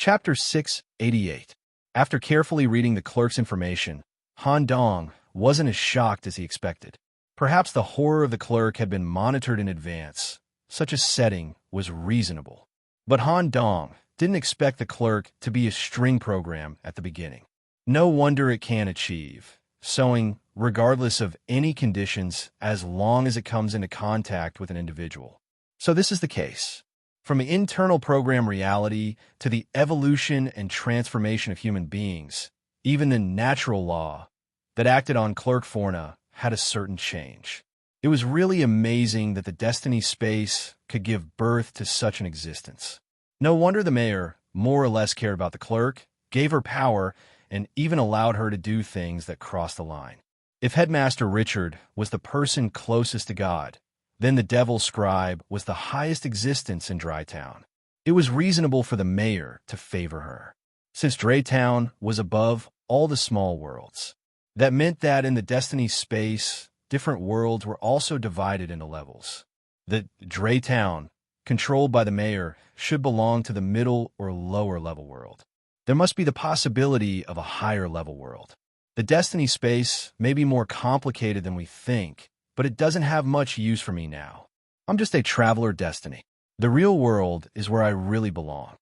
Chapter 688. After carefully reading the clerk's information, Han Dong wasn't as shocked as he expected. Perhaps the horror of the clerk had been monitored in advance. Such a setting was reasonable. But Han Dong didn't expect the clerk to be a string program at the beginning. No wonder it can achieve sewing regardless of any conditions as long as it comes into contact with an individual. So this is the case. From the internal program reality to the evolution and transformation of human beings, even the natural law that acted on Clerk Forna had a certain change. It was really amazing that the Destiny space could give birth to such an existence. No wonder the mayor more or less cared about the clerk, gave her power, and even allowed her to do things that crossed the line. If Headmaster Richard was the person closest to God, then the Devil Scribe was the highest existence in Drytown. It was reasonable for the mayor to favor her, since Draytown was above all the small worlds. That meant that in the Destiny space, different worlds were also divided into levels. The Draytown, controlled by the mayor, should belong to the middle or lower level world. There must be the possibility of a higher level world. The Destiny space may be more complicated than we think, but it doesn't have much use for me now. I'm just a traveler Destiny. The real world is where I really belong.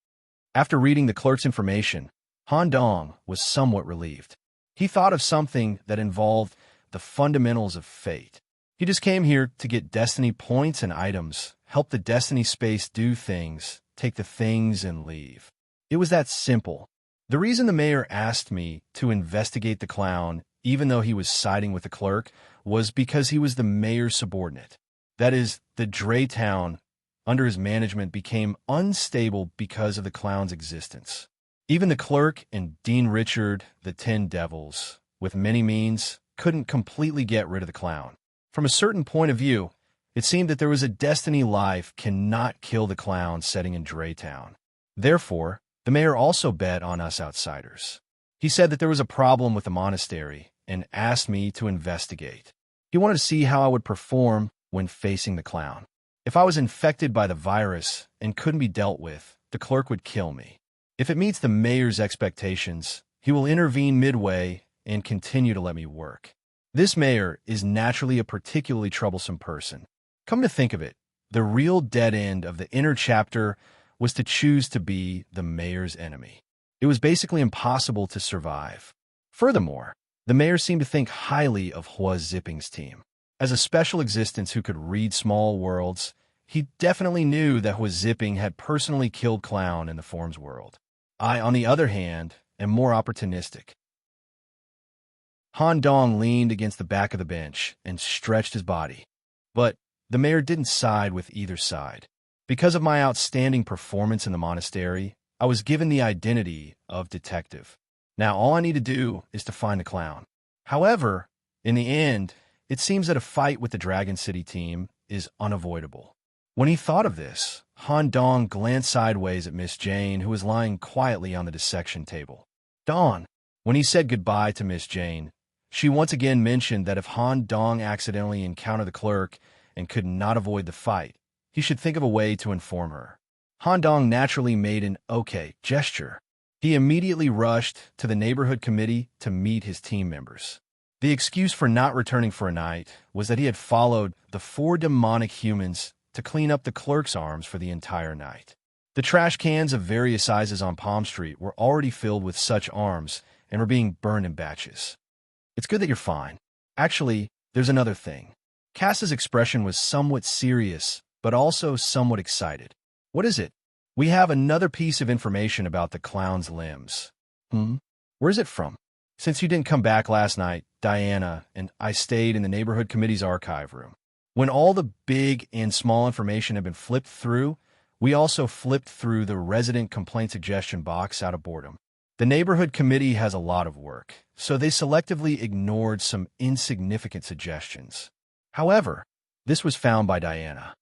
After reading the clerk's information, Han Dong was somewhat relieved. He thought of something that involved the fundamentals of fate. He just came here to get Destiny points and items, help the Destiny space do things, take the things and leave. It was that simple. The reason the mayor asked me to investigate the clown, even though he was siding with the clerk, was because he was the mayor's subordinate. That is, the Draytown, under his management, became unstable because of the clown's existence. Even the clerk and Dean Richard, the 10 devils, with many means, couldn't completely get rid of the clown. From a certain point of view, it seemed that there was a Destiny life cannot kill the clown setting in Draytown. Therefore, the mayor also bet on us outsiders. He said that there was a problem with the monastery and asked me to investigate. He wanted to see how I would perform when facing the clown. If I was infected by the virus and couldn't be dealt with, the clerk would kill me. If it meets the mayor's expectations, he will intervene midway and continue to let me work. This mayor is naturally a particularly troublesome person. Come to think of it, the real dead end of the inner chapter was to choose to be the mayor's enemy. It was basically impossible to survive. Furthermore, the mayor seemed to think highly of Hua Zipping's team. As a special existence who could read small worlds, he definitely knew that Hua Zipping had personally killed Clown in the Forms world. I, on the other hand, am more opportunistic. Han Dong leaned against the back of the bench and stretched his body. But the mayor didn't side with either side. Because of my outstanding performance in the monastery, I was given the identity of detective. Now all I need to do is to find the clown. However, in the end, it seems that a fight with the Dragon City team is unavoidable. When he thought of this, Han Dong glanced sideways at Miss Jane, who was lying quietly on the dissection table. Dawn. When he said goodbye to Miss Jane, she once again mentioned that if Han Dong accidentally encountered the clerk and could not avoid the fight, he should think of a way to inform her. Han Dong naturally made an okay gesture. He immediately rushed to the neighborhood committee to meet his team members. The excuse for not returning for a night was that he had followed the 4 demonic humans to clean up the clerk's arms for the entire night. The trash cans of various sizes on Palm Street were already filled with such arms and were being burned in batches. It's good that you're fine. Actually, there's another thing. Cass's expression was somewhat serious, but also somewhat excited. What is it? We have another piece of information about the clown's limbs. Where's it from? Since you didn't come back last night, Diana and I stayed in the neighborhood committee's archive room. When all the big and small information had been flipped through, we also flipped through the resident complaint suggestion box out of boredom. The neighborhood committee has a lot of work, so they selectively ignored some insignificant suggestions. However, this was found by Diana.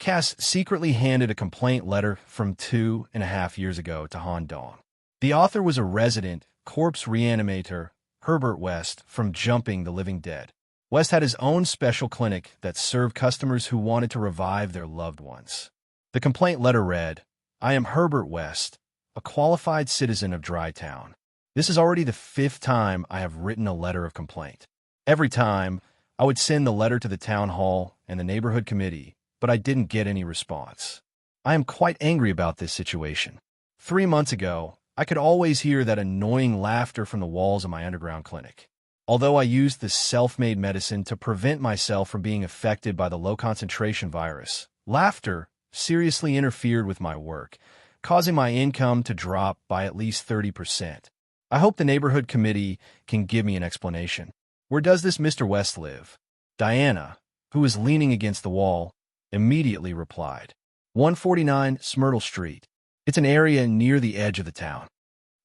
Cass secretly handed a complaint letter from 2.5 years ago to Han Dong. The author was a resident corpse reanimator, Herbert West, from Jumping the Living Dead. West had his own special clinic that served customers who wanted to revive their loved ones. The complaint letter read, "I am Herbert West, a qualified citizen of Dry Town. This is already the 5th time I have written a letter of complaint. Every time, I would send the letter to the town hall and the neighborhood committee, but I didn't get any response. I am quite angry about this situation. 3 months ago, I could always hear that annoying laughter from the walls of my underground clinic. Although I used this self-made medicine to prevent myself from being affected by the low-concentration virus, laughter seriously interfered with my work, causing my income to drop by at least 30%. I hope the neighborhood committee can give me an explanation. Where does this Mr. West live? Diana, who was leaning against the wall, immediately replied. 149 Myrtle Street. It's an area near the edge of the town.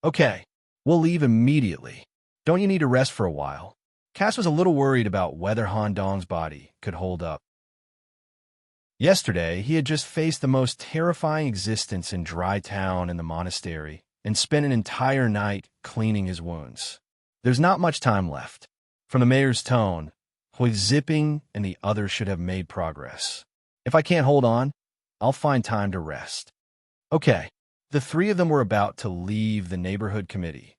Okay, we'll leave immediately. Don't you need to rest for a while? Cass was a little worried about whether Han Dong's body could hold up. Yesterday, he had just faced the most terrifying existence in Dry Town and the monastery, and spent an entire night cleaning his wounds. There's not much time left. From the mayor's tone, Hui Zipping and the others should have made progress. If I can't hold on, I'll find time to rest. Okay, the 3 of them were about to leave the neighborhood committee.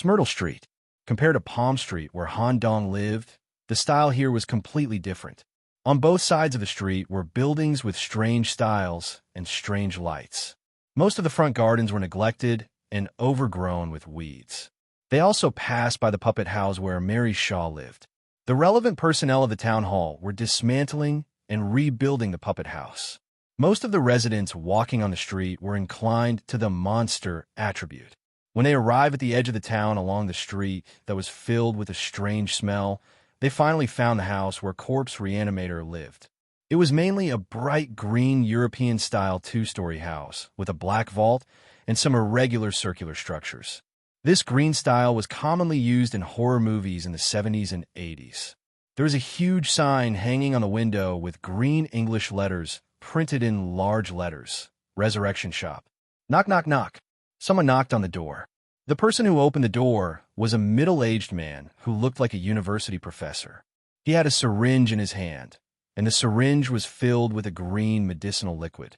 Myrtle Street. Compared to Palm Street, where Han Dong lived, the style here was completely different. On both sides of the street were buildings with strange styles and strange lights. Most of the front gardens were neglected and overgrown with weeds. They also passed by the puppet house where Mary Shaw lived. The relevant personnel of the town hall were dismantling and rebuilding the puppet house. Most of the residents walking on the street were inclined to the monster attribute. When they arrived at the edge of the town along the street that was filled with a strange smell, they finally found the house where Corpse Reanimator lived. It was mainly a bright green European-style 2-story house with a black vault and some irregular circular structures. This green style was commonly used in horror movies in the 70s and 80s. There was a huge sign hanging on the window with green English letters printed in large letters. Resurrection Shop. Knock, knock, knock. Someone knocked on the door. The person who opened the door was a middle-aged man who looked like a university professor. He had a syringe in his hand, and the syringe was filled with a green medicinal liquid.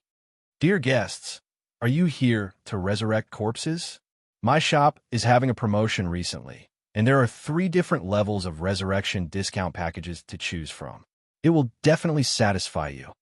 Dear guests, are you here to resurrect corpses? My shop is having a promotion recently, and there are 3 different levels of resurrection discount packages to choose from. It will definitely satisfy you.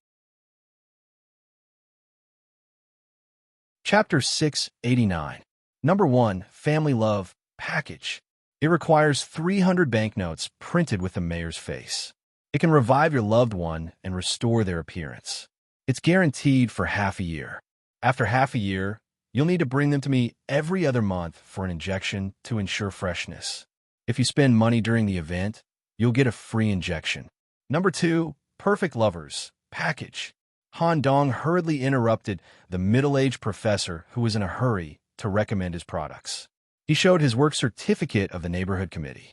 Chapter 689. Number 1, Family Love Package. It requires 300 banknotes printed with the mayor's face. It can revive your loved one and restore their appearance. It's guaranteed for half a year. After half a year, you'll need to bring them to me every other month for an injection to ensure freshness. If you spend money during the event, you'll get a free injection. Number 2, Perfect Lovers Package. Han Dong hurriedly interrupted the middle-aged professor who was in a hurry to recommend his products. He showed his work certificate of the neighborhood committee.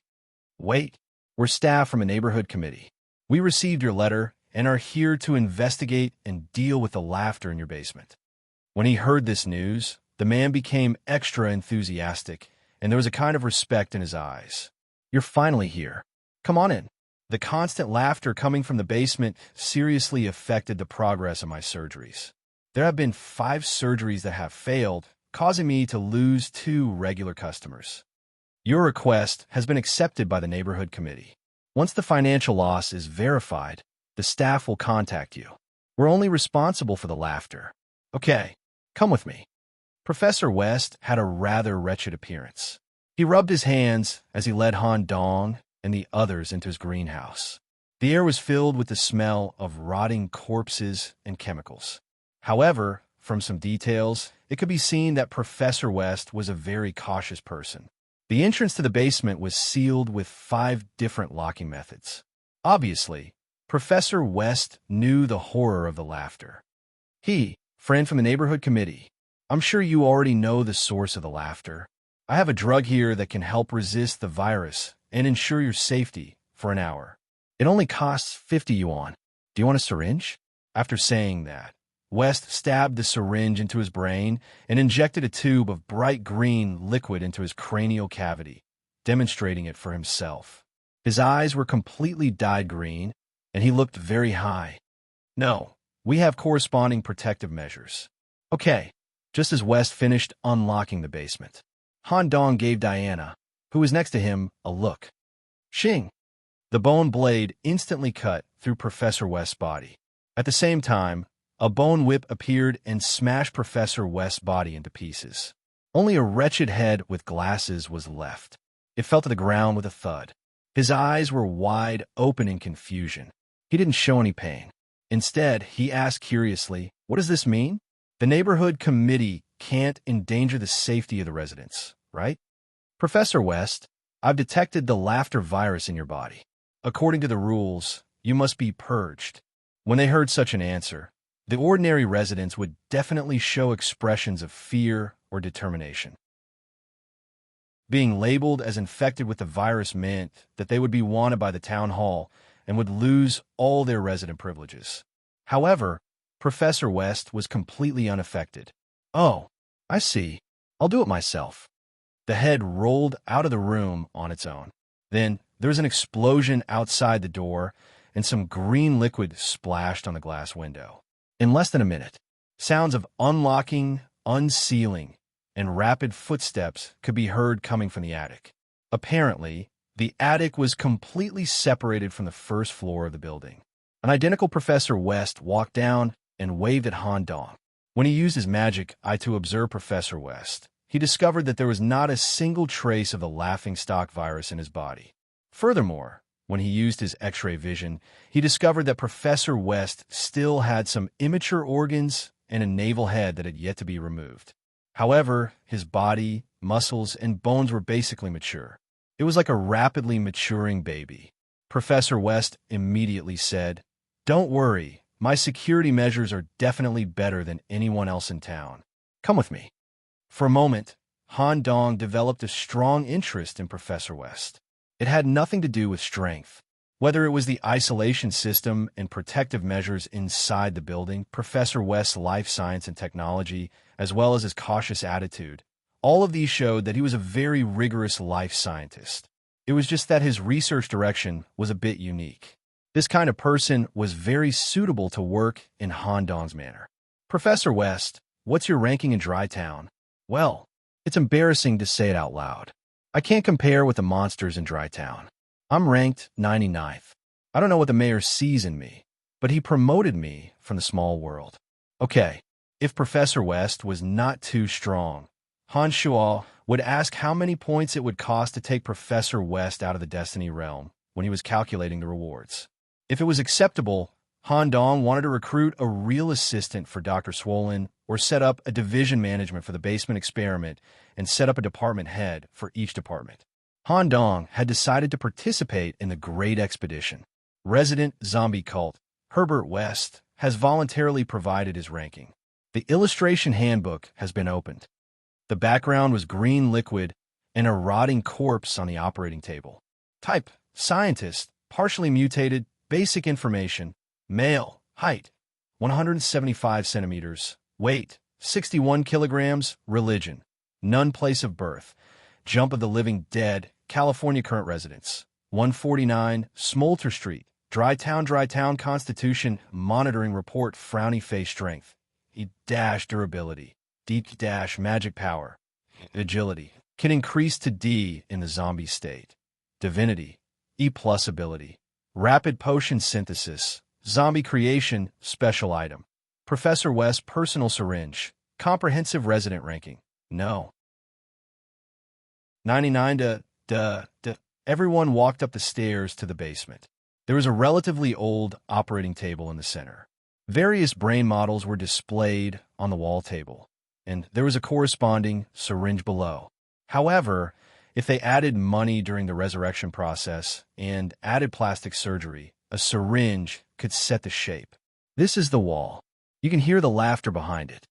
Wait, we're staff from a neighborhood committee. We received your letter and are here to investigate and deal with the laughter in your basement. When he heard this news, the man became extra enthusiastic, and there was a kind of respect in his eyes. You're finally here. Come on in. The constant laughter coming from the basement seriously affected the progress of my surgeries. There have been 5 surgeries that have failed, causing me to lose 2 regular customers. Your request has been accepted by the neighborhood committee. Once the financial loss is verified, the staff will contact you. We're only responsible for the laughter. Okay, come with me. Professor West had a rather wretched appearance. He rubbed his hands as he led Han Dong and the others into his greenhouse. The air was filled with the smell of rotting corpses and chemicals. However, from some details, it could be seen that Professor West was a very cautious person. The entrance to the basement was sealed with 5 different locking methods. Obviously, Professor West knew the horror of the laughter. Friend from the neighborhood committee, I'm sure you already know the source of the laughter. I have a drug here that can help resist the virus and ensure your safety for an hour. It only costs 50 yuan. Do you want a syringe? After saying that, West stabbed the syringe into his brain and injected a tube of bright green liquid into his cranial cavity, demonstrating it for himself. His eyes were completely dyed green, and he looked very high. No, we have corresponding protective measures. Okay, just as West finished unlocking the basement. Han Dong gave Diana, who was next to him, a look. Shing! The bone blade instantly cut through Professor West's body. At the same time, a bone whip appeared and smashed Professor West's body into pieces. Only a wretched head with glasses was left. It fell to the ground with a thud. His eyes were wide open in confusion. He didn't show any pain. Instead, he asked curiously, "What does this mean?" "The neighborhood committee can't endanger the safety of the residents, right?" "Professor West, I've detected the laughter virus in your body. According to the rules, you must be purged." When they heard such an answer, the ordinary residents would definitely show expressions of fear or determination. Being labeled as infected with the virus meant that they would be wanted by the town hall and would lose all their resident privileges. However, Professor West was completely unaffected. "Oh, I see. I'll do it myself." The head rolled out of the room on its own. Then there was an explosion outside the door, and some green liquid splashed on the glass window. In less than a minute, sounds of unlocking, unsealing, and rapid footsteps could be heard coming from the attic. Apparently, the attic was completely separated from the first floor of the building. An identical Professor West walked down and waved at Han Dong. When he used his magic eye to observe Professor West, he discovered that there was not a single trace of the laughingstock virus in his body. Furthermore, when he used his X-ray vision, he discovered that Professor West still had some immature organs and a navel head that had yet to be removed. However, his body, muscles, and bones were basically mature. It was like a rapidly maturing baby. Professor West immediately said, "Don't worry, my security measures are definitely better than anyone else in town. Come with me." For a moment, Han Dong developed a strong interest in Professor West. It had nothing to do with strength. Whether it was the isolation system and protective measures inside the building, Professor West's life science and technology, as well as his cautious attitude, all of these showed that he was a very rigorous life scientist. It was just that his research direction was a bit unique. This kind of person was very suitable to work in Han Dong's manner. "Professor West, what's your ranking in Dry Town?" "Well, it's embarrassing to say it out loud. I can't compare with the monsters in Dry Town. I'm ranked 99th. I don't know what the mayor sees in me, but he promoted me from the small world." Okay, if Professor West was not too strong, Han Shuo would ask how many points it would cost to take Professor West out of the Destiny Realm when he was calculating the rewards. If it was acceptable, Han Dong wanted to recruit a real assistant for Dr. Swollen or set up a division management for the basement experiment and set up a department head for each department. Han Dong had decided to participate in the Great Expedition. Resident Zombie Cult Herbert West has voluntarily provided his ranking. The illustration handbook has been opened. The background was green liquid and a rotting corpse on the operating table. Type: Scientist, partially mutated, basic information, male, height, 175 centimeters, weight, 61 kilograms, religion, none place of birth, jump of the living dead, California current residence, 149, Smolter Street, Dry Town, Constitution, monitoring report, frowny face strength, E- durability, D- magic power, agility, can increase to D in the zombie state, divinity, E+ ability, rapid potion synthesis, zombie creation, special item, Professor West personal syringe, comprehensive resident ranking, no. 99 to. Everyone walked up the stairs to the basement. There was a relatively old operating table in the center. Various brain models were displayed on the wall table, and there was a corresponding syringe below. However, if they added money during the resurrection process and added plastic surgery, a syringe could set the shape. This is the wall. You can hear the laughter behind it.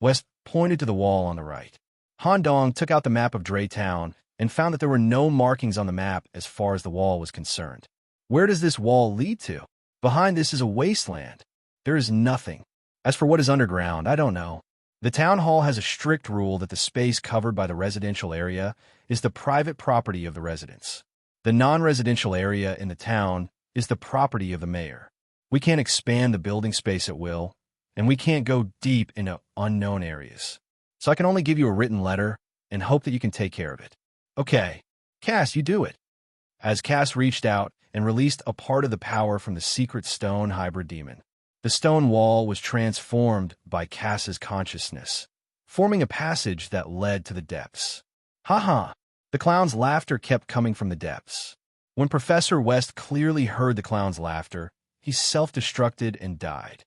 West pointed to the wall on the right. Han Dong took out the map of Dray Town and found that there were no markings on the map as far as the wall was concerned. Where does this wall lead to? Behind this is a wasteland. There is nothing. As for what is underground, I don't know. The town hall has a strict rule that the space covered by the residential area is the private property of the residents. The non-residential area in the town is the property of the mayor. We can't expand the building space at will, and we can't go deep into unknown areas. so I can only give you a written letter and hope that you can take care of it. Okay, Cass, you do it. As Cass reached out and released a part of the power from the secret stone hybrid demon, the stone wall was transformed by Cass's consciousness, forming a passage that led to the depths. Ha! The clown's laughter kept coming from the depths. When Professor West clearly heard the clown's laughter, he self-destructed and died.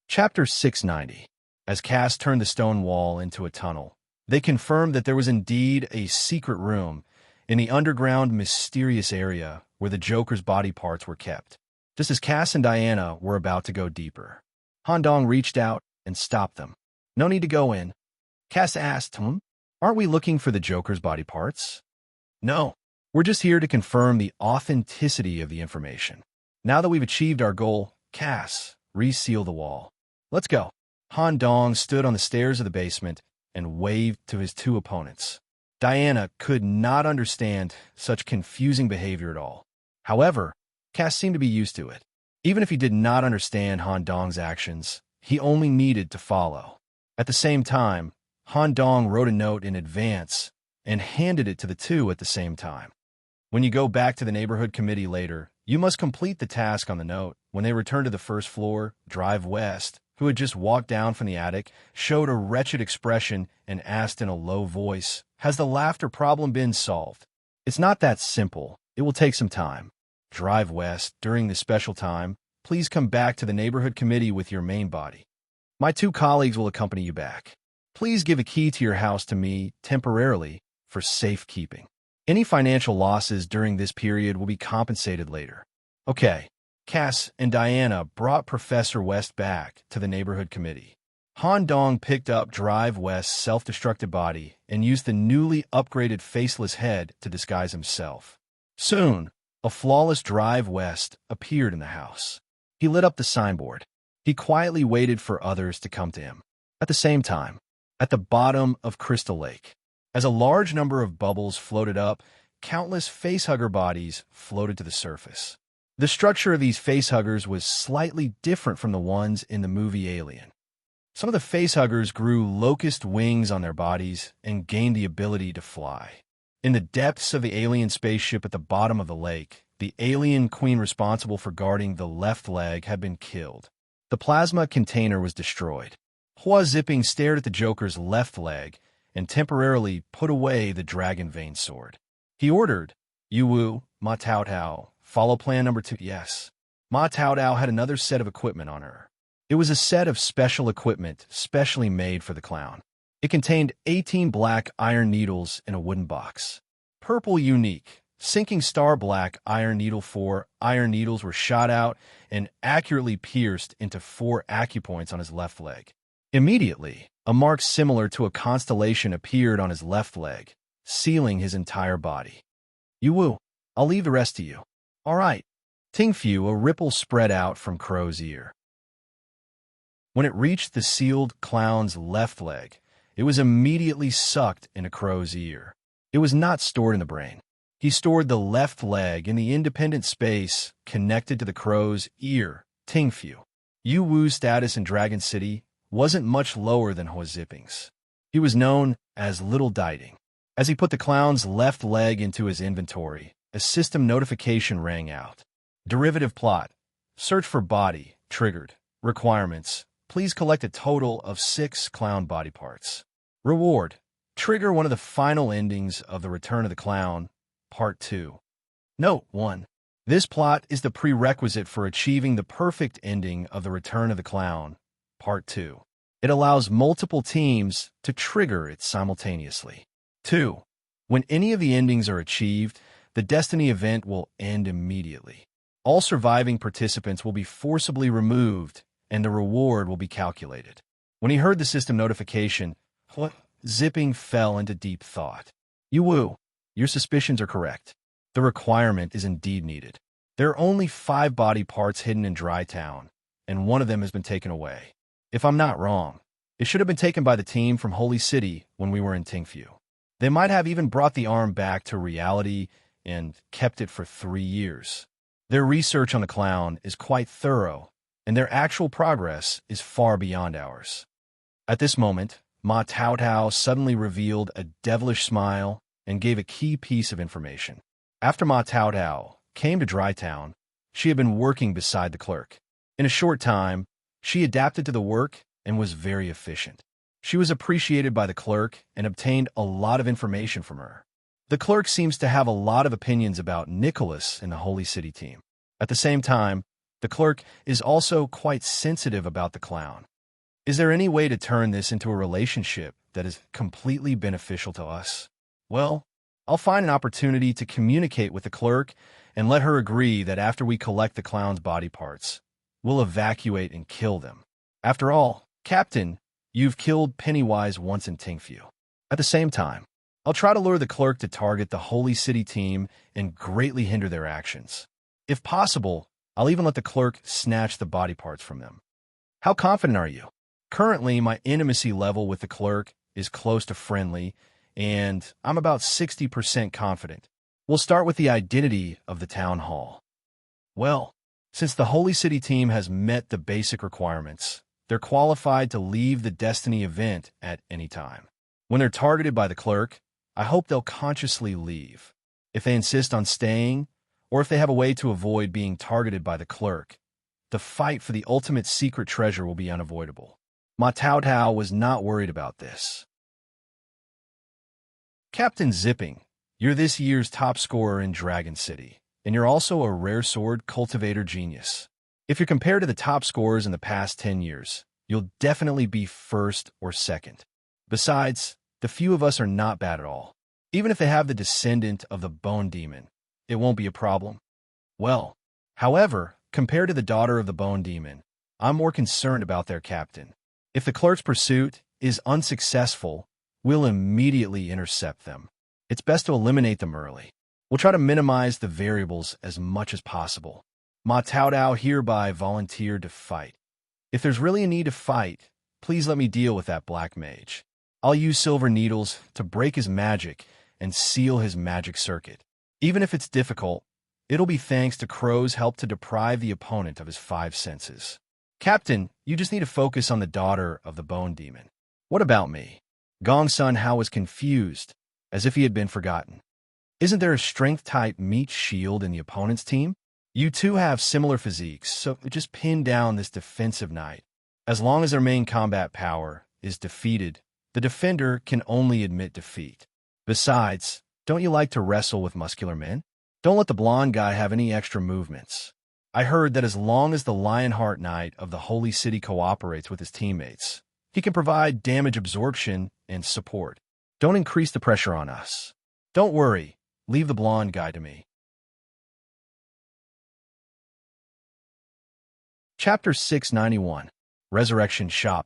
Chapter 690. As Cass turned the stone wall into a tunnel, they confirmed that there was indeed a secret room in the underground mysterious area where the Joker's body parts were kept. Just as Cass and Diana were about to go deeper, Handong reached out and stopped them. No need to go in. Cass asked, Aren't we looking for the Joker's body parts? No, we're just here to confirm the authenticity of the information. Now that we've achieved our goal, Cass, reseal the wall. Let's go. Handong stood on the stairs of the basement and waved to his two opponents. Diana could not understand such confusing behavior at all. However, Cass seemed to be used to it. Even if he did not understand Handong's actions, he only needed to follow. At the same time, Handong wrote a note in advance and handed it to the two at the same time. When you go back to the neighborhood committee later, you must complete the task on the note. When they returned to the first floor, Drive West, who had just walked down from the attic, showed a wretched expression and asked in a low voice, Has the laughter problem been solved? It's not that simple. It will take some time. Drive West, during this special time, please come back to the neighborhood committee with your main body. My two colleagues will accompany you back. Please give a key to your house to me temporarily for safekeeping. Any financial losses during this period will be compensated later. Okay. Cass and Diana brought Professor West back to the neighborhood committee. Handong picked up Drive West's self-destructed body and used the newly upgraded faceless head to disguise himself. Soon, a flawless Drive West appeared in the house. He lit up the signboard. He quietly waited for others to come to him. At the same time, at the bottom of Crystal Lake, as a large number of bubbles floated up, countless facehugger bodies floated to the surface. The structure of these facehuggers was slightly different from the ones in the movie Alien. Some of the facehuggers grew locust wings on their bodies and gained the ability to fly. In the depths of the alien spaceship at the bottom of the lake, the alien queen responsible for guarding the left leg had been killed. The plasma container was destroyed. Hua Zipping stared at the Joker's left leg and temporarily put away the dragon vein sword. He ordered, Yu Wu, Ma Tao Tao, follow plan number 2. Yes. Ma Tao Tao had another set of equipment on her. It was a set of special equipment specially made for the clown. It contained 18 black iron needles in a wooden box. Purple unique, sinking star black iron needle 4 iron needles were shot out and accurately pierced into 4 acupoints on his left leg. Immediately, a mark similar to a constellation appeared on his left leg, sealing his entire body. Yu Wu, I'll leave the rest to you. All right. Tingfu, a ripple spread out from Crow's ear. When it reached the sealed clown's left leg, it was immediately sucked into Crow's ear. It was not stored in the brain. He stored the left leg in the independent space connected to the crow's ear. Tingfu. Yu Wu's status in Dragon City wasn't much lower than Hua Zipping's. He was known as Little Dieting. As he put the clown's left leg into his inventory, a system notification rang out. Derivative plot. Search for body. Triggered. Requirements. Please collect a total of 6 clown body parts. Reward. Trigger one of the final endings of The Return of the Clown, Part 2. Note 1. This plot is the prerequisite for achieving the perfect ending of The Return of the Clown, Part 2. It allows multiple teams to trigger it simultaneously. 2. When any of the endings are achieved, the Destiny event will end immediately. All surviving participants will be forcibly removed, and the reward will be calculated. When he heard the system notification, Hua Zipping fell into deep thought. Yu Wu, your suspicions are correct. The requirement is indeed needed. There are only 5 body parts hidden in Dry Town, and one of them has been taken away. If I'm not wrong, it should have been taken by the team from Holy City when we were in Tingfu. They might have even brought the arm back to reality and kept it for 3 years. Their research on the clown is quite thorough, and their actual progress is far beyond ours. At this moment, Ma Tao Tao suddenly revealed a devilish smile and gave a key piece of information. After Ma Tao Tao came to Dry Town, she had been working beside the clerk. In a short time, she adapted to the work and was very efficient. She was appreciated by the clerk and obtained a lot of information from her. The clerk seems to have a lot of opinions about Nicholas in the Holy City team. At the same time, the clerk is also quite sensitive about the clown. Is there any way to turn this into a relationship that is completely beneficial to us? Well, I'll find an opportunity to communicate with the clerk and let her agree that after we collect the clown's body parts, we'll evacuate and kill them. After all, Captain, you've killed Pennywise once in Tinkview. At the same time, I'll try to lure the clerk to target the Holy City team and greatly hinder their actions. If possible, I'll even let the clerk snatch the body parts from them. How confident are you? Currently, my intimacy level with the clerk is close to friendly, and I'm about 60% confident. We'll start with the identity of the town hall. Well, since the Holy City team has met the basic requirements, they're qualified to leave the Destiny event at any time. When they're targeted by the clerk, I hope they'll consciously leave. If they insist on staying, or if they have a way to avoid being targeted by the clerk, the fight for the ultimate secret treasure will be unavoidable. Ma Tao Tao was not worried about this. Captain Zipping, you're this year's top scorer in Dragon City, and you're also a rare sword cultivator genius. If you're compared to the top scorers in the past 10 years, you'll definitely be first or second. Besides, the few of us are not bad at all. Even if they have the descendant of the Bone Demon, it won't be a problem. Well, however, compared to the daughter of the Bone Demon, I'm more concerned about their captain. If the clerk's pursuit is unsuccessful, we'll immediately intercept them. It's best to eliminate them early. We'll try to minimize the variables as much as possible. Ma Tao Tao hereby volunteered to fight. If there's really a need to fight, please let me deal with that black mage. I'll use silver needles to break his magic and seal his magic circuit. Even if it's difficult, it'll be thanks to Crow's help to deprive the opponent of his 5 senses. Captain, you just need to focus on the daughter of the Bone Demon. What about me? Gong Sun Hao was confused, as if he had been forgotten. Isn't there a strength-type meat shield in the opponent's team? You two have similar physiques, so just pin down this defensive knight. As long as their main combat power is defeated, the defender can only admit defeat. Besides, don't you like to wrestle with muscular men? Don't let the blonde guy have any extra movements. I heard that as long as the Lionheart Knight of the Holy City cooperates with his teammates, he can provide damage absorption and support. Don't increase the pressure on us. Don't worry, leave the blonde guy to me. Chapter 691, Resurrection Shop.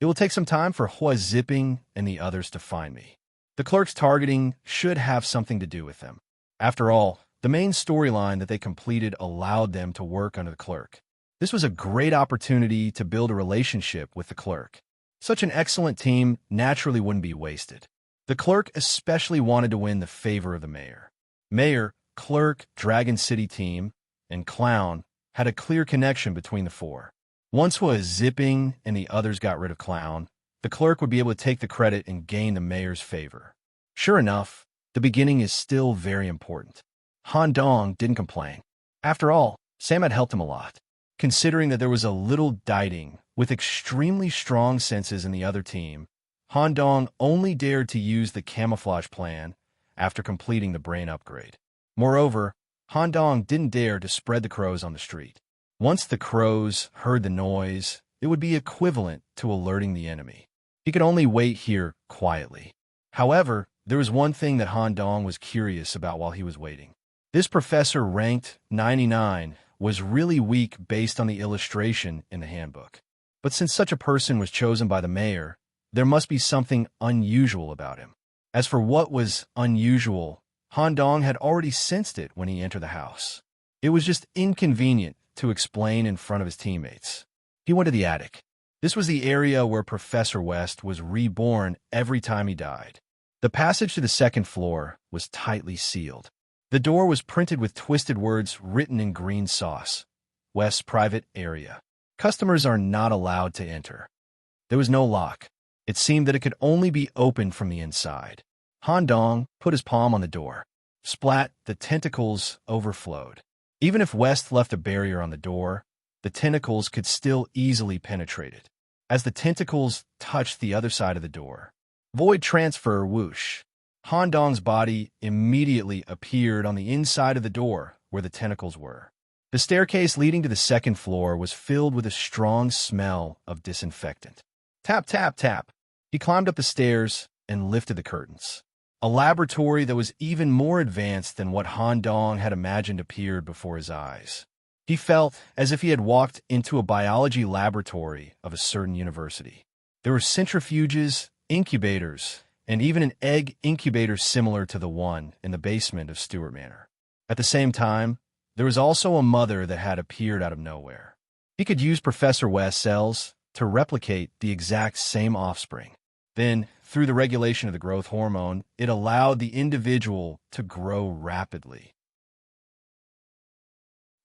It will take some time for Hua Zipping and the others to find me. The clerk's targeting should have something to do with them. After all, the main storyline that they completed allowed them to work under the clerk. This was a great opportunity to build a relationship with the clerk. Such an excellent team naturally wouldn't be wasted. The clerk especially wanted to win the favor of the mayor. Mayor, clerk, Dragon City team, and clown had a clear connection between the four. Once Hua Zipping and the others got rid of Clown, the clerk would be able to take the credit and gain the mayor's favor. Sure enough, the beginning is still very important. Han Dong didn't complain. After all, Sam had helped him a lot. Considering that there was a little Diding with extremely strong senses in the other team, Han Dong only dared to use the camouflage plan after completing the brain upgrade. Moreover, Han Dong didn't dare to spread the crows on the street. Once the crows heard the noise, it would be equivalent to alerting the enemy. He could only wait here quietly. However, there was one thing that Han Dong was curious about while he was waiting. This professor ranked 99 was really weak based on the illustration in the handbook. But since such a person was chosen by the mayor, there must be something unusual about him. As for what was unusual, Han Dong had already sensed it when he entered the house. It was just inconvenient to explain in front of his teammates. He went to the attic. This was the area where Professor West was reborn every time he died. The passage to the second floor was tightly sealed. The door was printed with twisted words written in green sauce. West's private area. Customers are not allowed to enter. There was no lock. It seemed that it could only be opened from the inside. Han Dong put his palm on the door. Splat, the tentacles overflowed. Even if West left a barrier on the door, the tentacles could still easily penetrate it. As the tentacles touched the other side of the door, void transfer whoosh. Han Dong's body immediately appeared on the inside of the door where the tentacles were. The staircase leading to the second floor was filled with a strong smell of disinfectant. Tap, tap, tap. He climbed up the stairs and lifted the curtains. A laboratory that was even more advanced than what Han Dong had imagined appeared before his eyes. He felt as if he had walked into a biology laboratory of a certain university. There were centrifuges, incubators, and even an egg incubator similar to the one in the basement of Stewart Manor. At the same time, there was also a mother that had appeared out of nowhere. He could use Professor West's cells to replicate the exact same offspring. Then, through the regulation of the growth hormone, it allowed the individual to grow rapidly.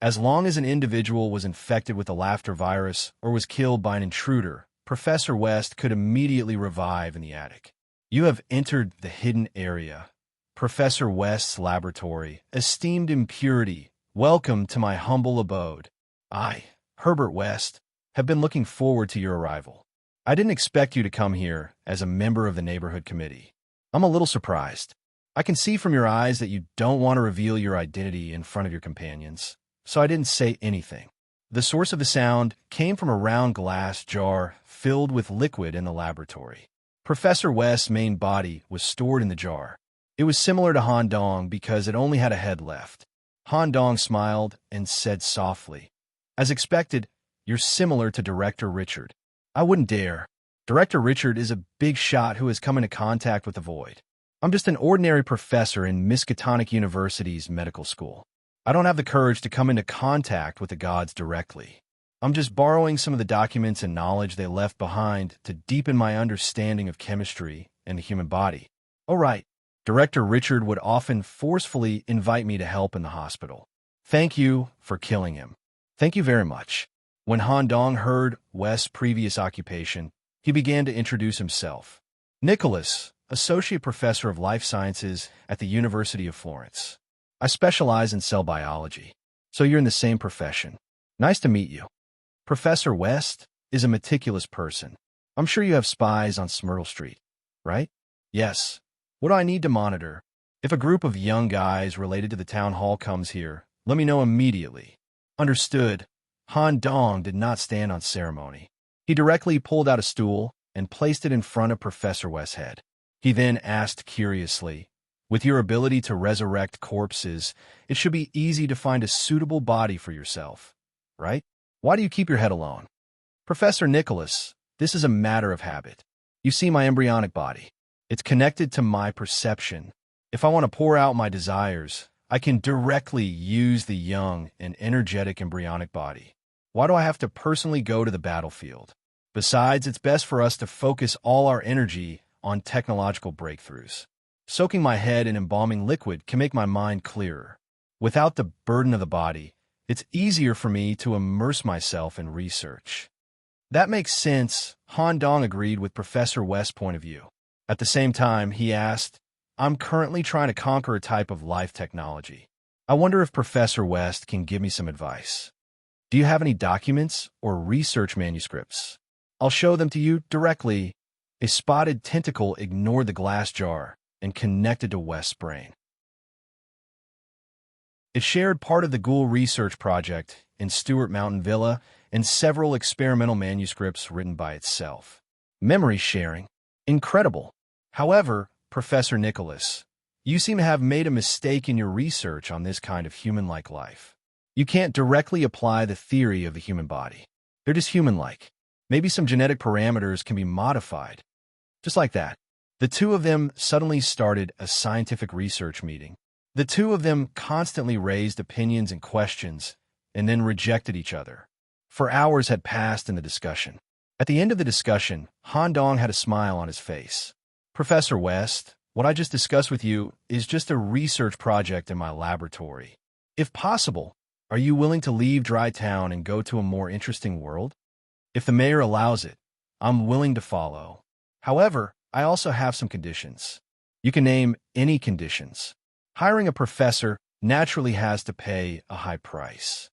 As long as an individual was infected with the laughter virus or was killed by an intruder, Professor West could immediately revive in the attic. You have entered the hidden area. Professor West's laboratory, esteemed impurity, welcome to my humble abode. I, Herbert West, have been looking forward to your arrival. I didn't expect you to come here as a member of the neighborhood committee. I'm a little surprised. I can see from your eyes that you don't want to reveal your identity in front of your companions, so I didn't say anything. The source of the sound came from a round glass jar filled with liquid in the laboratory. Professor West's main body was stored in the jar. It was similar to Han Dong because it only had a head left. Han Dong smiled and said softly, "As expected, you're similar to Director Richard." "I wouldn't dare. Director Richard is a big shot who has come into contact with the void. I'm just an ordinary professor in Miskatonic University's medical school. I don't have the courage to come into contact with the gods directly. I'm just borrowing some of the documents and knowledge they left behind to deepen my understanding of chemistry and the human body." "Oh, right. Director Richard would often forcefully invite me to help in the hospital. Thank you for killing him." "Thank you very much." When Han Dong heard West's previous occupation, he began to introduce himself. "Nicholas, Associate Professor of Life Sciences at the University of Florence. I specialize in cell biology, so you're in the same profession. Nice to meet you." Professor West is a meticulous person. "I'm sure you have spies on Smyrtle Street, right?" "Yes. What do I need to monitor? If a group of young guys related to the town hall comes here, let me know immediately." "Understood." Han Dong did not stand on ceremony. He directly pulled out a stool and placed it in front of Professor West's head. He then asked curiously, "With your ability to resurrect corpses, it should be easy to find a suitable body for yourself, right? Why do you keep your head alone?" "Professor Nicholas, this is a matter of habit. You see my embryonic body. It's connected to my perception. If I want to pour out my desires, I can directly use the young and energetic embryonic body. Why do I have to personally go to the battlefield? Besides, it's best for us to focus all our energy on technological breakthroughs. Soaking my head in embalming liquid can make my mind clearer. Without the burden of the body, it's easier for me to immerse myself in research." "That makes sense," Han Dong agreed with Professor West's point of view. At the same time, he asked, "I'm currently trying to conquer a type of life technology. I wonder if Professor West can give me some advice. Do you have any documents or research manuscripts? I'll show them to you directly." A spotted tentacle ignored the glass jar and connected to West's brain. It shared part of the Ghoul research project in Stewart Mountain Villa and several experimental manuscripts written by itself. Memory sharing. Incredible. However, Professor Nicholas, you seem to have made a mistake in your research on this kind of human-like life. You can't directly apply the theory of the human body. They're just human-like. Maybe some genetic parameters can be modified. Just like that. The two of them suddenly started a scientific research meeting. The two of them constantly raised opinions and questions, and then rejected each other. For hours had passed in the discussion. At the end of the discussion, Han Dong had a smile on his face. "Professor West, what I just discussed with you is just a research project in my laboratory. If possible, are you willing to leave Dry Town and go to a more interesting world?" If the mayor allows it, I'm willing to follow. However, I also have some conditions. You can name any conditions. Hiring a professor naturally has to pay a high price.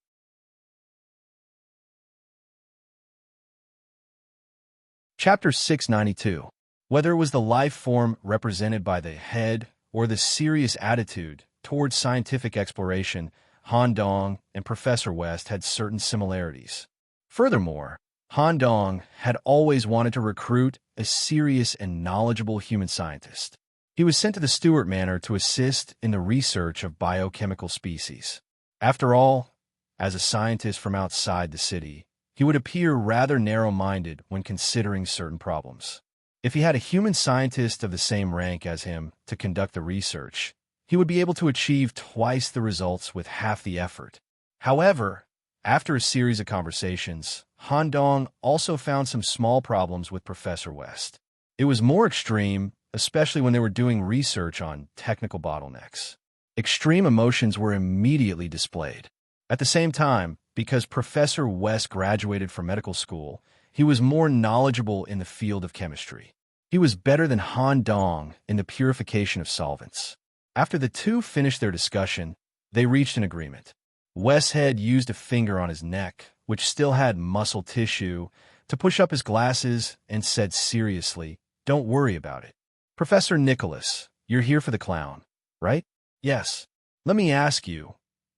Chapter 692. Whether it was the life form represented by the head or the serious attitude towards scientific exploration, Han Dong and Professor West had certain similarities. Furthermore, Han Dong had always wanted to recruit a serious and knowledgeable human scientist. He was sent to the Stewart Manor to assist in the research of biochemical species. After all, as a scientist from outside the city, he would appear rather narrow-minded when considering certain problems. If he had a human scientist of the same rank as him to conduct the research, he would be able to achieve twice the results with half the effort. However, after a series of conversations, Han Dong also found some small problems with Professor West. It was more extreme, especially when they were doing research on technical bottlenecks. Extreme emotions were immediately displayed. At the same time, because Professor West graduated from medical school, he was more knowledgeable in the field of chemistry. He was better than Han Dong in the purification of solvents. After the two finished their discussion, they reached an agreement. West's head used a finger on his neck, which still had muscle tissue, to push up his glasses and said seriously, "Don't worry about it. Professor Nicholas, you're here for the clown, right?" "Yes." "Let me ask you,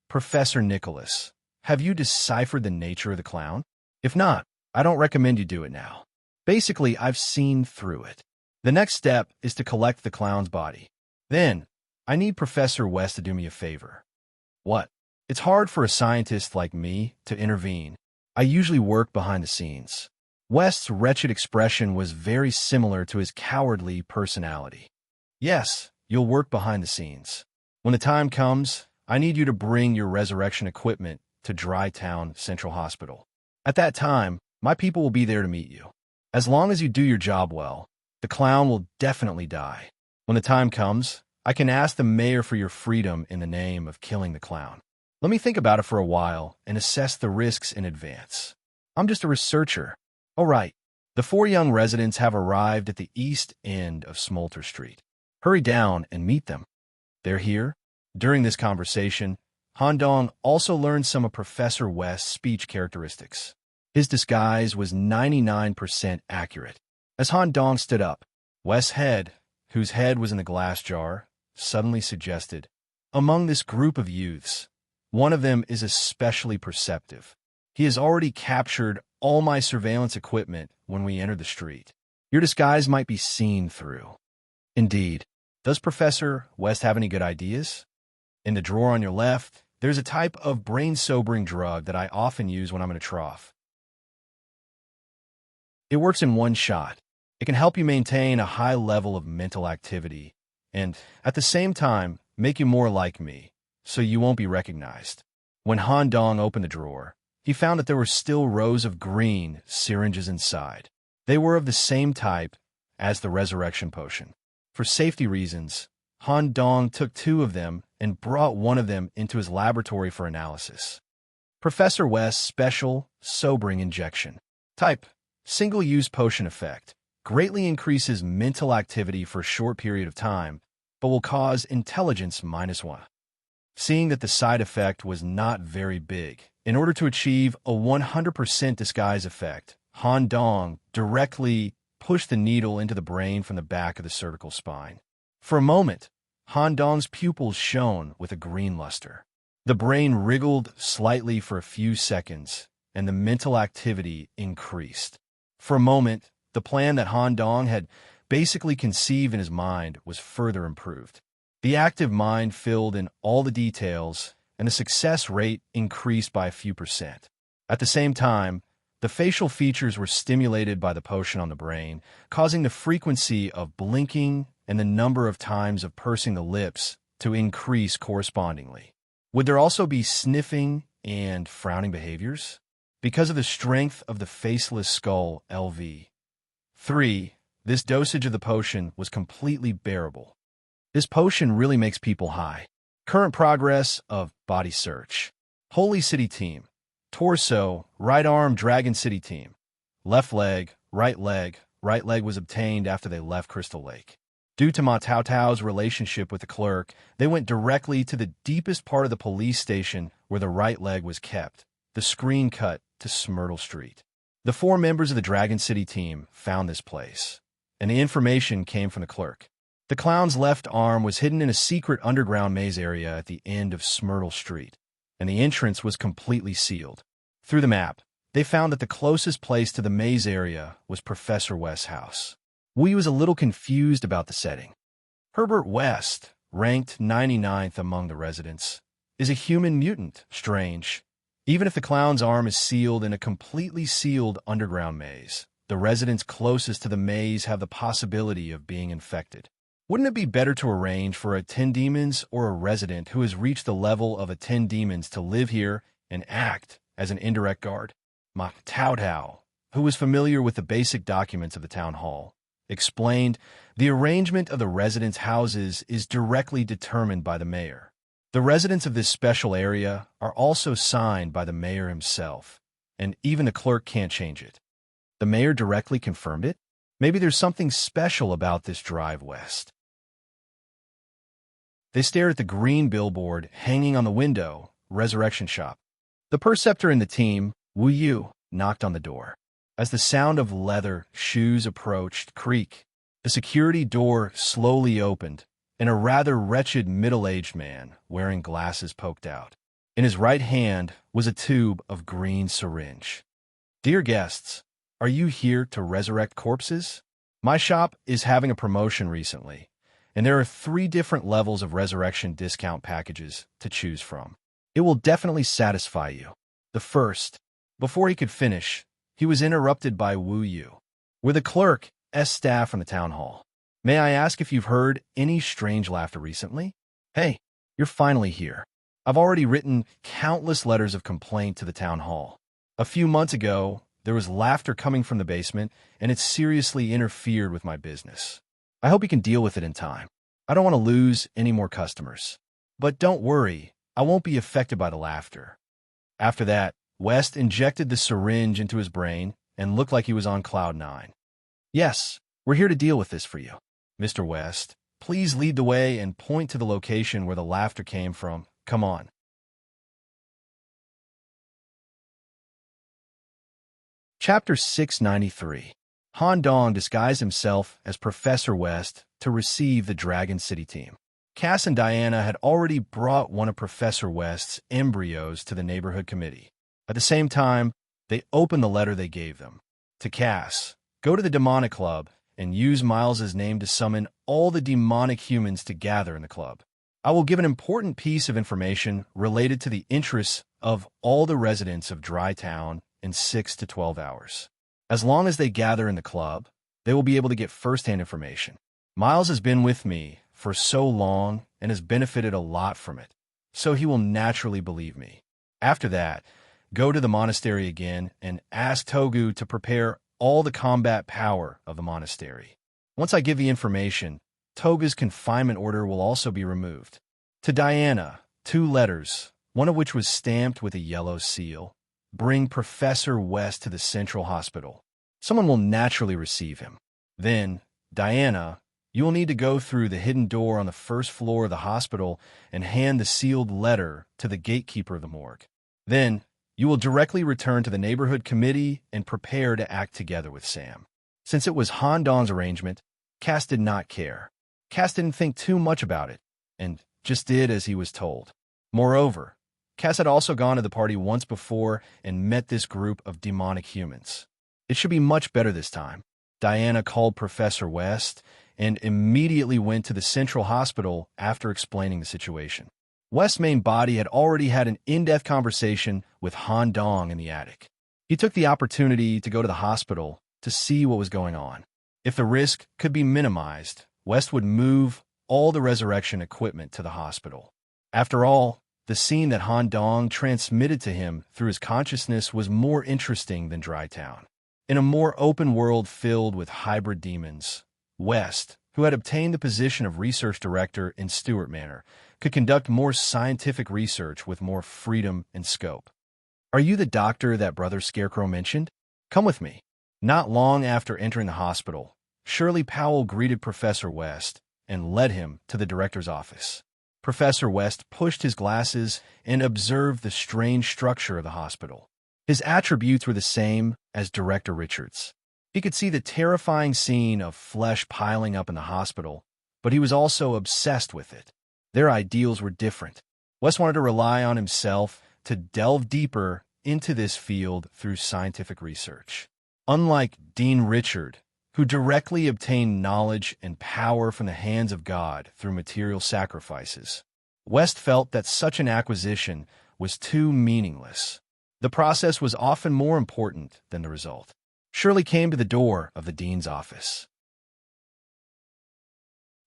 Professor Nicholas, have you deciphered the nature of the clown? If not, I don't recommend you do it now. Basically, I've seen through it. The next step is to collect the clown's body. Then, I need Professor West to do me a favor." "What?" "It's hard for a scientist like me to intervene. I usually work behind the scenes." West's wretched expression was very similar to his cowardly personality. "Yes, you'll work behind the scenes. When the time comes, I need you to bring your resurrection equipment to Dry Town Central Hospital. At that time, my people will be there to meet you. As long as you do your job well, the clown will definitely die. When the time comes, I can ask the mayor for your freedom in the name of killing the clown. Let me think about it for a while and assess the risks in advance. I'm just a researcher." "All right." The four young residents have arrived at the east end of Smolter Street. Hurry down and meet them. They're here. During this conversation, Han Dong also learned some of Professor West's speech characteristics. His disguise was 99% accurate. As Han Dong stood up, West's head, whose head was in the glass jar, suddenly suggested, "Among this group of youths, one of them is especially perceptive. He has already captured all my surveillance equipment when we entered the street. Your disguise might be seen through." "Indeed. Does Professor West have any good ideas?" "In the drawer on your left, there's a type of brain-sobering drug that I often use when I'm in a trough. It works in one shot. It can help you maintain a high level of mental activity and, at the same time, make you more like me, so you won't be recognized." When Han Dong opened the drawer, he found that there were still rows of green syringes inside. They were of the same type as the resurrection potion. For safety reasons, Han Dong took two of them and brought one of them into his laboratory for analysis. Professor West's special, sobering injection. Type: single-use potion effect. Greatly increases mental activity for a short period of time, but will cause intelligence -1. Seeing that the side effect was not very big, in order to achieve a 100% disguise effect, Han Dong directly pushed the needle into the brain from the back of the cervical spine. For a moment, Han Dong's pupils shone with a green luster. The brain wriggled slightly for a few seconds, and the mental activity increased. For a moment, the plan that Han Dong had basically conceived in his mind was further improved. The active mind filled in all the details, and the success rate increased by a few percent. At the same time, the facial features were stimulated by the potion on the brain, causing the frequency of blinking and the number of times of pursing the lips to increase correspondingly. Would there also be sniffing and frowning behaviors? Because of the strength of the faceless skull LV. 3. This dosage of the potion was completely bearable. This potion really makes people high. Current progress of Body Search. Holy City Team. Torso, right arm Dragon City Team. Left leg, right leg. Right leg was obtained after they left Crystal Lake. Due to Ma Tao Tao's relationship with the clerk, they went directly to the deepest part of the police station where the right leg was kept. The screen cut to Smyrtle Street. The 4 members of the Dragon City team found this place, and the information came from the clerk. The clown's left arm was hidden in a secret underground maze area at the end of Smyrtle Street, and the entrance was completely sealed. Through the map, they found that the closest place to the maze area was Professor West's house. Wu was a little confused about the setting. Herbert West, ranked 99th among the residents, is a human mutant. Strange. Even if the clown's arm is sealed in a completely sealed underground maze, the residents closest to the maze have the possibility of being infected. Wouldn't it be better to arrange for a 10 demons or a resident who has reached the level of a 10 demons to live here and act as an indirect guard? Ma Tao Tao, who was familiar with the basic documents of the town hall, explained, the arrangement of the residents' houses is directly determined by the mayor. The residents of this special area are also signed by the mayor himself, and even the clerk can't change it. The mayor directly confirmed it? Maybe there's something special about this drive west. They stared at the green billboard hanging on the window, Resurrection Shop. The preceptor and the team, Wu Yu, knocked on the door. As the sound of leather shoes approached, creak, the security door slowly opened, and a rather wretched middle-aged man wearing glasses poked out. In his right hand was a tube of green syringe. Dear guests, are you here to resurrect corpses? My shop is having a promotion recently, and there are 3 different levels of resurrection discount packages to choose from. It will definitely satisfy you. The first, before he could finish, he was interrupted by Wu Yu. We're the clerk's staff from the town hall. May I ask if you've heard any strange laughter recently? Hey, you're finally here. I've already written countless letters of complaint to the town hall. A few months ago, there was laughter coming from the basement, and it seriously interfered with my business. I hope you can deal with it in time. I don't want to lose any more customers. But don't worry, I won't be affected by the laughter. After that, West injected the syringe into his brain and looked like he was on cloud 9. Yes, we're here to deal with this for you. Mr. West, please lead the way and point to the location where the laughter came from. Come on. Chapter 693. Han Dong disguised himself as Professor West to receive the Dragon City team. Cass and Diana had already brought one of Professor West's embryos to the neighborhood committee. At the same time, they opened the letter they gave them. To Cass, go to the demonic club and use Miles's name to summon all the demonic humans to gather in the club. I will give an important piece of information related to the interests of all the residents of Dry Town in 6 to 12 hours. As long as they gather in the club, they will be able to get first-hand information. Miles has been with me for so long and has benefited a lot from it, so he will naturally believe me. After that, go to the monastery again and ask Togu to prepare all the combat power of the monastery. Once I give the information, Togu's confinement order will also be removed. To Diana, 2 letters, one of which was stamped with a yellow seal. Bring Professor West to the Central Hospital. Someone will naturally receive him. Then, Diana, you will need to go through the hidden door on the first floor of the hospital and hand the sealed letter to the gatekeeper of the morgue. Then, you will directly return to the neighborhood committee and prepare to act together with Sam. Since it was Han Dong's arrangement, Cass did not care. Cass didn't think too much about it, and just did as he was told. Moreover, Cass had also gone to the party once before and met this group of demonic humans. It should be much better this time. Diana called Professor West and immediately went to the Central Hospital after explaining the situation. West's main body had already had an in-depth conversation with Han Dong in the attic. He took the opportunity to go to the hospital to see what was going on. If the risk could be minimized, West would move all the resurrection equipment to the hospital. After all, the scene that Han Dong transmitted to him through his consciousness was more interesting than Dry Town. In a more open world filled with hybrid demons, West, who had obtained the position of research director in Stewart Manor, could conduct more scientific research with more freedom and scope. Are you the doctor that Brother Scarecrow mentioned? Come with me. Not long after entering the hospital, Shirley Powell greeted Professor West and led him to the director's office. Professor West pushed his glasses and observed the strange structure of the hospital. His attributes were the same as Director Richards. He could see the terrifying scene of flesh piling up in the hospital, but he was also obsessed with it. Their ideals were different. West wanted to rely on himself to delve deeper into this field through scientific research. Unlike Dean Richard, who directly obtained knowledge and power from the hands of God through material sacrifices, West felt that such an acquisition was too meaningless. The process was often more important than the result. Shirley came to the door of the dean's office.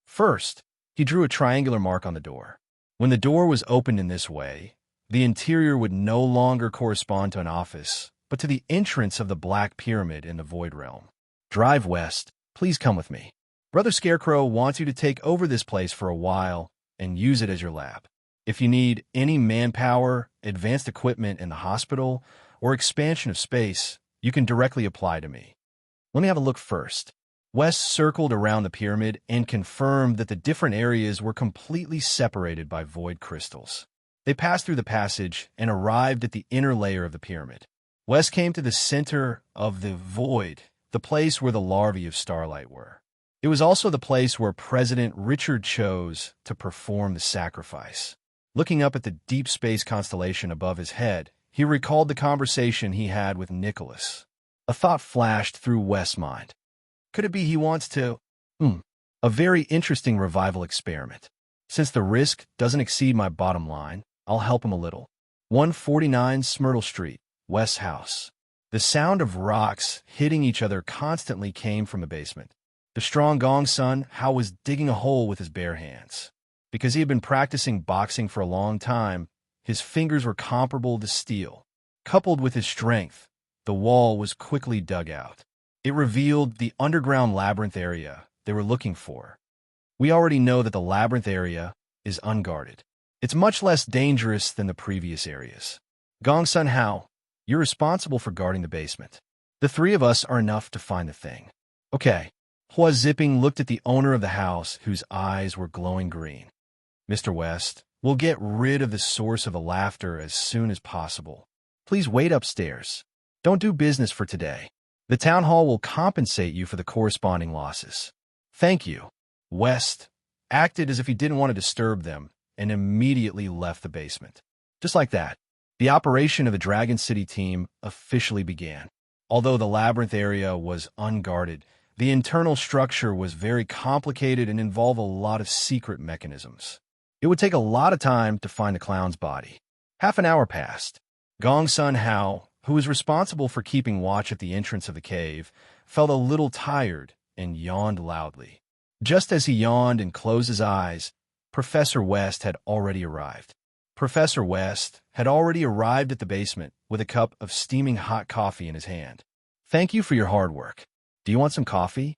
First, he drew a triangular mark on the door. When the door was opened in this way, the interior would no longer correspond to an office, but to the entrance of the Black Pyramid in the Void Realm. Drive west. Please come with me. Brother Scarecrow wants you to take over this place for a while and use it as your lab. If you need any manpower, advanced equipment in the hospital, or expansion of space, you can directly apply to me. Let me have a look first. West circled around the pyramid and confirmed that the different areas were completely separated by void crystals. They passed through the passage and arrived at the inner layer of the pyramid. West came to the center of the void, the place where the larvae of starlight were. It was also the place where President Richard chose to perform the sacrifice. Looking up at the deep space constellation above his head, he recalled the conversation he had with Nicholas. A thought flashed through West's mind. Could it be he wants to... A very interesting revival experiment. Since the risk doesn't exceed my bottom line, I'll help him a little. 149 Smyrtle Street, West's house. The sound of rocks hitting each other constantly came from the basement. The strong Gong-sun, Hao, was digging a hole with his bare hands. Because he had been practicing boxing for a long time, his fingers were comparable to steel. Coupled with his strength, the wall was quickly dug out. It revealed the underground labyrinth area they were looking for. We already know that the labyrinth area is unguarded. It's much less dangerous than the previous areas. Gong-sun, Hao, you're responsible for guarding the basement. The three of us are enough to find the thing. Okay. Hua Zipping looked at the owner of the house, whose eyes were glowing green. Mr. West, we'll get rid of the source of the laughter as soon as possible. Please wait upstairs. Don't do business for today. The town hall will compensate you for the corresponding losses. Thank you. West acted as if he didn't want to disturb them and immediately left the basement. Just like that, the operation of the Dragon City team officially began. Although the labyrinth area was unguarded, the internal structure was very complicated and involved a lot of secret mechanisms. It would take a lot of time to find the clown's body. Half an hour passed. Gong-sun, Hao, who was responsible for keeping watch at the entrance of the cave, felt a little tired and yawned loudly. Just as he yawned and closed his eyes, Professor West had already arrived. Professor West had already arrived at the basement with a cup of steaming hot coffee in his hand. Thank you for your hard work. Do you want some coffee?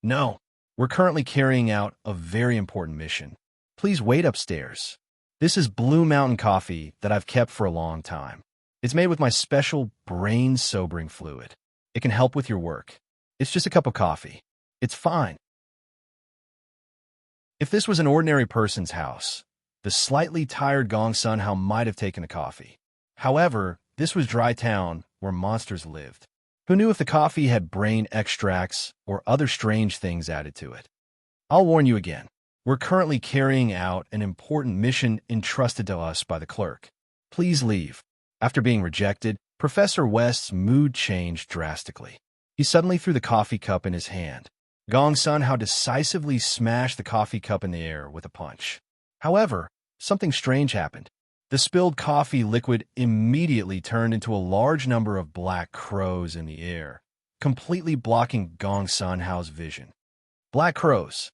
No. We're currently carrying out a very important mission. Please wait upstairs. This is Blue Mountain coffee that I've kept for a long time. It's made with my special brain-sobering fluid. It can help with your work. It's just a cup of coffee. It's fine. If this was an ordinary person's house, the slightly tired Gong-sun Hao might have taken the coffee. However, this was Dry Town, where monsters lived. Who knew if the coffee had brain extracts or other strange things added to it? I'll warn you again. We're currently carrying out an important mission entrusted to us by the clerk. Please leave. After being rejected, Professor West's mood changed drastically. He suddenly threw the coffee cup in his hand. Gong-sun Hao decisively smashed the coffee cup in the air with a punch. However, something strange happened. The spilled coffee liquid immediately turned into a large number of black crows in the air, completely blocking Gong-sun Hao's vision. Black crows.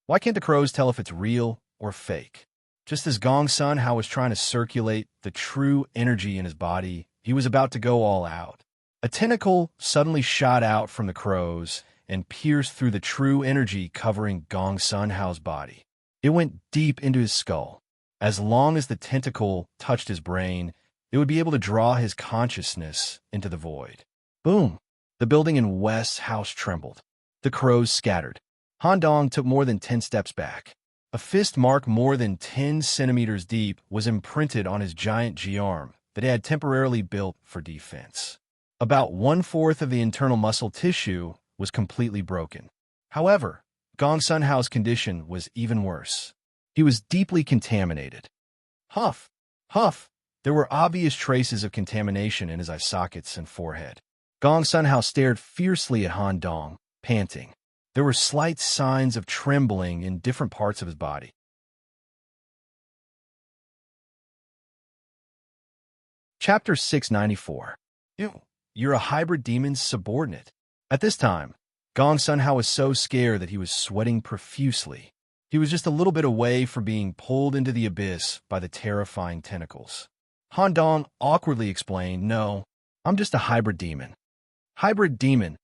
Why can't the crows tell if it's real or fake? Just as Gong-sun Hao was trying to circulate the true energy in his body, he was about to go all out. A tentacle suddenly shot out from the crows and pierced through the true energy covering Gong-sun Hao's body. It went deep into his skull. As long as the tentacle touched his brain, it would be able to draw his consciousness into the void. Boom! The The building in West's house trembled. The crows scattered. Han Dong took more than 10 steps back. A fist mark more than 10 centimeters deep was imprinted on his giant G-arm that he had temporarily built for defense. About 1/4 of the internal muscle tissue was completely broken. However, Gong Sun Hao's condition was even worse. He was deeply contaminated. Huff, huff. There were obvious traces of contamination in his eye sockets and forehead. Gong Sun Hao stared fiercely at Han Dong, panting. There were slight signs of trembling in different parts of his body. Chapter 694. You're a hybrid demon's subordinate. At this time, Gong Sun Hao was so scared that he was sweating profusely. He was just a little bit away from being pulled into the abyss by the terrifying tentacles. Han Dong awkwardly explained, "No, I'm just a hybrid demon." Hybrid demon.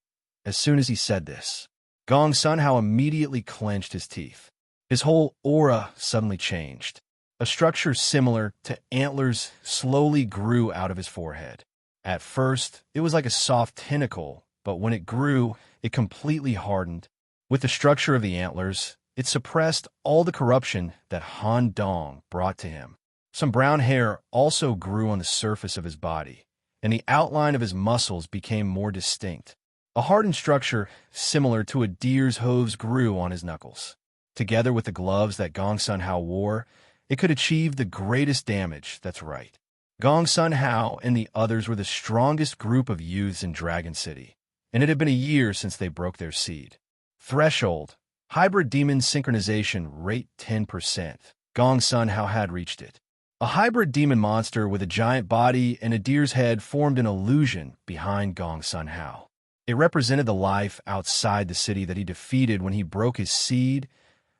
As soon as he said this, Gong Sun Hao immediately clenched his teeth. His whole aura suddenly changed. A structure similar to antlers slowly grew out of his forehead. At first, it was like a soft tentacle, but when it grew, it completely hardened. With the structure of the antlers, it suppressed all the corruption that Han Dong brought to him. Some brown hair also grew on the surface of his body, and the outline of his muscles became more distinct. A hardened structure similar to a deer's hooves grew on his knuckles. Together with the gloves that Gong Sun Hao wore, it could achieve the greatest damage. That's right. Gong Sun Hao and the others were the strongest group of youths in Dragon City, and it had been a year since they broke their seed. Threshold. Hybrid demon synchronization rate 10%. Gong Sun Hao had reached it. A hybrid demon monster with a giant body and a deer's head formed an illusion behind Gong Sun Hao. It represented the life outside the city that he defeated when he broke his seed.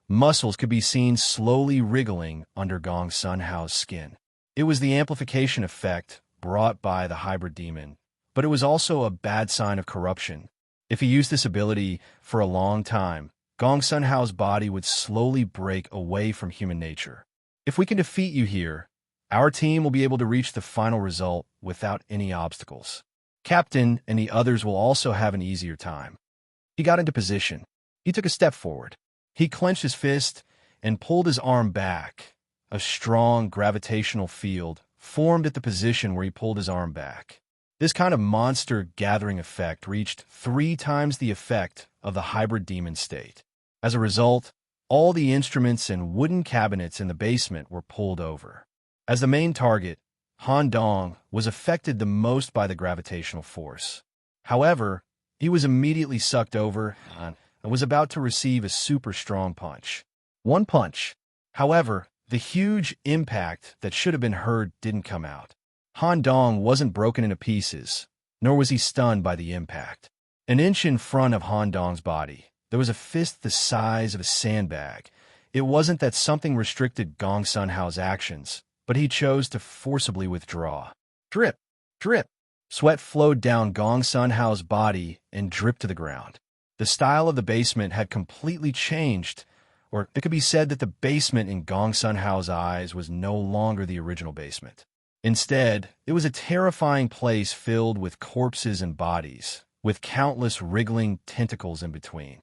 Muscles could be seen slowly wriggling under Gong Sun Hao's skin. It was the amplification effect brought by the hybrid demon, but it was also a bad sign of corruption. If he used this ability for a long time, Gong Sun Hao's body would slowly break away from human nature. If we can defeat you here, our team will be able to reach the final result without any obstacles. Captain and the others will also have an easier time. He got into position. He took a step forward. He clenched his fist and pulled his arm back. A strong gravitational field formed at the position where he pulled his arm back. This kind of monster gathering effect reached 3 times the effect of the hybrid demon state. As a result, all the instruments and wooden cabinets in the basement were pulled over. As the main target, Han Dong was affected the most by the gravitational force. However, he was immediately sucked over and was about to receive a super strong punch. One punch. However, the huge impact that should have been heard didn't come out. Han Dong wasn't broken into pieces, nor was he stunned by the impact. An inch in front of Han Dong's body, there was a fist the size of a sandbag. It wasn't that something restricted Gong Sun Hao's actions, but he chose to forcibly withdraw. Drip, drip. Sweat flowed down Gong Sun Hao's body and dripped to the ground. The style of the basement had completely changed, or it could be said that the basement in Gong Sun Hao's eyes was no longer the original basement. Instead, it was a terrifying place filled with corpses and bodies, with countless wriggling tentacles in between.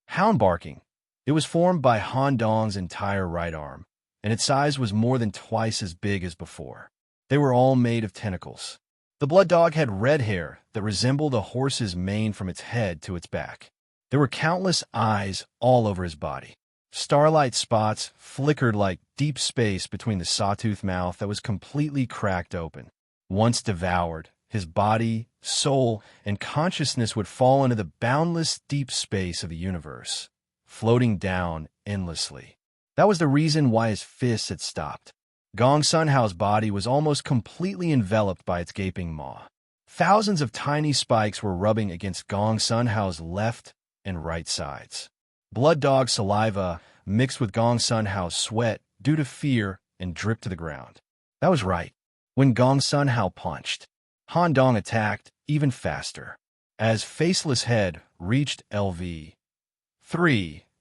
Hound barking. It was formed by Han Dong's entire right arm, and its size was more than twice as big as before. They were all made of tentacles. The blood dog had red hair that resembled a horse's mane from its head to its back. There were countless eyes all over his body. Starlight spots flickered like deep space between the sawtooth mouth that was completely cracked open. Once devoured, his body, soul, and consciousness would fall into the boundless deep space of the universe, floating down endlessly. That was the reason why his fists had stopped. Gong Sun Hao's body was almost completely enveloped by its gaping maw. Thousands of tiny spikes were rubbing against Gong Sun Hao's left and right sides. Blood dog saliva mixed with Gong Sun Hao's sweat due to fear and dripped to the ground. That was right. When Gong Sun Hao punched, Han Dong attacked even faster. As Faceless Head reached LV3,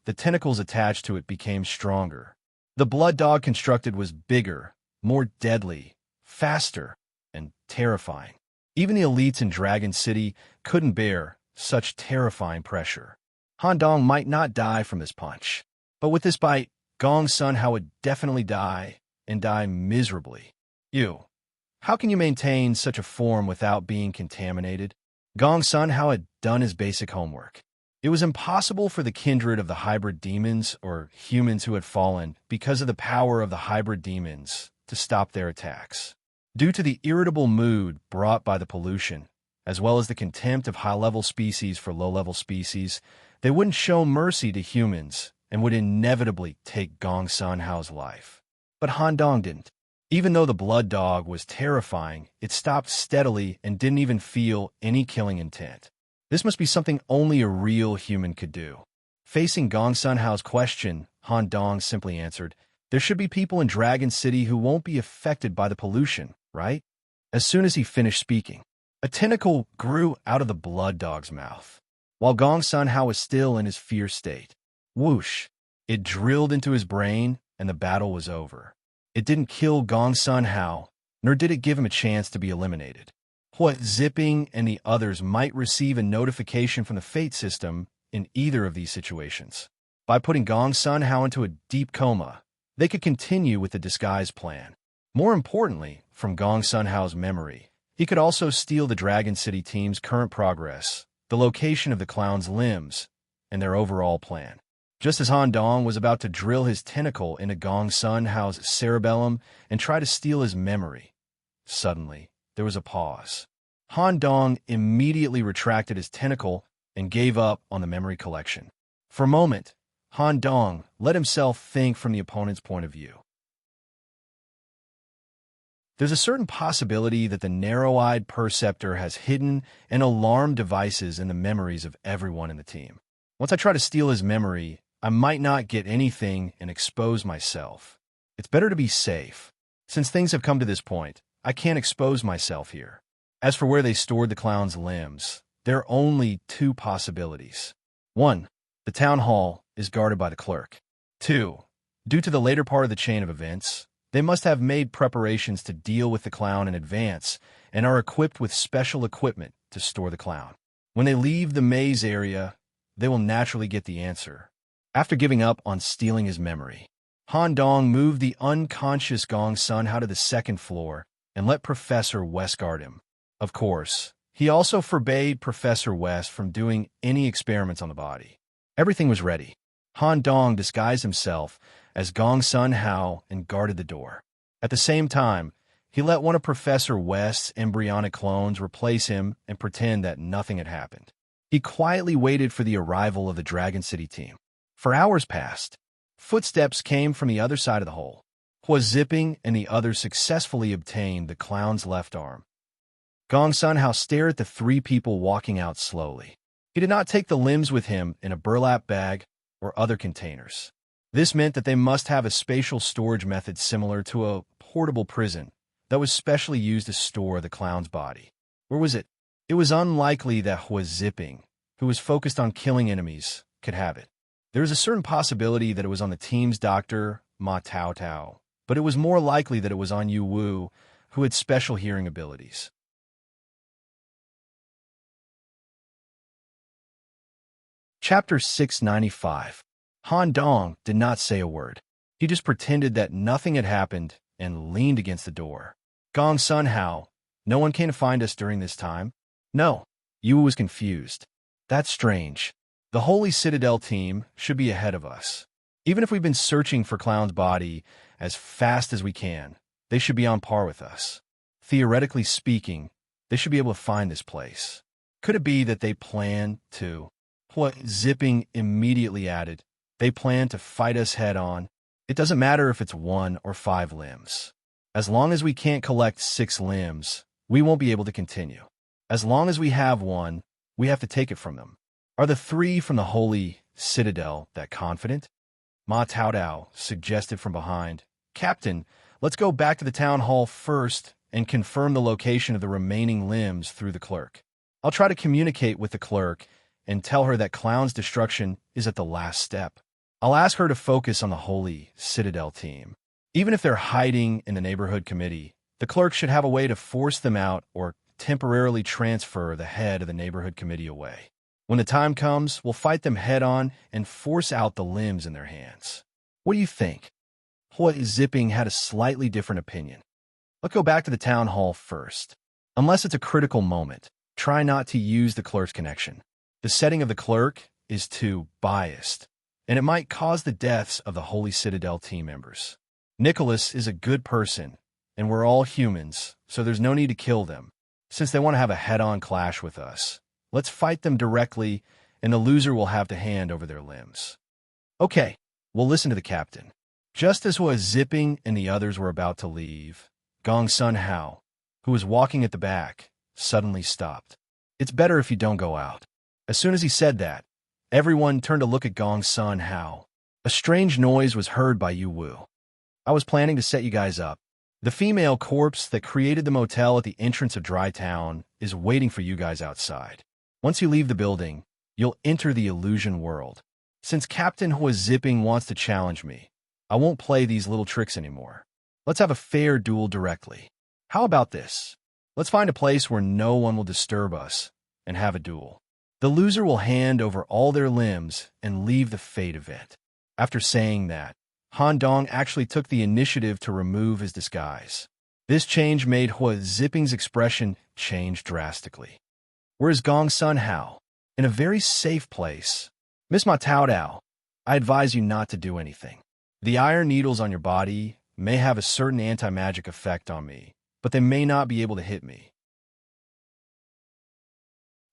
the tentacles attached to it became stronger. The blood dog constructed was bigger, more deadly, faster. and terrifying. Even the elites in Dragon City couldn't bear such terrifying pressure. Han Dong might not die from this punch, but with this bite, Gong Sun Hao would definitely die, and die miserably. You. How can you maintain such a form without being contaminated? Gong Sun Hao had done his basic homework. It was impossible for the kindred of the hybrid demons or humans who had fallen because of the power of the hybrid demons to stop their attacks. Due to the irritable mood brought by the pollution, as well as the contempt of high-level species for low-level species, they wouldn't show mercy to humans and would inevitably take Gong Sun Hao's life. But Han Dong didn't. Even though the blood dog was terrifying, it stopped steadily and didn't even feel any killing intent. This must be something only a real human could do. Facing Gong Sun Hao's question, Han Dong simply answered, "There should be people in Dragon City who won't be affected by the pollution, right?" As soon as he finished speaking, a tentacle grew out of the blood dog's mouth. While Gong Sun Hao was still in his fear state, whoosh, it drilled into his brain and the battle was over. It didn't kill Gong Sun Hao, nor did it give him a chance to be eliminated. What Zipping and the others might receive a notification from the fate system in either of these situations. By putting Gong Sun Hao into a deep coma, they could continue with the disguise plan. More importantly, from Gong Sun Hao's memory, he could also steal the Dragon City team's current progress, the location of the clown's limbs, and their overall plan. Just as Han Dong was about to drill his tentacle into Gong Sun Hao's cerebellum and try to steal his memory, suddenly, there was a pause. Han Dong immediately retracted his tentacle and gave up on the memory collection. For a moment, Han Dong let himself think from the opponent's point of view. There's a certain possibility that the narrow-eyed perceptor has hidden and alarmed devices in the memories of everyone in the team. Once I try to steal his memory, I might not get anything and expose myself. It's better to be safe. Since things have come to this point, I can't expose myself here. As for where they stored the clown's limbs, there are only two possibilities. 1. The town hall is guarded by the clerk. 2. Due to the later part of the chain of events, they must have made preparations to deal with the clown in advance and are equipped with special equipment to store the clown. When they leave the maze area, they will naturally get the answer. After giving up on stealing his memory, Han Dong moved the unconscious Gong Sun Hao to the second floor and let Professor West guard him. Of course, he also forbade Professor West from doing any experiments on the body. Everything was ready. Han Dong disguised himself as Gong Sun Hao and guarded the door. At the same time, he let one of Professor West's embryonic clones replace him and pretend that nothing had happened. He quietly waited for the arrival of the Dragon City team. For hours passed. Footsteps came from the other side of the hole. Hua Zipping and the others successfully obtained the clown's left arm. Gong Sun Hao stared at the three people walking out slowly. He did not take the limbs with him in a burlap bag or other containers. This meant that they must have a spatial storage method similar to a portable prison that was specially used to store the clown's body. Where was it? It was unlikely that Hua Zipping, who was focused on killing enemies, could have it. There was a certain possibility that it was on the team's doctor, Ma Tao Tao, but it was more likely that it was on Yu Wu, who had special hearing abilities. Chapter 695. Han Dong did not say a word. He just pretended that nothing had happened and leaned against the door. Gong Sun Hao, no one came to find us during this time? No. Yu was confused. That's strange. The Holy Citadel team should be ahead of us. Even if we've been searching for Clown's body as fast as we can, they should be on par with us. Theoretically speaking, they should be able to find this place. Could it be that they plan to? What Zipping immediately added, they plan to fight us head-on. It doesn't matter if it's 1 or 5 limbs. As long as we can't collect 6 limbs, we won't be able to continue. As long as we have 1, we have to take it from them. Are the 3 from the Holy Citadel that confident? Ma Tao Tao suggested from behind. Captain, let's go back to the town hall first and confirm the location of the remaining limbs through the clerk. I'll try to communicate with the clerk and tell her that Clown's destruction is at the last step. I'll ask her to focus on the Holy Citadel team. Even if they're hiding in the neighborhood committee, The clerk should have a way to force them out or temporarily transfer the head of the neighborhood committee away. When the time comes, we'll fight them head-on and force out the limbs in their hands. What do you think? Zipping had a slightly different opinion. Let's go back to the town hall first. Unless it's a critical moment, try not to use the clerk's connection. The setting of the clerk is too biased, and it might cause the deaths of the Holy Citadel team members. Nicholas is a good person, and we're all humans, so there's no need to kill them. Since they want to have a head-on clash with us, let's fight them directly, and the loser will have to hand over their limbs. Okay, we'll listen to the captain. Just as Zipping and the others were about to leave, Gong Sun Hao, who was walking at the back, suddenly stopped. It's better if you don't go out. As soon as he said that, everyone turned to look at Gong Sun Hao. A strange noise was heard by Yu Wu. I was planning to set you guys up. The female corpse that created the motel at the entrance of Dry Town is waiting for you guys outside. Once you leave the building, you'll enter the illusion world. Since Captain Zipping wants to challenge me, I won't play these little tricks anymore. Let's have a fair duel directly. How about this? Let's find a place where no one will disturb us and have a duel. The loser will hand over all their limbs and leave the fate event. After saying that, Han Dong actually took the initiative to remove his disguise. This change made Zipping's expression change drastically. Where's Gong Sun Hao? In a very safe place. Miss Ma Tao Dao, I advise you not to do anything. The iron needles on your body may have a certain anti-magic effect on me, but they may not be able to hit me.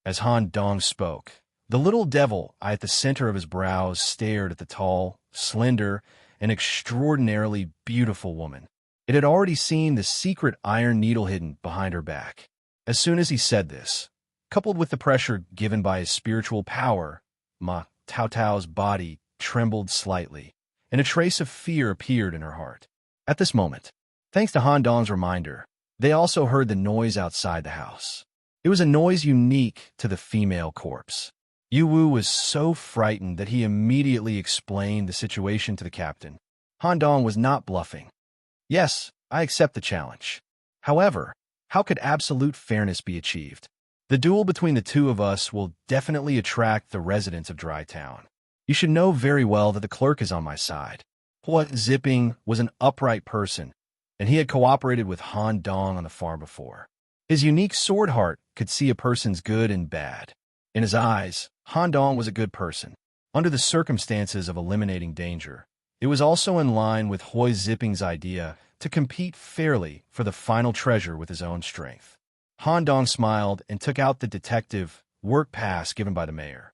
As Han Dong spoke, the little devil at the center of his brows stared at the tall, slender, and extraordinarily beautiful woman. It had already seen the secret iron needle hidden behind her back. As soon as he said this, coupled with the pressure given by his spiritual power, Ma Tao Tao's body trembled slightly, and a trace of fear appeared in her heart. At this moment, thanks to Han Dong's reminder, they also heard the noise outside the house. It was a noise unique to the female corpse. Yu Wu was so frightened that he immediately explained the situation to the captain. Han Dong was not bluffing. Yes, I accept the challenge. However, how could absolute fairness be achieved? The duel between the two of us will definitely attract the residents of Dry Town. You should know very well that the clerk is on my side. Zipping was an upright person, and he had cooperated with Han Dong on the farm before. His unique sword heart could see a person's good and bad. In his eyes, Han Dong was a good person. Under the circumstances of eliminating danger, it was also in line with Zipping's idea to compete fairly for the final treasure with his own strength. Han Dong smiled and took out the detective work pass given by the mayor.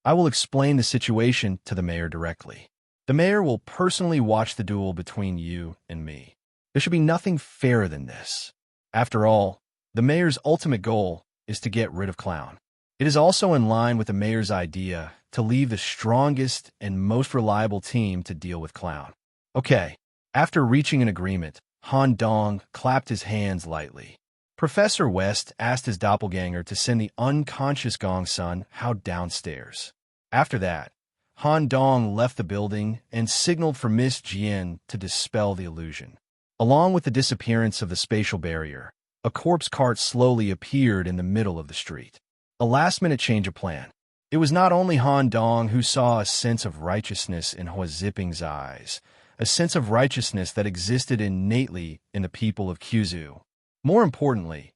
I will explain the situation to the mayor directly. The mayor will personally watch the duel between you and me. There should be nothing fairer than this. After all, the mayor's ultimate goal is to get rid of Clown. It is also in line with the mayor's idea to leave the strongest and most reliable team to deal with Clown. Okay, after reaching an agreement, Han Dong clapped his hands lightly. Professor West asked his doppelganger to send the unconscious Gong Sun Hao downstairs. After that, Han Dong left the building and signaled for Miss Jian to dispel the illusion. Along with the disappearance of the spatial barrier, a corpse cart slowly appeared in the middle of the street. A last-minute change of plan. It was not only Han Dong who saw a sense of righteousness in Zipping's eyes, a sense of righteousness that existed innately in the people of Kyuzu. More importantly,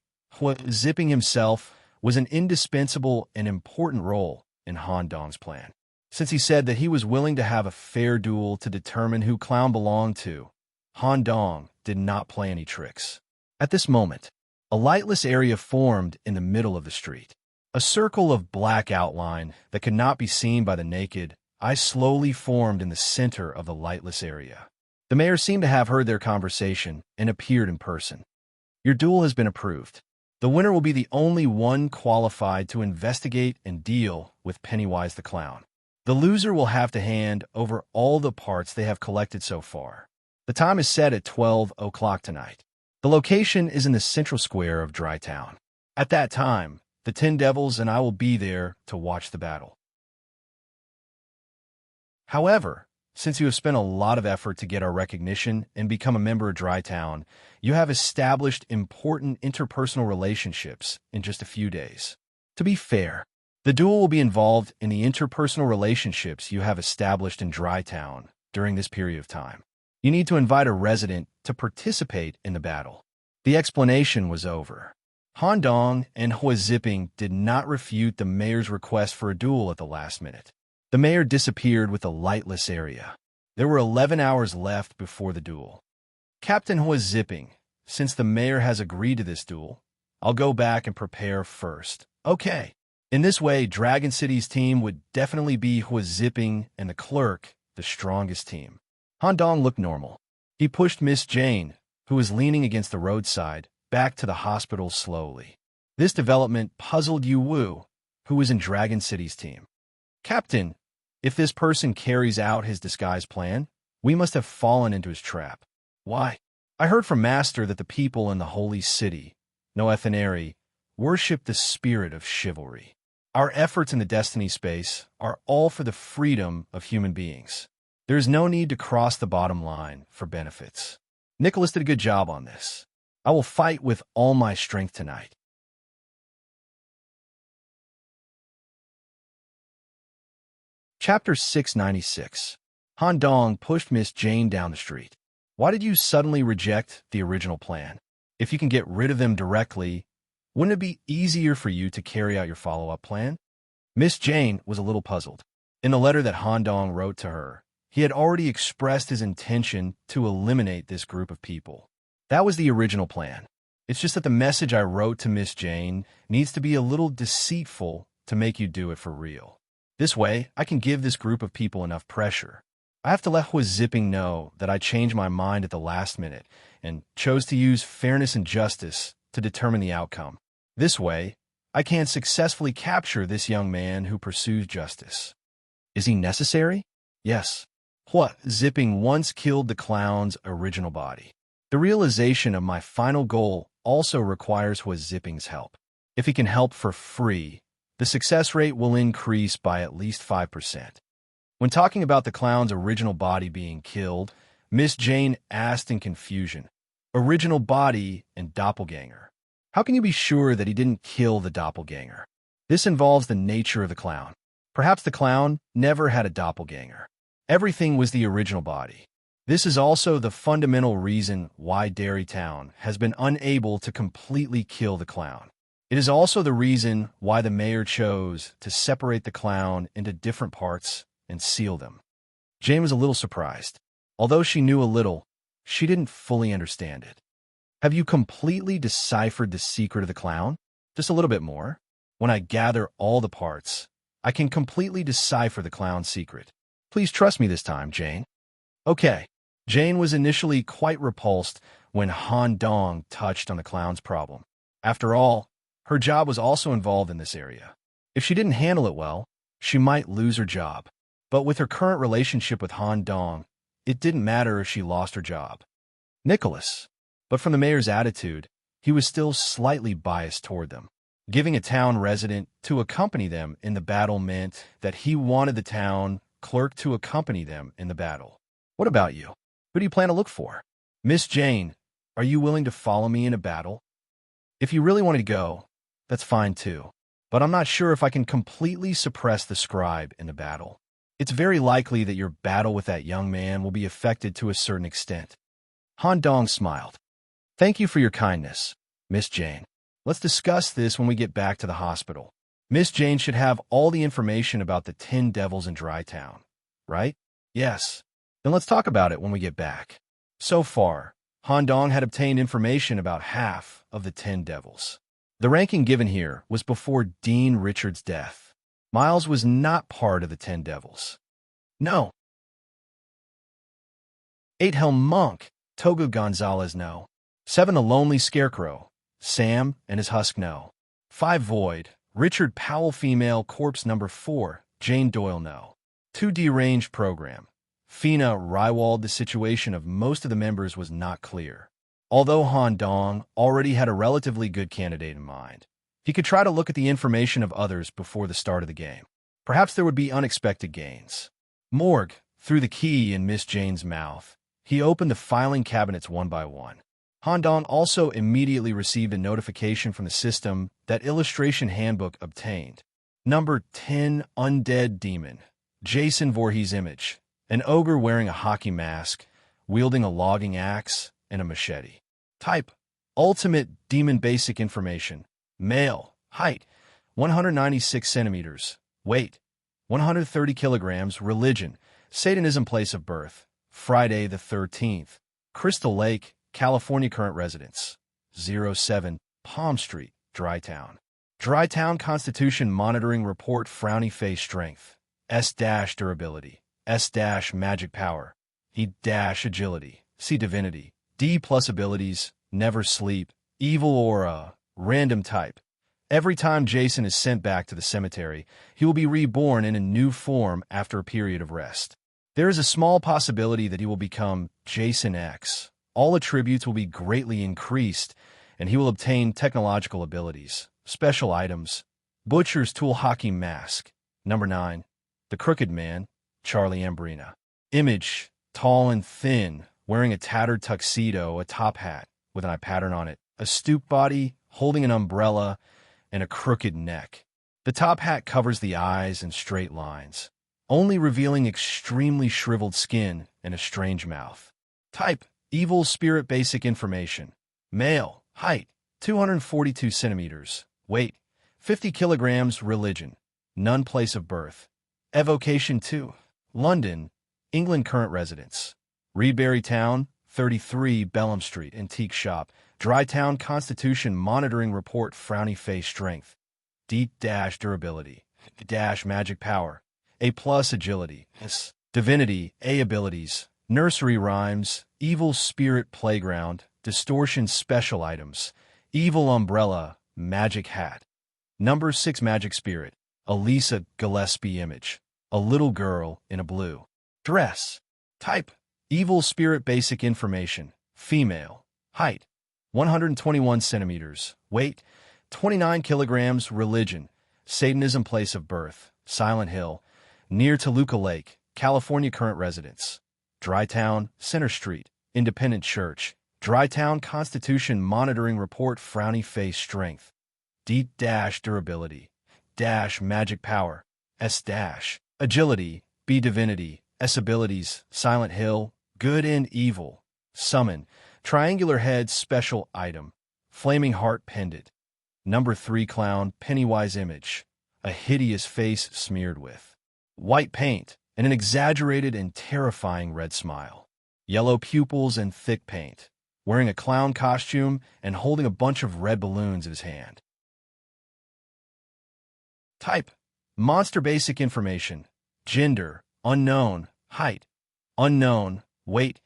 Zipping himself was an indispensable and important role in Han Dong's plan. Since he said that he was willing to have a fair duel to determine who Clown belonged to, Han Dong did not play any tricks. At this moment, a lightless area formed in the middle of the street. A circle of black outline that could not be seen by the naked eye slowly formed in the center of the lightless area. The mayor seemed to have heard their conversation and appeared in person. Your duel has been approved. The winner will be the only one qualified to investigate and deal with Pennywise the Clown. The loser will have to hand over all the parts they have collected so far. The time is set at 12 o'clock tonight. The location is in the central square of Dry Town. At that time, the 10 Devils and I will be there to watch the battle. However, Since you have spent a lot of effort to get our recognition and become a member of Dry Town, you have established important interpersonal relationships in just a few days. To be fair, the duel will be involved in the interpersonal relationships you have established in Dry Town during this period of time. You need to invite a resident to participate in the battle. The explanation was over. Han Dong and Hua Zipping did not refute the mayor's request for a duel at the last minute. The mayor disappeared with a lightless area. There were 11 hours left before the duel. Captain Hua Zipping, since the mayor has agreed to this duel, I'll go back and prepare first. Okay. In this way, Dragon City's team would definitely be Hua Zipping and the clerk, the strongest team. Han Dong looked normal. He pushed Miss Jane, who was leaning against the roadside, back to the hospital slowly. This development puzzled Yu Wu, who was in Dragon City's team. Captain, if this person carries out his disguise plan, we must have fallen into his trap. Why? I heard from Master that the people in the holy city, Noethaneri, worship the spirit of chivalry. Our efforts in the Destiny space are all for the freedom of human beings. There is no need to cross the bottom line for benefits. Nicholas did a good job on this. I will fight with all my strength tonight. Chapter 696. Han Dong pushed Miss Jane down the street. Why did you suddenly reject the original plan? If you can get rid of them directly, wouldn't it be easier for you to carry out your follow-up plan? Miss Jane was a little puzzled. In the letter that Han Dong wrote to her, he had already expressed his intention to eliminate this group of people. That was the original plan. It's just that the message I wrote to Miss Jane needs to be a little deceitful to make you do it for real. This way, I can give this group of people enough pressure. I have to let Hua Zipping know that I changed my mind at the last minute and chose to use fairness and justice to determine the outcome. This way, I can successfully capture this young man who pursues justice. Is he necessary? Yes. Hua Zipping once killed the clown's original body. The realization of my final goal also requires Hua Zipping's help. If he can help for free, the success rate will increase by at least 5%. When talking about the clown's original body being killed, Miss Jane asked in confusion, original body and doppelganger. How can you be sure that he didn't kill the doppelganger? This involves the nature of the clown. Perhaps the clown never had a doppelganger. Everything was the original body. This is also the fundamental reason why Dairy Town has been unable to completely kill the clown. It is also the reason why the mayor chose to separate the clown into different parts and seal them. Jane was a little surprised. Although she knew a little, she didn't fully understand it. Have you completely deciphered the secret of the clown? Just a little bit more. When I gather all the parts, I can completely decipher the clown's secret. Please trust me this time, Jane. Okay. Jane was initially quite repulsed when Han Dong touched on the clown's problem. After all, her job was also involved in this area. If she didn't handle it well, she might lose her job. But with her current relationship with Han Dong, it didn't matter if she lost her job. Nicholas. But from the mayor's attitude, he was still slightly biased toward them. Giving a town resident to accompany them in the battle meant that he wanted the town clerk to accompany them in the battle. What about you? Who do you plan to look for? Miss Jane, are you willing to follow me in a battle? If you really wanted to go, that's fine too. But I'm not sure if I can completely suppress the scribe in the battle. It's very likely that your battle with that young man will be affected to a certain extent. Han Dong smiled. Thank you for your kindness, Miss Jane. Let's discuss this when we get back to the hospital. Miss Jane should have all the information about the 10 devils in Dry Town, right? Yes. Then let's talk about it when we get back. So far, Han Dong had obtained information about half of the 10 devils. The ranking given here was before Dean Richard's death. Miles was not part of the 10 devils. No. 8 Helm Monk, Togo Gonzalez no. 7 The Lonely Scarecrow, Sam and his husk no. 5 Void, Richard Powell female corpse number 4, Jane Doyle no. 2 Deranged Program. Fina Rywald. The situation of most of the members was not clear. Although Han Dong already had a relatively good candidate in mind, he could try to look at the information of others before the start of the game. Perhaps there would be unexpected gains. Morgue, threw the key in Miss Jane's mouth. He opened the filing cabinets one by one. Han Dong also immediately received a notification from the system that Illustration Handbook obtained. Number 10, Undead Demon. Jason Voorhees image. An ogre wearing a hockey mask, wielding a logging axe and a machete. Type: Ultimate Demon. Basic information. Male. Height: 196 centimeters. Weight: 130 kilograms. Religion: Satanism. Place of birth: Friday the 13th. Crystal Lake, California. Current residence: 07 Palm Street, Drytown. Drytown Constitution Monitoring Report. Frowny face. Strength: S-durability, S-magic power, E-agility, C divinity, D+ abilities, never sleep, evil aura, random type. Every time Jason is sent back to the cemetery, he will be reborn in a new form after a period of rest. There is a small possibility that he will become Jason X. All attributes will be greatly increased, and he will obtain technological abilities, special items. Butcher's Tool. Hockey mask. Number 9. The Crooked Man, Charlie Ambrina. Image: tall and thin, wearing a tattered tuxedo, a top hat with an eye pattern on it, a stoop body, holding an umbrella, and a crooked neck. The top hat covers the eyes in straight lines, only revealing extremely shriveled skin and a strange mouth. Type: Evil spirit. Basic information. Male. Height: 242 centimeters. Weight: 50 kilograms. Religion: None. Place of birth: Evocation 2, London, England. Current residence: Reedbury Town, 33 Bellham Street. Antique shop. Drytown Constitution Monitoring Report. Frowny face. Strength: D-durability, D-magic power, A+ agility, S divinity, A abilities, nursery rhymes, evil spirit. Playground, distortion. Special items, evil umbrella, magic hat. Number 6, Magic Spirit. Elisa Gillespie image. A little girl in a blue dress. Type: Evil spirit. Basic information. Female. Height: 121 centimeters. Weight: 29 kilograms. Religion: Satanism. Place of birth: Silent Hill, near Toluca Lake, California. Current residence: Drytown, Center Street, Independent Church. Drytown Constitution Monitoring Report. Frowny face. Strength: D-durability, Magic power, S- agility, B divinity, S abilities, Silent Hill, good and evil, summon, triangular head. Special item, flaming heart pendant. Number 3, Clown Pennywise image. A hideous face smeared with white paint and an exaggerated and terrifying red smile. Yellow pupils and thick paint. Wearing a clown costume and holding a bunch of red balloons in his hand. Type: Monster. Basic information. Gender: unknown. Height: unknown. Weight: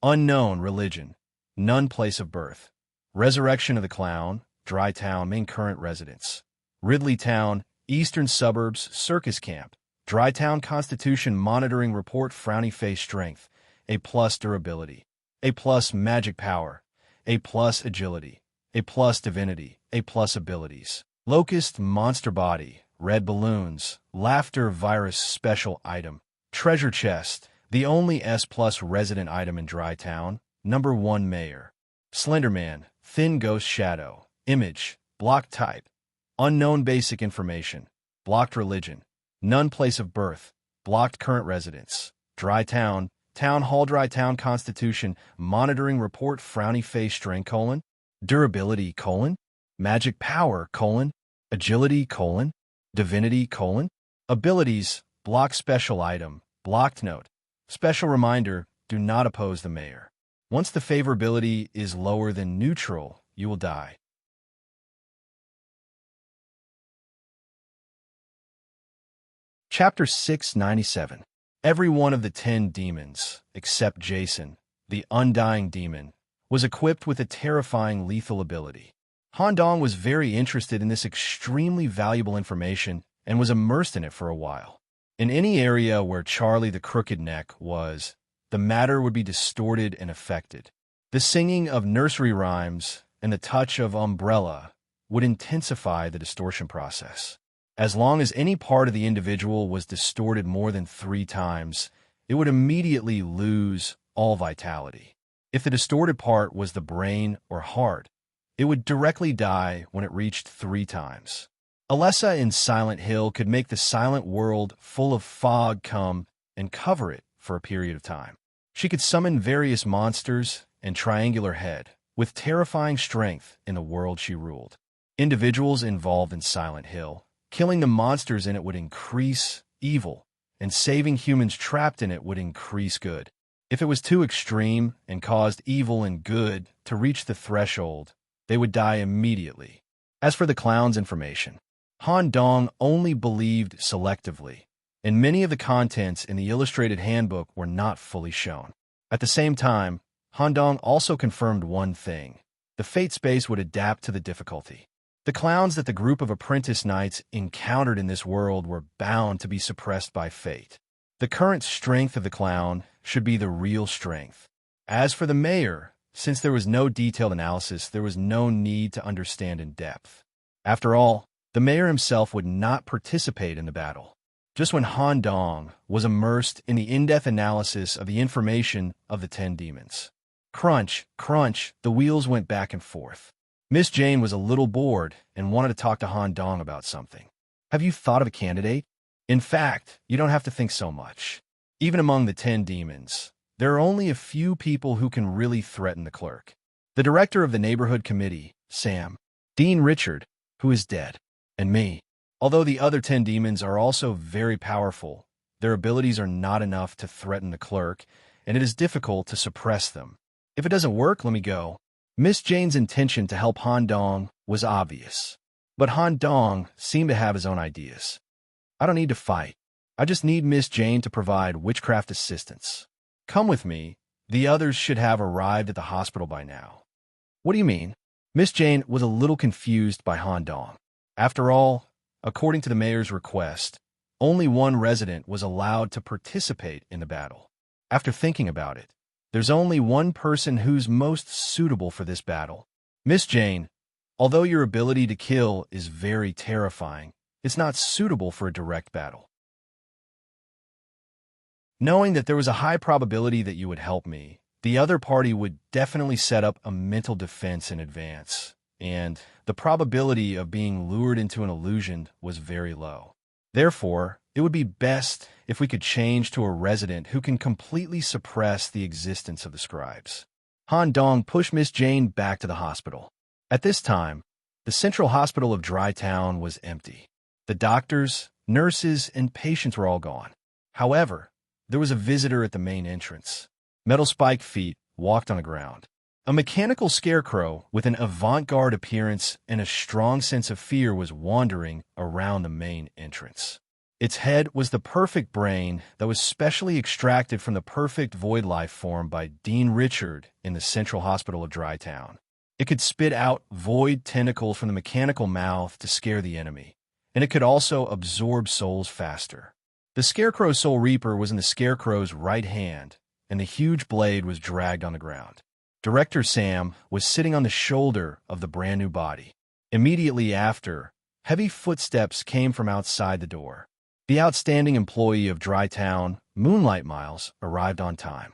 unknown. Religion: None. Place of birth: Resurrection of the Clown, Drytown. Main current residence: Ridley Town, Eastern Suburbs. Circus Camp. Drytown Constitution Monitoring Report. Frowny face. Strength: A+ durability, A+ magic power, A+ agility, A+ divinity, A+ abilities. Locust monster body, red balloons, laughter virus. Special item, treasure chest, the only S+ resident item in Drytown. Number 1, Mayor. Slenderman, thin ghost shadow. Image: block. Type: unknown. Basic information. Blocked. Religion: None. Place of birth: blocked. Current residence: Drytown, Town Hall. Drytown Constitution Monitoring Report. Frowny face. Strength: durability: magic power: agility: divinity: abilities: block. Special item: blocked. Note: special reminder, do not oppose the mayor. Once the favorability is lower than neutral, you will die. Chapter 697. Every one of the 10 demons, except Jason, the undying demon, was equipped with a terrifying lethal ability. Han Dong was very interested in this extremely valuable information and was immersed in it for a while. In any area where Charlie the Crooked Neck was, the matter would be distorted and affected. The singing of nursery rhymes and the touch of umbrella would intensify the distortion process. As long as any part of the individual was distorted more than 3 times, it would immediately lose all vitality. If the distorted part was the brain or heart, it would directly die when it reached 3 times. Alessa in Silent Hill could make the silent world full of fog come and cover it for a period of time. She could summon various monsters and Triangular Head with terrifying strength in the world she ruled. Individuals involved in Silent Hill, killing the monsters in it would increase evil, and saving humans trapped in it would increase good. If it was too extreme and caused evil and good to reach the threshold, they would die immediately. As for the clown's information, Han Dong only believed selectively, and many of the contents in the illustrated handbook were not fully shown. At the same time, Han Dong also confirmed one thing: the fate space would adapt to the difficulty. The clowns that the group of apprentice knights encountered in this world were bound to be suppressed by fate. The current strength of the clown should be the real strength. As for the mayor, since there was no detailed analysis, there was no need to understand in depth. After all, the mayor himself would not participate in the battle. Just when Han Dong was immersed in the in-depth analysis of the information of the 10 demons. Crunch, crunch, the wheels went back and forth. Miss Jane was a little bored and wanted to talk to Han Dong about something. Have you thought of a candidate? In fact, you don't have to think so much. Even among the 10 demons, there are only a few people who can really threaten the clerk. The director of the neighborhood committee, Sam, Dean Richard, who is dead, and me. Although the other 10 demons are also very powerful, their abilities are not enough to threaten the clerk, and it is difficult to suppress them. If it doesn't work, let me go. Miss Jane's intention to help Han Dong was obvious, but Han Dong seemed to have his own ideas. I don't need to fight. I just need Miss Jane to provide witchcraft assistance. Come with me. The others should have arrived at the hospital by now. What do you mean? Miss Jane was a little confused by Han Dong. After all, according to the mayor's request, only one resident was allowed to participate in the battle. After thinking about it, there's only one person who's most suitable for this battle. Miss Jane, although your ability to kill is very terrifying, it's not suitable for a direct battle. Knowing that there was a high probability that you would help me, the other party would definitely set up a mental defense in advance, and the probability of being lured into an illusion was very low. Therefore, it would be best if we could change to a resident who can completely suppress the existence of the scribes. Han Dong pushed Miss Jane back to the hospital. At this time, the central hospital of Dry Town was empty. The doctors, nurses, and patients were all gone. However, there was a visitor at the main entrance. Metal spike feet walked on the ground. A mechanical scarecrow with an avant-garde appearance and a strong sense of fear was wandering around the main entrance. Its head was the perfect brain that was specially extracted from the perfect void life form by Dean Richard in the Central Hospital of Dry Town. It could spit out void tentacles from the mechanical mouth to scare the enemy, and it could also absorb souls faster. The Scarecrow Soul Reaper was in the Scarecrow's right hand, and the huge blade was dragged on the ground. Director Sam was sitting on the shoulder of the brand-new body. Immediately after, heavy footsteps came from outside the door. The outstanding employee of Dry Town, Moonlight Miles, arrived on time.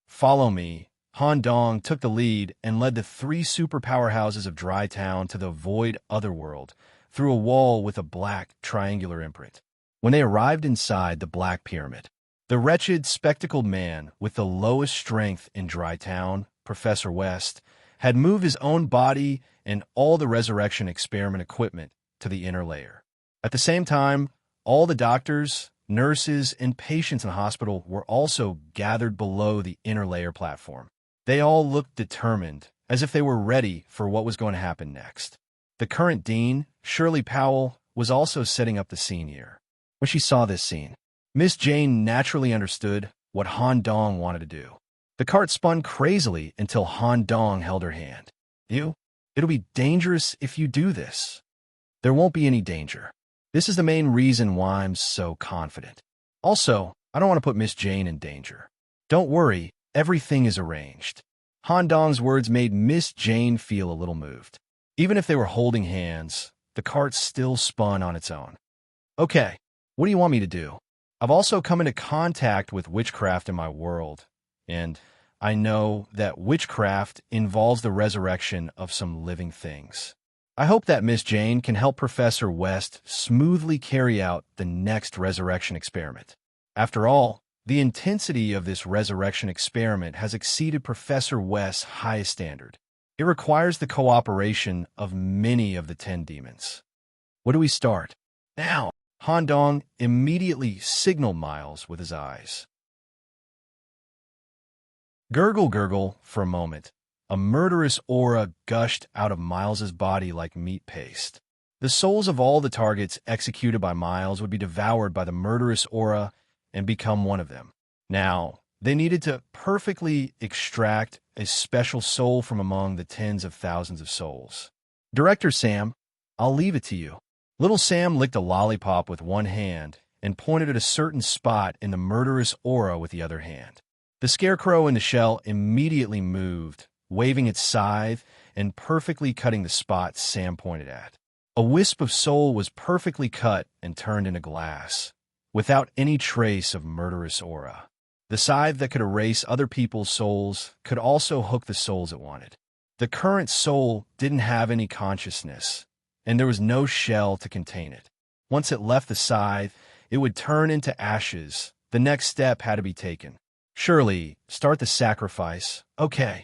Follow me. Han Dong took the lead and led the 3 super powerhouses of Dry Town to the void otherworld through a wall with a black triangular imprint. When they arrived inside the Black Pyramid, the wretched, spectacled man with the lowest strength in Dry Town, Professor West, had moved his own body and all the resurrection experiment equipment to the inner layer. At the same time, all the doctors, nurses, and patients in the hospital were also gathered below the inner layer platform. They all looked determined, as if they were ready for what was going to happen next. The current dean, Shirley Powell, was also setting up the scene here. When she saw this scene, Miss Jane naturally understood what Han Dong wanted to do. The cart spun crazily until Han Dong held her hand. It'll be dangerous if you do this. There won't be any danger. This is the main reason why I'm so confident. Also, I don't want to put Miss Jane in danger. Don't worry, everything is arranged. Han Dong's words made Miss Jane feel a little moved. Even if they were holding hands, the cart still spun on its own. Okay, what do you want me to do? I've also come into contact with witchcraft in my world, and I know that witchcraft involves the resurrection of some living things. I hope that Miss Jane can help Professor West smoothly carry out the next resurrection experiment. After all, the intensity of this resurrection experiment has exceeded Professor West's highest standard. It requires the cooperation of many of the 10 demons. Where do we start? Now, Han Dong immediately signaled Miles with his eyes. Gurgle, gurgle, for a moment. A murderous aura gushed out of Miles's body like meat paste. The souls of all the targets executed by Miles would be devoured by the murderous aura and become one of them. Now, they needed to perfectly extract a special soul from among the tens of thousands of souls. Director Sam, I'll leave it to you. Little Sam licked a lollipop with one hand and pointed at a certain spot in the murderous aura with the other hand. The scarecrow in the shell immediately moved, waving its scythe and perfectly cutting the spot Sam pointed at. A wisp of soul was perfectly cut and turned into glass, without any trace of murderous aura. The scythe that could erase other people's souls could also hook the souls it wanted. The current soul didn't have any consciousness, and there was no shell to contain it. Once it left the scythe, it would turn into ashes. The next step had to be taken. Surely, start the sacrifice. Okay.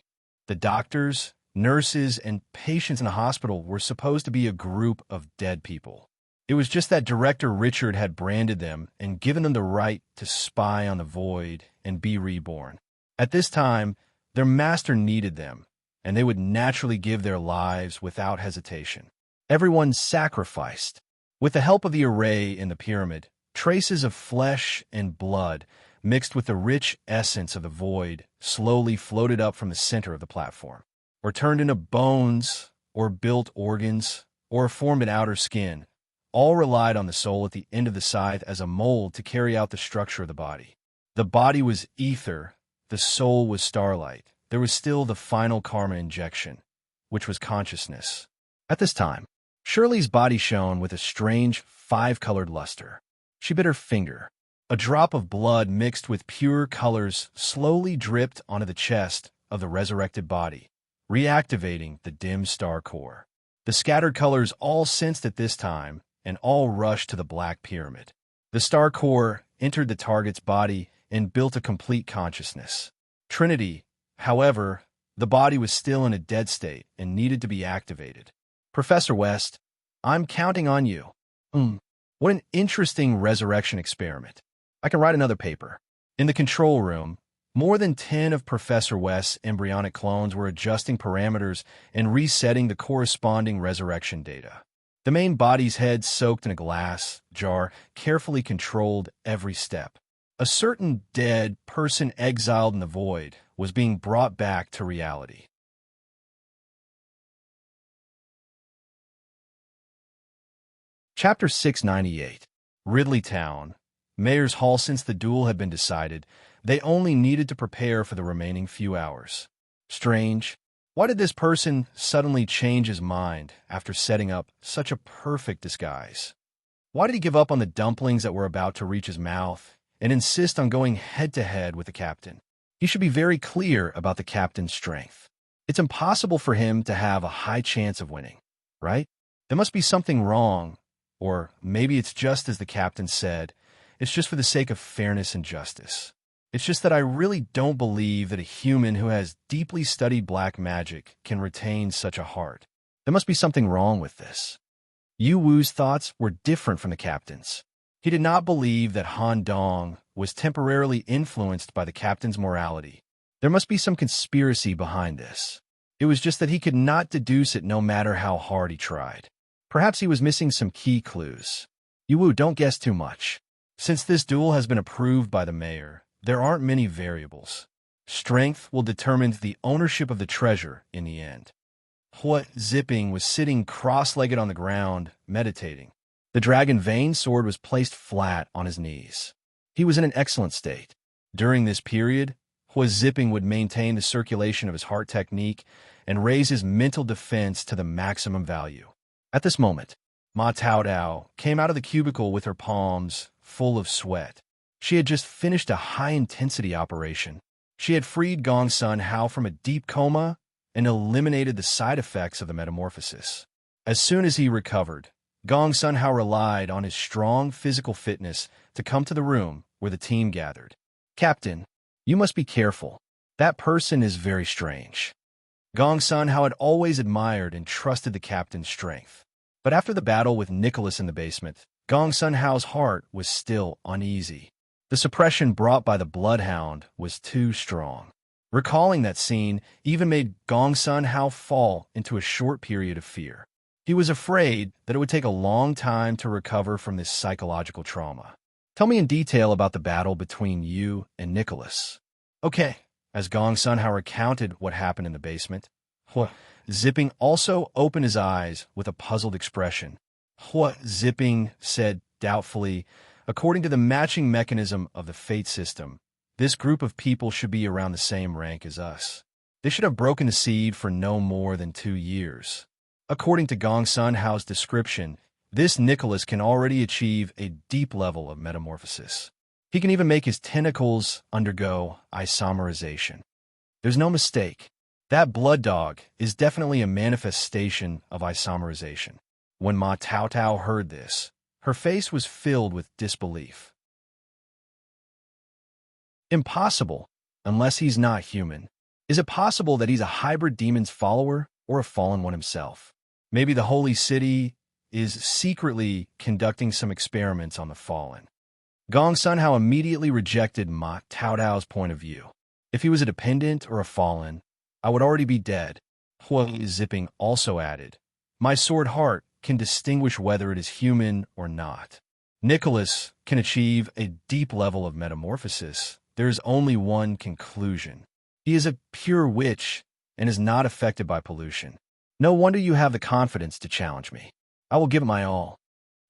The doctors, nurses, and patients in the hospital were supposed to be a group of dead people. It was just that Director Richard had branded them and given them the right to spy on the void and be reborn. At this time, their master needed them, and they would naturally give their lives without hesitation. Everyone sacrificed. With the help of the array in the pyramid, traces of flesh and blood mixed with the rich essence of the void slowly floated up from the center of the platform, or turned into bones, or built organs, or formed an outer skin. All relied on the soul at the end of the scythe as a mold to carry out the structure of the body. The body was ether, the soul was starlight. There was still the final karma injection, which was consciousness. At this time, Shirley's body shone with a strange five-colored luster. She bit her finger. A drop of blood mixed with pure colors slowly dripped onto the chest of the resurrected body, reactivating the dim star core. The scattered colors all sensed at this time and all rushed to the black pyramid. The star core entered the target's body and built a complete consciousness. Trinity, however, the body was still in a dead state and needed to be activated. Professor West, I'm counting on you. What an interesting resurrection experiment. I can write another paper. In the control room, more than 10 of Professor West's embryonic clones were adjusting parameters and resetting the corresponding resurrection data. The main body's head soaked in a glass jar carefully controlled every step. A certain dead person exiled in the void was being brought back to reality. Chapter 698. Ridley Town. Mayor's Hall. Since the duel had been decided, they only needed to prepare for the remaining few hours. Strange. Why did this person suddenly change his mind after setting up such a perfect disguise? Why did he give up on the dumplings that were about to reach his mouth and insist on going head-to-head with the captain? He should be very clear about the captain's strength. It's impossible for him to have a high chance of winning, right? There must be something wrong, or maybe it's just as the captain said, it's just for the sake of fairness and justice. It's just that I really don't believe that a human who has deeply studied black magic can retain such a heart. There must be something wrong with this. Yu Wu's thoughts were different from the captain's. He did not believe that Han Dong was temporarily influenced by the captain's morality. There must be some conspiracy behind this. It was just that he could not deduce it no matter how hard he tried. Perhaps he was missing some key clues. Yu Wu, don't guess too much. Since this duel has been approved by the mayor, there aren't many variables. Strength will determine the ownership of the treasure in the end. Hua Zipping was sitting cross-legged on the ground, meditating. The dragon vein sword was placed flat on his knees. He was in an excellent state. During this period, Hua Zipping would maintain the circulation of his heart technique and raise his mental defense to the maximum value. At this moment, Ma Tao Dao came out of the cubicle with her palms full of sweat. She had just finished a high-intensity operation. She had freed Gongsun Hao from a deep coma and eliminated the side effects of the metamorphosis. As soon as he recovered, Gongsun Hao relied on his strong physical fitness to come to the room where the team gathered. "Captain, you must be careful. That person is very strange." Gongsun Hao had always admired and trusted the captain's strength. But after the battle with Nicholas in the basement, Gongsun Hao's heart was still uneasy. The suppression brought by the bloodhound was too strong. Recalling that scene even made Gongsun Hao fall into a short period of fear. He was afraid that it would take a long time to recover from this psychological trauma. "Tell me in detail about the battle between you and Nicholas." "Okay." As Gongsun Hao recounted what happened in the basement, Zipping also opened his eyes with a puzzled expression. Zipping said doubtfully, "According to the matching mechanism of the fate system, this group of people should be around the same rank as us. They should have broken the seed for no more than 2 years. According to Gongsun Hao's description, this Nicholas can already achieve a deep level of metamorphosis. He can even make his tentacles undergo isomerization. There's no mistake. That blood dog is definitely a manifestation of isomerization." When Ma Tao Tao heard this, her face was filled with disbelief. "Impossible, unless he's not human. Is it possible that he's a hybrid demon's follower or a fallen one himself? Maybe the Holy City is secretly conducting some experiments on the fallen." Gongsun Hao immediately rejected Ma Tao Tao's point of view. "If he was a dependent or a fallen, I would already be dead." Zipping also added, "My sword heart can distinguish whether it is human or not. Nicholas can achieve a deep level of metamorphosis. There is only one conclusion. He is a pure witch and is not affected by pollution. No wonder you have the confidence to challenge me. I will give it my all."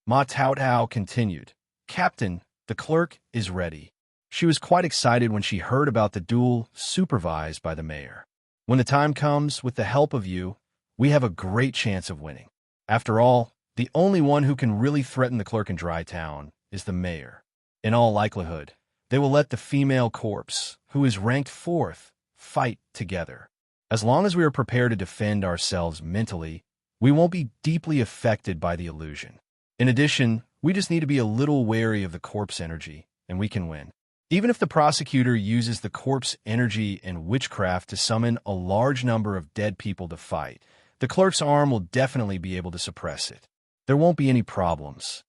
Ma Tao Tao continued, "Captain, the clerk is ready." She was quite excited when she heard about the duel supervised by the mayor. "When the time comes, with the help of you, we have a great chance of winning. After all, the only one who can really threaten the clerk in Dry Town is the mayor. In all likelihood, they will let the female corpse, who is ranked 4th, fight together. As long as we are prepared to defend ourselves mentally, we won't be deeply affected by the illusion. In addition, we just need to be a little wary of the corpse energy, and we can win. Even if the prosecutor uses the corpse energy and witchcraft to summon a large number of dead people to fight, the clerk's arm will definitely be able to suppress it. There won't be any problems.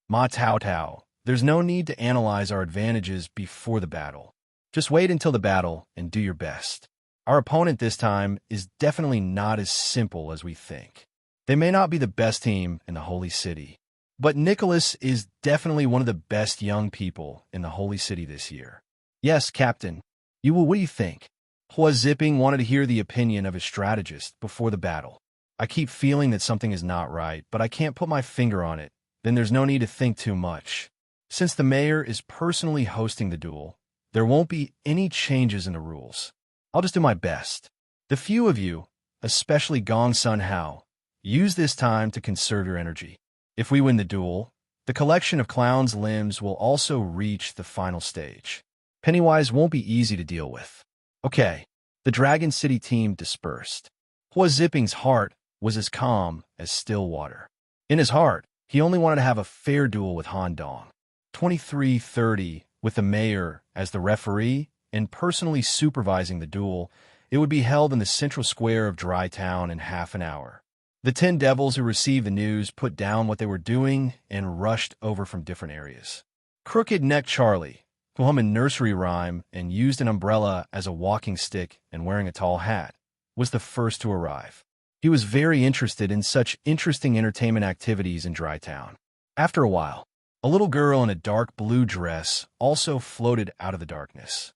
Ma Tao Tao, there's no need to analyze our advantages before the battle. Just wait until the battle and do your best. Our opponent this time is definitely not as simple as we think. They may not be the best team in the Holy City, but Nicholas is definitely one of the best young people in the Holy City this year." "Yes, Captain. What do you think?" Zipping wanted to hear the opinion of his strategist before the battle. "I keep feeling that something is not right, but I can't put my finger on it. Then there's no need to think too much. Since the mayor is personally hosting the duel, there won't be any changes in the rules. I'll just do my best. The few of you, especially Gongsun Hao, use this time to conserve your energy. If we win the duel, the collection of clowns' limbs will also reach the final stage. Pennywise won't be easy to deal with." Okay, the Dragon City team dispersed. Zipping's heart was as calm as still water. In his heart, he only wanted to have a fair duel with Han Dong. 23:30, with the mayor as the referee and personally supervising the duel, it would be held in the central square of Dry Town in half an hour. The 10 devils who received the news put down what they were doing and rushed over from different areas. Crooked Neck Charlie, who hummed a nursery rhyme and used an umbrella as a walking stick and wearing a tall hat, was the first to arrive. He was very interested in such interesting entertainment activities in Dry Town. After a while, a little girl in a dark blue dress also floated out of the darkness.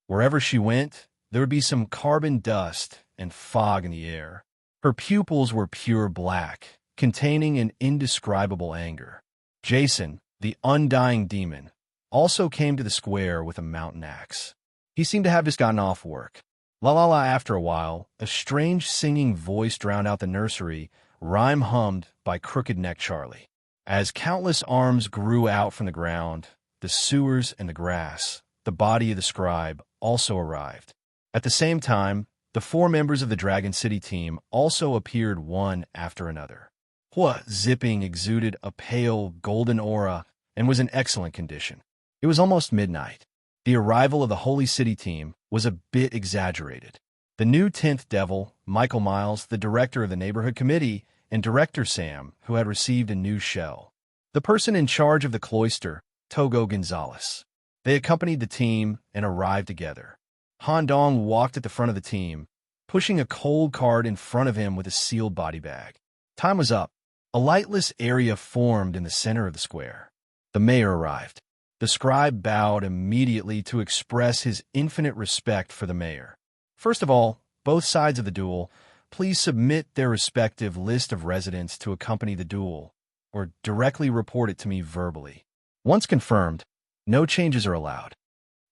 Wherever she went, there would be some carbon dust and fog in the air. Her pupils were pure black, containing an indescribable anger. Jason, the undying demon, also came to the square with a mountain axe. He seemed to have just gotten off work. La la la. After a while, a strange singing voice drowned out the nursery rhyme hummed by Crooked Neck Charlie. As countless arms grew out from the ground, the sewers and the grass, the body of the scribe also arrived. At the same time, the 4 members of the Dragon City team also appeared one after another. Hua Zipping exuded a pale, golden aura and was in excellent condition. It was almost midnight. The arrival of the Holy City team was a bit exaggerated. The new 10th Devil, Michael Miles, the director of the neighborhood committee, and Director Sam, who had received a new shell. The person in charge of the cloister, Togo Gonzalez. They accompanied the team and arrived together. Han Dong walked at the front of the team, pushing a cold card in front of him with a sealed body bag. Time was up. A lightless area formed in the center of the square. The mayor arrived. The scribe bowed immediately to express his infinite respect for the mayor. First of all, both sides of the duel, please submit their respective list of residents to accompany the duel, or directly report it to me verbally. Once confirmed, no changes are allowed.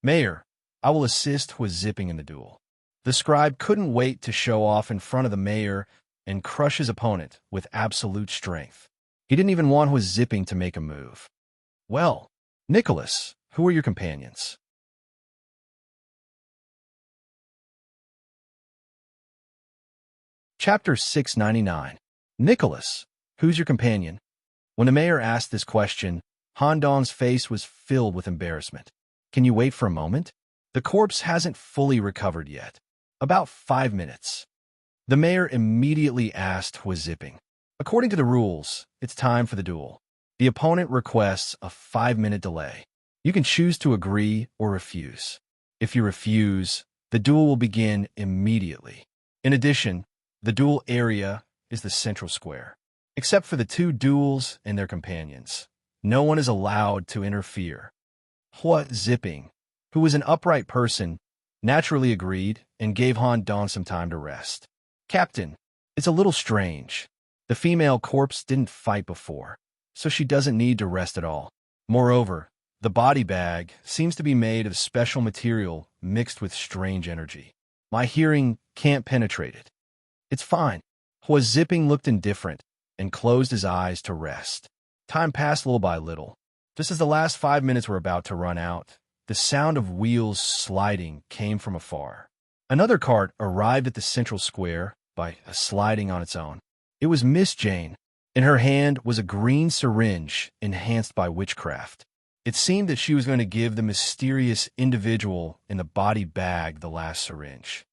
Mayor, I will assist with zipping in the duel. The scribe couldn't wait to show off in front of the mayor and crush his opponent with absolute strength. He didn't even want his zipping to make a move. Well, Nicholas, who are your companions? Chapter 699. Nicholas, who's your companion? When the mayor asked this question, Han Dong's face was filled with embarrassment. Can you wait for a moment? The corpse hasn't fully recovered yet. About 5 minutes. The mayor immediately asked who was zipping. According to the rules, it's time for the duel. The opponent requests a 5-minute delay. You can choose to agree or refuse. If you refuse, the duel will begin immediately. In addition, the duel area is the central square. Except for the 2 duels and their companions, no one is allowed to interfere. Hua Zipping, who was an upright person, naturally agreed and gave Han Dong some time to rest. Captain, it's a little strange. The female corpse didn't fight before, so she doesn't need to rest at all. Moreover, the body bag seems to be made of special material mixed with strange energy. My hearing can't penetrate it. It's fine. Hua Zipping looked indifferent and closed his eyes to rest. Time passed little by little. Just as the last 5 minutes were about to run out, the sound of wheels sliding came from afar. Another cart arrived at the central square by sliding on its own. It was Miss Jane. In her hand was a green syringe enhanced by witchcraft. It seemed that she was going to give the mysterious individual in the body bag the last syringe.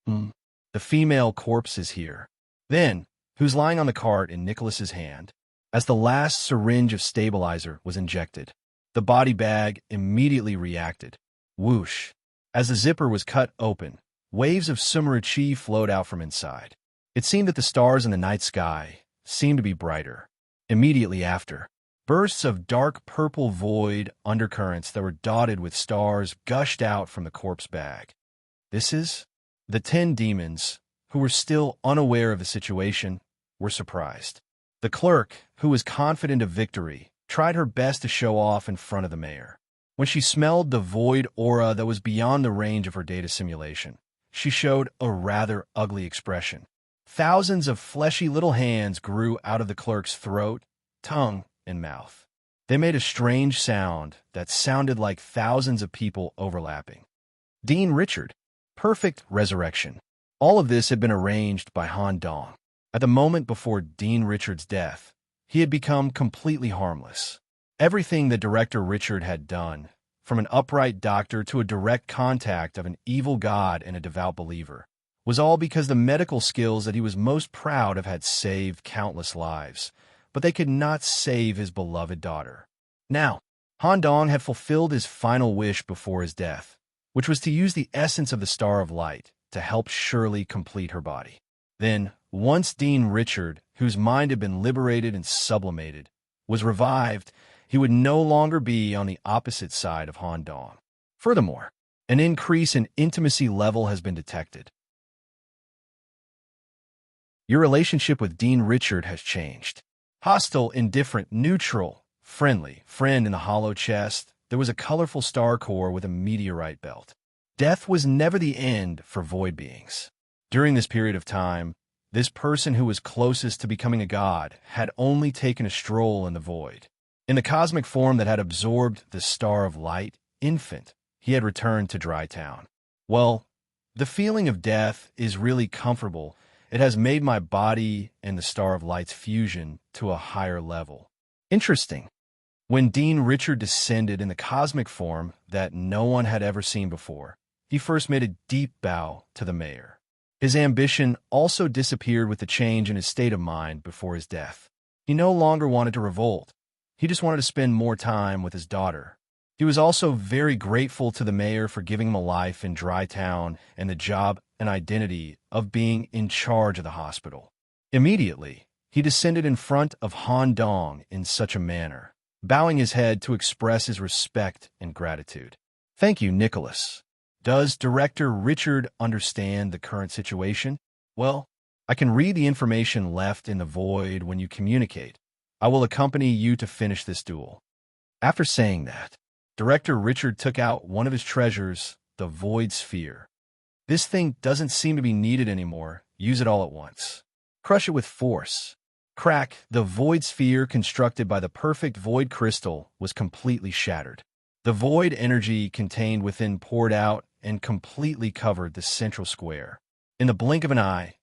The female corpse is here. Then, who's lying on the cart in Nicholas's hand, as the last syringe of stabilizer was injected. The body bag immediately reacted. Whoosh! As the zipper was cut open, waves of summer chi flowed out from inside. It seemed that the stars in the night sky seemed to be brighter. Immediately after, bursts of dark purple void undercurrents that were dotted with stars gushed out from the corpse bag. This is? The 10 demons, who were still unaware of the situation, were surprised. The clerk, who was confident of victory, tried her best to show off in front of the mayor. When she smelled the void aura that was beyond the range of her data simulation, she showed a rather ugly expression. Thousands of fleshy little hands grew out of the clerk's throat, tongue, and mouth. They made a strange sound that sounded like thousands of people overlapping. Dean Richard. Perfect resurrection. All of this had been arranged by Han Dong. At the moment before Dean Richard's death, he had become completely harmless. Everything that Director Richard had done, from an upright doctor to a direct contact of an evil god and a devout believer, was all because the medical skills that he was most proud of had saved countless lives, but they could not save his beloved daughter. Now, Han Dong had fulfilled his final wish before his death, which was to use the essence of the Star of Light to help Shirley complete her body. Then, once Dean Richard, whose mind had been liberated and sublimated, was revived, he would no longer be on the opposite side of Han Dong. Furthermore, an increase in intimacy level has been detected. Your relationship with Dean Richard has changed. Hostile, indifferent, neutral, friendly, friend in the hollow chest, there was a colorful star core with a meteorite belt. Death was never the end for void beings. During this period of time, This person who was closest to becoming a god had only taken a stroll in the void. In the cosmic form that had absorbed the star of light, infant, he had returned to Dry Town. Well, the feeling of death is really comfortable. It has made my body and the star of light's fusion to a higher level. Interesting. When Dean Richard descended in the cosmic form that no one had ever seen before, he first made a deep bow to the mayor. His ambition also disappeared with the change in his state of mind before his death. He no longer wanted to revolt. He just wanted to spend more time with his daughter. He was also very grateful to the mayor for giving him a life in Dry Town and the job and identity of being in charge of the hospital. Immediately, he descended in front of Han Dong in such a manner, bowing his head to express his respect and gratitude. Thank you, Nicholas. Does Director Richard understand the current situation? Well, I can read the information left in the void when you communicate. I will accompany you to finish this duel. After saying that, Director Richard took out one of his treasures, the Void Sphere. This thing doesn't seem to be needed anymore. Use it all at once. Crush it with force. Crack, the Void Sphere constructed by the perfect Void Crystal was completely shattered. The void energy contained within poured out and completely covered the central square. In the blink of an eye,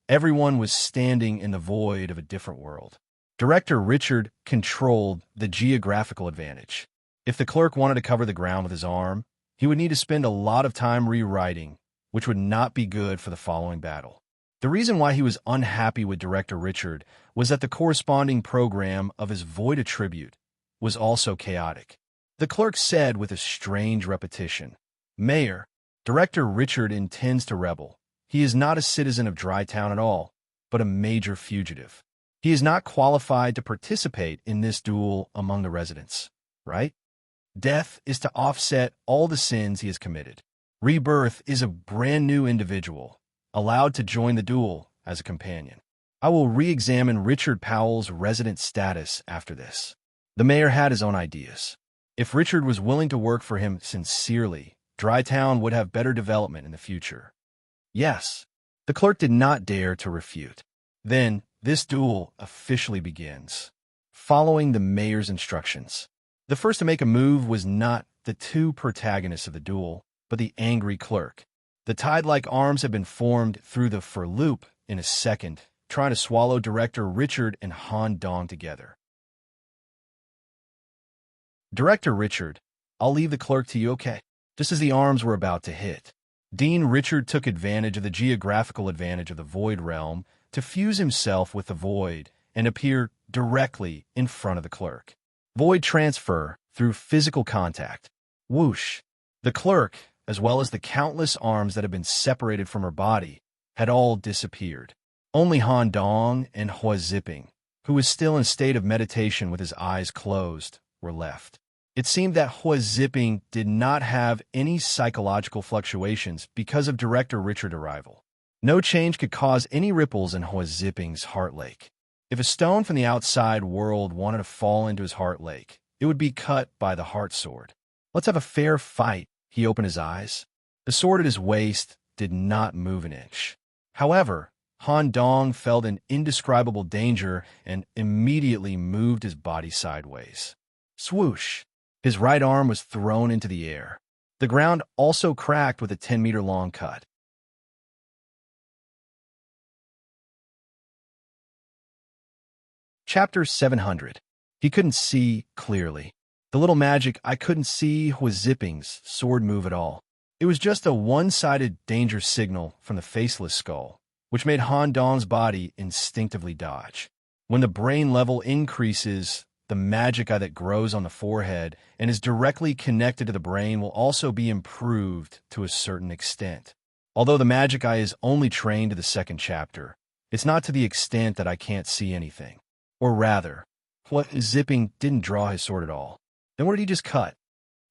everyone was standing in the void of a different world. Director Richard controlled the geographical advantage. If the clerk wanted to cover the ground with his arm, he would need to spend a lot of time rewriting, which would not be good for the following battle. The reason why he was unhappy with Director Richard was that the corresponding program of his void attribute was also chaotic. The clerk said with a strange repetition, "Mayor, Director Richard intends to rebel. He is not a citizen of Dry Town at all, but a major fugitive. He is not qualified to participate in this duel among the residents, right? Death is to offset all the sins he has committed. Rebirth is a brand new individual, allowed to join the duel as a companion. I will re-examine Richard Powell's resident status after this." The mayor had his own ideas. If Richard was willing to work for him sincerely, Dry Town would have better development in the future. Yes, the clerk did not dare to refute. Then, this duel officially begins. Following the mayor's instructions. The first to make a move was not the two protagonists of the duel, but the angry clerk. The tide-like arms had been formed through the loop in a second, trying to swallow Director Richard and Han Dong together. Director Richard, I'll leave the clerk to you, okay? Just as the arms were about to hit, Dean Richard took advantage of the geographical advantage of the Void Realm to fuse himself with the Void and appear directly in front of the clerk. Void transfer through physical contact. Whoosh! The clerk, as well as the countless arms that had been separated from her body, had all disappeared. Only Han Dong and Hua Zipping, who was still in a state of meditation with his eyes closed, were left. It seemed that Hua Zipping did not have any psychological fluctuations because of Director Richard's arrival. No change could cause any ripples in Hua Zipping's heart lake. If a stone from the outside world wanted to fall into his heart lake, it would be cut by the heart sword. Let's have a fair fight. He opened his eyes. The sword at his waist did not move an inch. However, Han Dong felt an indescribable danger and immediately moved his body sideways. Swoosh! His right arm was thrown into the air. The ground also cracked with a 10-meter-long cut. Chapter 700. He couldn't see clearly. The little magic, I couldn't see Hua Zipping's sword move at all. It was just a one-sided danger signal from the faceless skull, which made Han Dong's body instinctively dodge. When the brain level increases, the magic eye that grows on the forehead and is directly connected to the brain will also be improved to a certain extent. Although the magic eye is only trained to the second chapter, it's not to the extent that I can't see anything. Or rather, Hua Zipping didn't draw his sword at all. Then what did he just cut?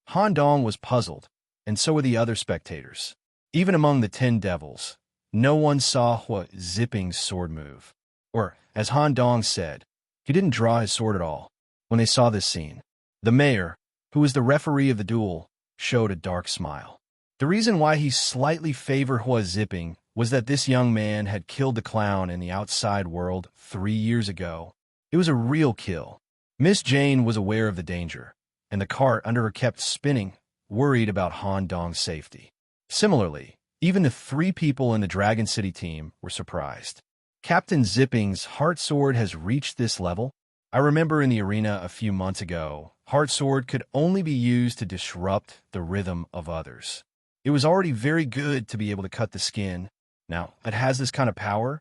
Han Dong was puzzled, and so were the other spectators. Even among the 10 devils, no one saw Hua Zipping's sword move. Or, as Han Dong said, he didn't draw his sword at all. When they saw this scene, the mayor, who was the referee of the duel, showed a dark smile. The reason why he slightly favored Hua Zipping was that this young man had killed the clown in the outside world 3 years ago. It was a real kill. Miss Jane was aware of the danger, and the cart under her kept spinning, worried about Han Dong's safety. Similarly, even the 3 people in the Dragon City team were surprised. Captain Zipping's Heart Sword has reached this level? I remember in the arena a few months ago, Heart Sword could only be used to disrupt the rhythm of others. It was already very good to be able to cut the skin. Now, it has this kind of power.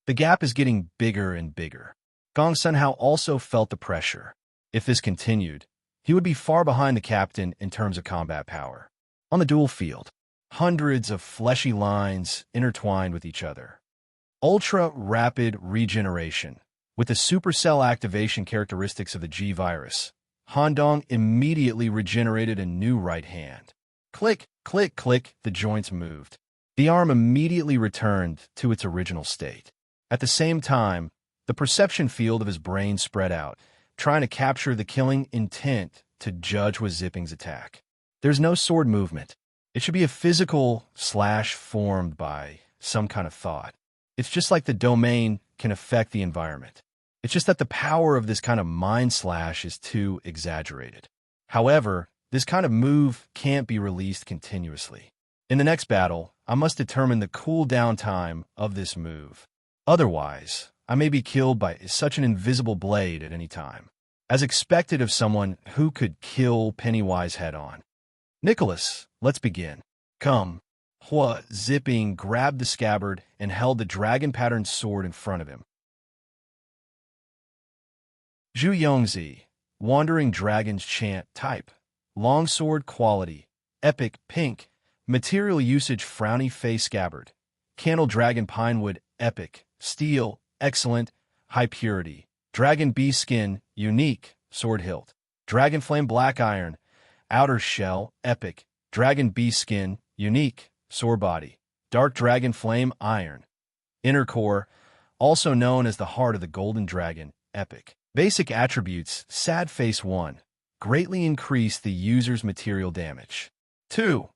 The gap is getting bigger and bigger. Gong Sunhao also felt the pressure. If this continued, he would be far behind the captain in terms of combat power. On the duel field, hundreds of fleshy lines intertwined with each other. Ultra-rapid regeneration. With the supercell activation characteristics of the G-Virus, Han Dong immediately regenerated a new right hand. Click, click, click, the joints moved. The arm immediately returned to its original state. At the same time, the perception field of his brain spread out, trying to capture the killing intent to judge with Zipping's attack. There's no sword movement. It should be a physical slash formed by some kind of thought. It's just like the domain can affect the environment. It's just that the power of this kind of mind slash is too exaggerated. However, this kind of move can't be released continuously. In the next battle, I must determine the cooldown time of this move. Otherwise, I may be killed by such an invisible blade at any time, as expected of someone who could kill Pennywise head-on. Nicholas, let's begin. Come. Hua Zipping grabbed the scabbard and held the dragon-patterned sword in front of him. Zhu Yongzi, Wandering Dragon's Chant type. Longsword quality. Epic pink. Material usage frowny face scabbard. Candle Dragon Pinewood epic. Steel excellent. High purity. Dragon bee skin unique. Sword hilt. Dragon flame black iron. Outer shell epic. Dragon bee skin unique. Sword body. Dark dragon flame iron. Inner core, also known as the heart of the golden dragon, epic. Basic attributes, sad face 1. Greatly increase the user's material damage. 2.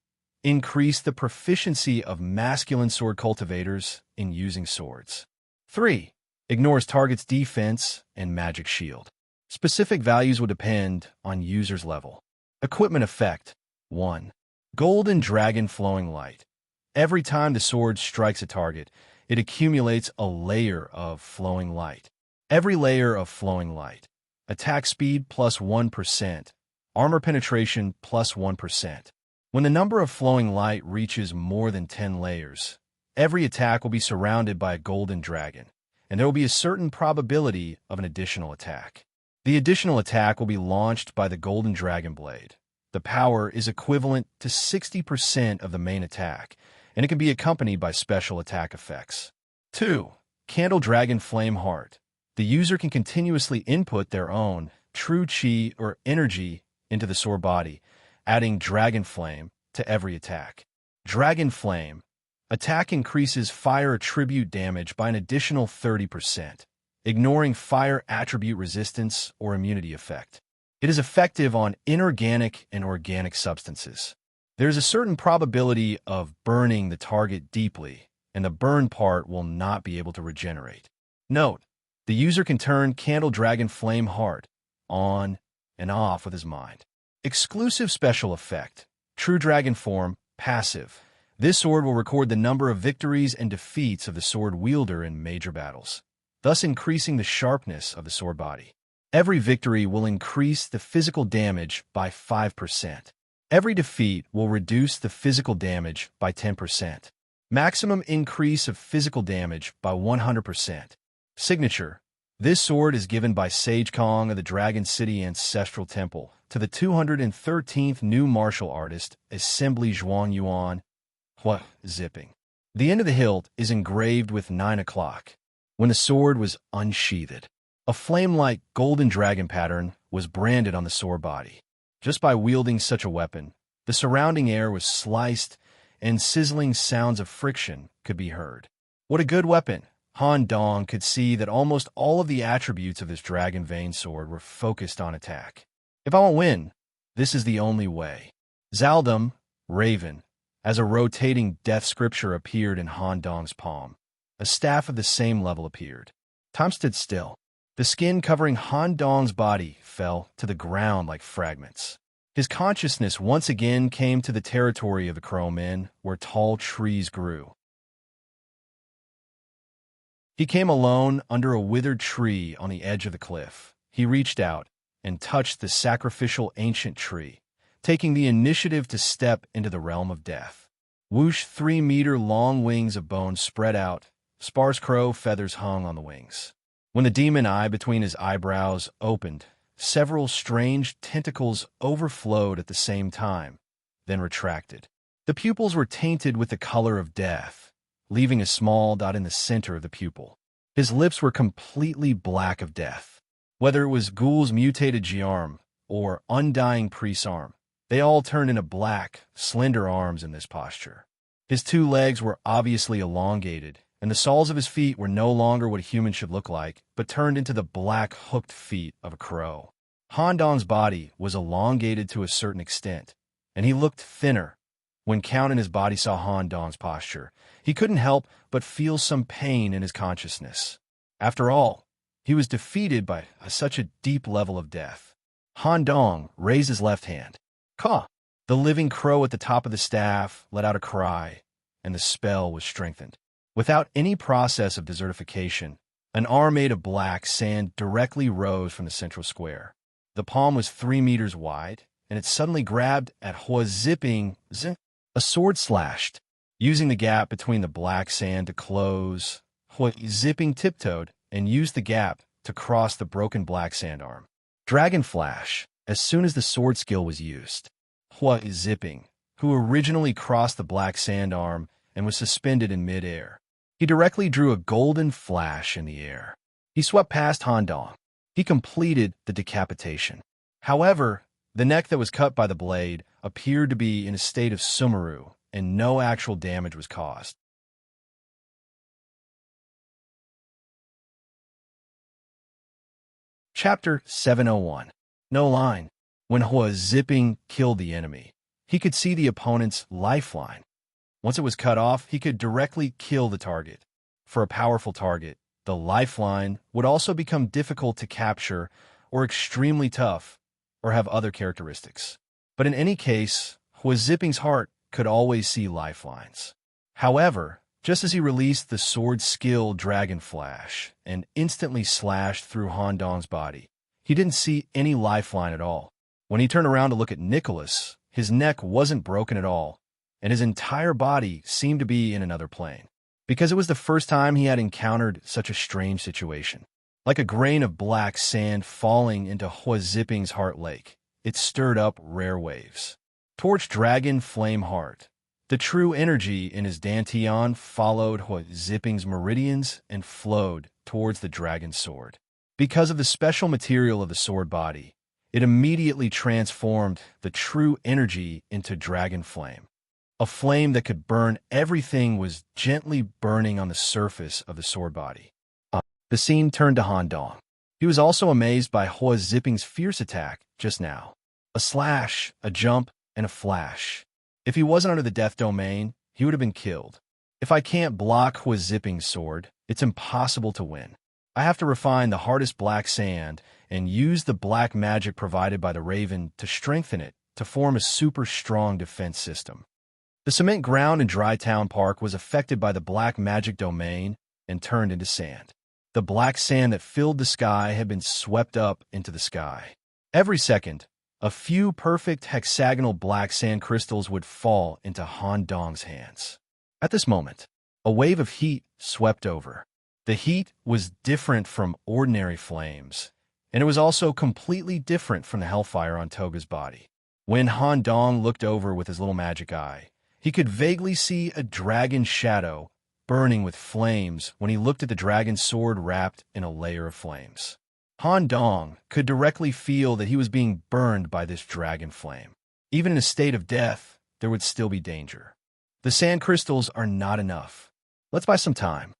Increase the proficiency of masculine sword cultivators in using swords. 3. Ignores target's defense and magic shield. Specific values will depend on user's level. Equipment effect 1. Golden Dragon Flowing Light. Every time the sword strikes a target, it accumulates a layer of flowing light. Every layer of flowing light. Attack speed plus 1%. Armor penetration plus 1%. When the number of flowing light reaches more than 10 layers, every attack will be surrounded by a golden dragon, and there will be a certain probability of an additional attack. The additional attack will be launched by the golden dragon blade. The power is equivalent to 60% of the main attack, and it can be accompanied by special attack effects. 2. Candle Dragon Flame Heart. The user can continuously input their own true chi or energy into the sword body, adding Dragon Flame to every attack. Dragon Flame. Attack increases fire attribute damage by an additional 30%, ignoring fire attribute resistance or immunity effect. It is effective on inorganic and organic substances. There is a certain probability of burning the target deeply, and the burn part will not be able to regenerate. Note, the user can turn Candle Dragon Flame Heart on and off with his mind. Exclusive special effect. True Dragon Form, passive. This sword will record the number of victories and defeats of the sword wielder in major battles, thus increasing the sharpness of the sword body. Every victory will increase the physical damage by 5%. Every defeat will reduce the physical damage by 10%. Maximum increase of physical damage by 100%. Signature. This sword is given by Sage Kong of the Dragon City Ancestral Temple to the 213th new martial artist, Assembly Zhuang Yuan, Hua Zipping. The end of the hilt is engraved with 9 o'clock. When the sword was unsheathed, a flame-like golden dragon pattern was branded on the sword body. Just by wielding such a weapon, the surrounding air was sliced and sizzling sounds of friction could be heard. What a good weapon! Han Dong could see that almost all of the attributes of this dragon vein sword were focused on attack. If I won't win, this is the only way. Zaldum, Raven, as a rotating death scripture appeared in Han Dong's palm. A staff of the same level appeared. Time stood still. The skin covering Han Dong's body fell to the ground like fragments. His consciousness once again came to the territory of the Crow Men, where tall trees grew. He came alone under a withered tree on the edge of the cliff. He reached out and touched the sacrificial ancient tree, taking the initiative to step into the realm of death. Whoosh, 3-meter-long wings of bone spread out. Sparse crow feathers hung on the wings. When the demon eye between his eyebrows opened, several strange tentacles overflowed at the same time, then retracted. The pupils were tainted with the color of death, leaving a small dot in the center of the pupil. His lips were completely black of death. Whether it was Ghoul's mutated Giarm or undying priest's arm, they all turned into black, slender arms in this posture. His 2 legs were obviously elongated, and the soles of his feet were no longer what a human should look like, but turned into the black, hooked feet of a crow. Han Dong's body was elongated to a certain extent, and he looked thinner. When Count in his body saw Han Dong's posture, he couldn't help but feel some pain in his consciousness. After all, he was defeated by such a deep level of death. Han Dong raised his left hand. Caw! The living crow at the top of the staff let out a cry, and the spell was strengthened. Without any process of desertification, an arm made of black sand directly rose from the central square. The palm was 3 meters wide, and it suddenly grabbed at Hua Zipping. A sword slashed. Using the gap between the black sand to close, Hua Zipping tiptoed and used the gap to cross the broken black sand arm. Dragon Flash, as soon as the sword skill was used. Hua Zipping, who originally crossed the black sand arm and was suspended in mid-air. He directly drew a golden flash in the air. He swept past Han Dong. He completed the decapitation. However, the neck that was cut by the blade appeared to be in a state of sumeru, and no actual damage was caused. Chapter 701. No line. When Hua Zipping killed the enemy, he could see the opponent's lifeline. Once it was cut off, he could directly kill the target. For a powerful target, the lifeline would also become difficult to capture or extremely tough or have other characteristics. But in any case, Hua Zipping's heart could always see lifelines. However, just as he released the sword skill Dragon Flash and instantly slashed through Han Dong's body, he didn't see any lifeline at all. When he turned around to look at Nicholas, his neck wasn't broken at all, and his entire body seemed to be in another plane. Because it was the first time he had encountered such a strange situation. Like a grain of black sand falling into Hua Zipping's heart lake, it stirred up rare waves. Torch Dragon Flame Heart. The true energy in his dantian followed Hua Zipping's meridians and flowed towards the dragon's sword. Because of the special material of the sword body, it immediately transformed the true energy into dragon flame. A flame that could burn everything was gently burning on the surface of the sword body. The scene turned to Han Dong. He was also amazed by Hua Zipping's fierce attack just now. A slash, a jump, and a flash. If he wasn't under the death domain, he would have been killed. If I can't block Hua Zipping's sword, it's impossible to win. I have to refine the hardest black sand and use the black magic provided by the Raven to strengthen it to form a super strong defense system. The cement ground in Dry Town Park was affected by the black magic domain and turned into sand. The black sand that filled the sky had been swept up into the sky. Every second, a few perfect hexagonal black sand crystals would fall into Han Dong's hands. At this moment, a wave of heat swept over. The heat was different from ordinary flames, and it was also completely different from the hellfire on Toga's body. When Han Dong looked over with his little magic eye, he could vaguely see a dragon's shadow burning with flames when he looked at the dragon's sword wrapped in a layer of flames. Han Dong could directly feel that he was being burned by this dragon flame. Even in a state of death, there would still be danger. The sand crystals are not enough. Let's buy some time.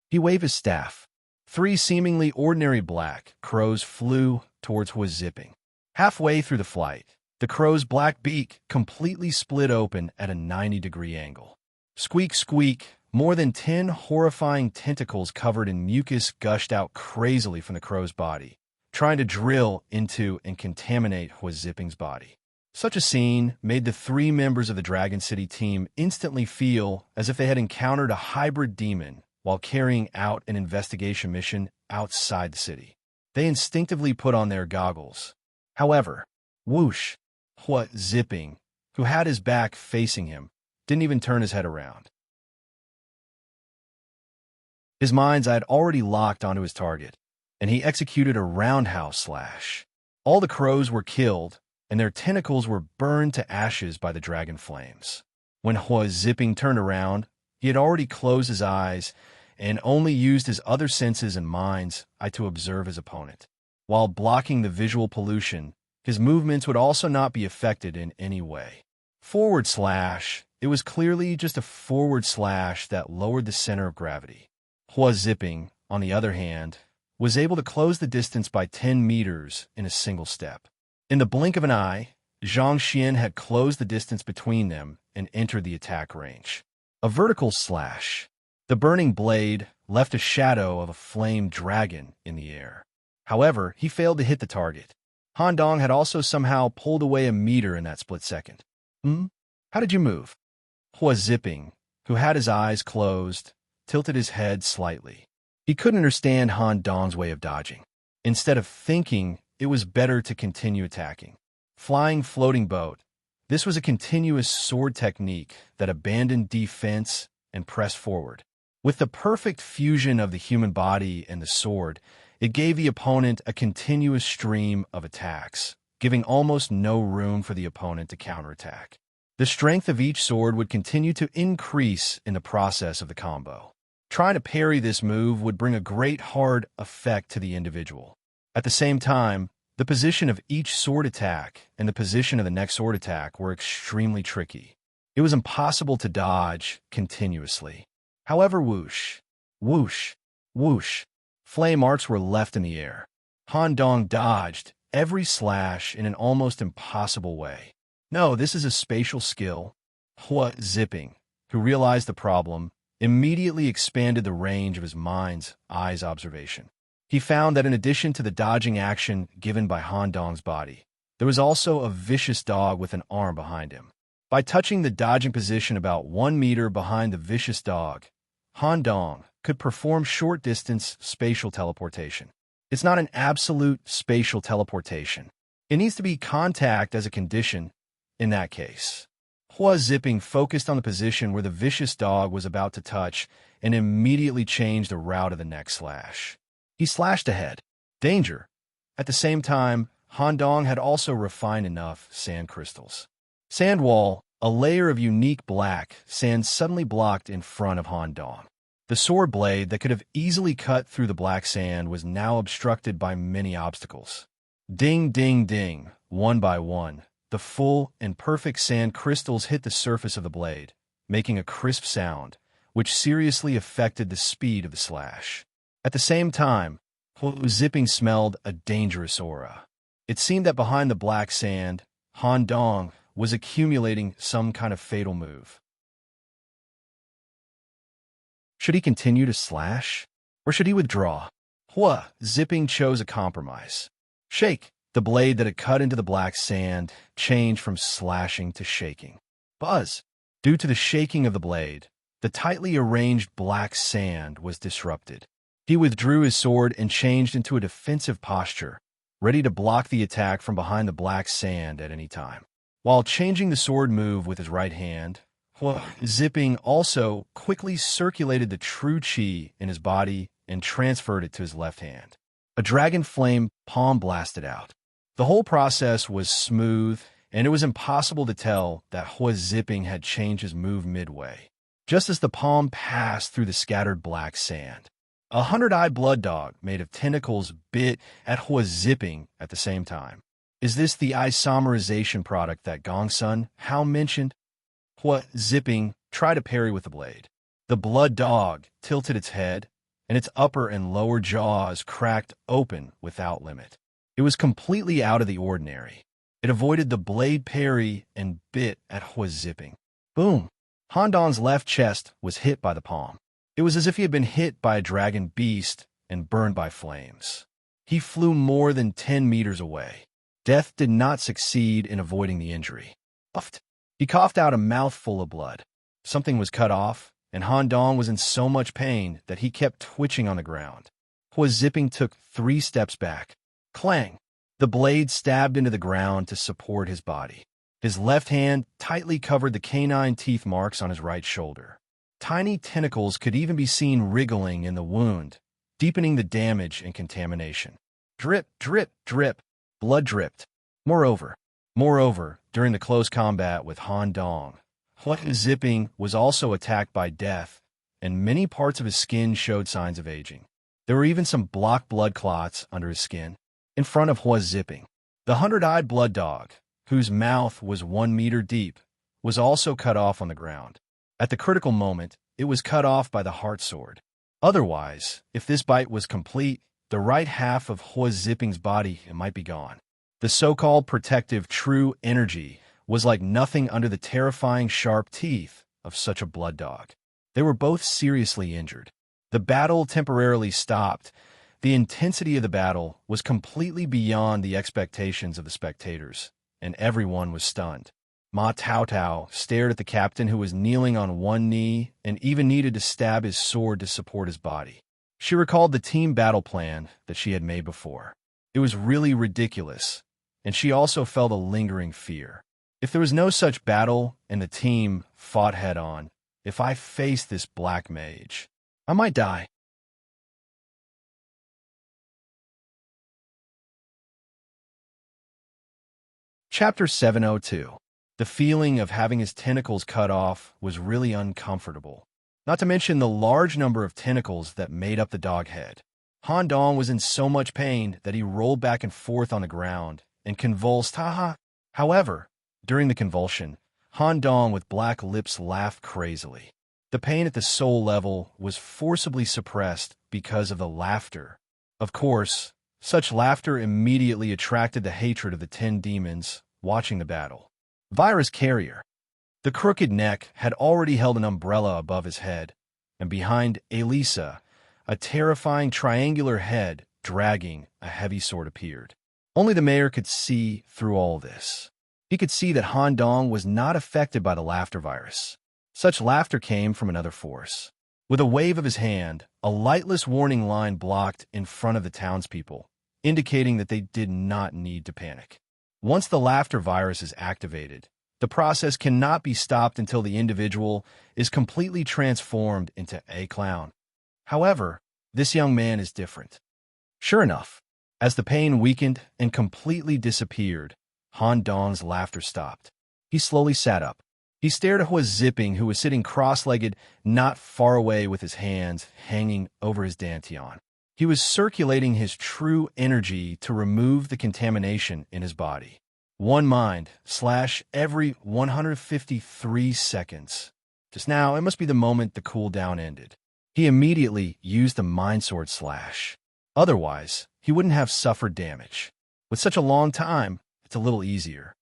He waved his staff. 3 seemingly ordinary black crows flew towards Hua Zipping. Halfway through the flight, The crow's black beak completely split open at a 90-degree angle. Squeak, squeak, more than 10 horrifying tentacles covered in mucus gushed out crazily from the crow's body, trying to drill into and contaminate Huazipping's body. Such a scene made the 3 members of the Dragon City team instantly feel as if they had encountered a hybrid demon while carrying out an investigation mission outside the city. They instinctively put on their goggles. However, whoosh, Huazipping, who had his back facing him, didn't even turn his head around. His mind's eye had already locked onto his target, and he executed a roundhouse slash. All the crows were killed, and their tentacles were burned to ashes by the dragon flames. When Huazipping turned around, he had already closed his eyes and only used his other senses and mind's eye to observe his opponent. While blocking the visual pollution, his movements would also not be affected in any way. Forward slash. It was clearly just a forward slash that lowered the center of gravity. Huazipping, on the other hand, was able to close the distance by 10 meters in a single step. In the blink of an eye, Zhang Xian had closed the distance between them and entered the attack range. A vertical slash. The burning blade left a shadow of a flame dragon in the air. However, he failed to hit the target. Han Dong had also somehow pulled away a meter in that split second. How did you move? Huazipping, who had his eyes closed, tilted his head slightly. He couldn't understand Han Dong's way of dodging. Instead of thinking, it was better to continue attacking. Flying floating boat. This was a continuous sword technique that abandoned defense and pressed forward. With the perfect fusion of the human body and the sword, it gave the opponent a continuous stream of attacks, giving almost no room for the opponent to counterattack. The strength of each sword would continue to increase in the process of the combo. Trying to parry this move would bring a great hard effect to the individual. At the same time, the position of each sword attack and the position of the next sword attack were extremely tricky. It was impossible to dodge continuously. However, whoosh, whoosh, whoosh, flame arcs were left in the air. Han Dong dodged every slash in an almost impossible way. No, this is a spatial skill. Huazipping, who realized the problem, immediately expanded the range of his mind's eye's observation. He found that in addition to the dodging action given by Han Dong's body, there was also a vicious dog with an arm behind him. By touching the dodging position about 1 meter behind the vicious dog, Han Dong could perform short-distance spatial teleportation. It's not an absolute spatial teleportation. It needs to be contact as a condition in that case. Huazipping focused on the position where the vicious dog was about to touch and immediately changed the route of the next slash. He slashed ahead. Danger. At the same time, Han Dong had also refined enough sand crystals. Sand wall, a layer of unique black sand suddenly blocked in front of Han Dong. The sword blade that could have easily cut through the black sand was now obstructed by many obstacles. Ding, ding, ding, one by one, the full and perfect sand crystals hit the surface of the blade, making a crisp sound, which seriously affected the speed of the slash. At the same time, Huazipping smelled a dangerous aura. It seemed that behind the black sand, Han Dong was accumulating some kind of fatal move. Should he continue to slash, or should he withdraw? Huazipping chose a compromise. Shake. The blade that had cut into the black sand changed from slashing to shaking. Buzz. Due to the shaking of the blade, the tightly arranged black sand was disrupted. He withdrew his sword and changed into a defensive posture, ready to block the attack from behind the black sand at any time. While changing the sword move with his right hand, Huazipping also quickly circulated the true chi in his body and transferred it to his left hand. A dragon flame palm blasted out. The whole process was smooth, and it was impossible to tell that Huazipping had changed his move midway, just as the palm passed through the scattered black sand. A 100-eyed blood dog made of tentacles bit at Huazipping at the same time. Is this the isomerization product that Gongsun Hao mentioned? Huazipping tried to parry with the blade. The blood dog tilted its head, and its upper and lower jaws cracked open without limit. It was completely out of the ordinary. It avoided the blade parry and bit at Hua's zipping. Boom! Han Dong's left chest was hit by the palm. It was as if he had been hit by a dragon beast and burned by flames. He flew more than 10 meters away. Death did not succeed in avoiding the injury. Puffed. He coughed out a mouthful of blood. Something was cut off, and Han Dong was in so much pain that he kept twitching on the ground. Hua's zipping took 3 steps back. Clang! The blade stabbed into the ground to support his body. His left hand tightly covered the canine teeth marks on his right shoulder. Tiny tentacles could even be seen wriggling in the wound, deepening the damage and contamination. Drip, drip, drip. Blood dripped. Moreover, during the close combat with Han Dong, Hua's zipping was also attacked by death, and many parts of his skin showed signs of aging. There were even some blocked blood clots under his skin. In front of Hua's zipping, the 100-eyed blood dog, whose mouth was 1 meter deep, was also cut off on the ground. At the critical moment, it was cut off by the heart sword. Otherwise, if this bite was complete, the right half of Hua's zipping's body might be gone. The so-called protective true energy was like nothing under the terrifying sharp teeth of such a blood dog. They were both seriously injured. The battle temporarily stopped. The intensity of the battle was completely beyond the expectations of the spectators, and everyone was stunned. Ma Tao Tao stared at the captain, who was kneeling on one knee and even needed to stab his sword to support his body. She recalled the team battle plan that she had made before. It was really ridiculous, and she also felt a lingering fear. If there was no such battle and the team fought head-on, if I faced this black mage, I might die. Chapter 702. The feeling of having his tentacles cut off was really uncomfortable, not to mention the large number of tentacles that made up the dog head. Han Dong was in so much pain that he rolled back and forth on the ground and convulsed. Haha. However, during the convulsion, Han Dong with black lips laughed crazily. The pain at the soul level was forcibly suppressed because of the laughter. Of course, such laughter immediately attracted the hatred of the 10 demons watching the battle. Virus carrier. The crooked neck had already held an umbrella above his head, and behind Elisa, a terrifying triangular head dragging a heavy sword appeared. Only the mayor could see through all this. He could see that Han Dong was not affected by the laughter virus. Such laughter came from another force. With a wave of his hand, a lightless warning line blocked in front of the townspeople, indicating that they did not need to panic. Once the laughter virus is activated, the process cannot be stopped until the individual is completely transformed into a clown. However, this young man is different. Sure enough, as the pain weakened and completely disappeared, Han Dong's laughter stopped. He slowly sat up. He stared at Hua's zipping, who was sitting cross-legged not far away with his hands hanging over his dantian. He was circulating his true energy to remove the contamination in his body. One mind / every 153 seconds. Just now, it must be the moment the cooldown ended. He immediately used the mind sword /. Otherwise, he wouldn't have suffered damage. With such a long time, it's a little easier.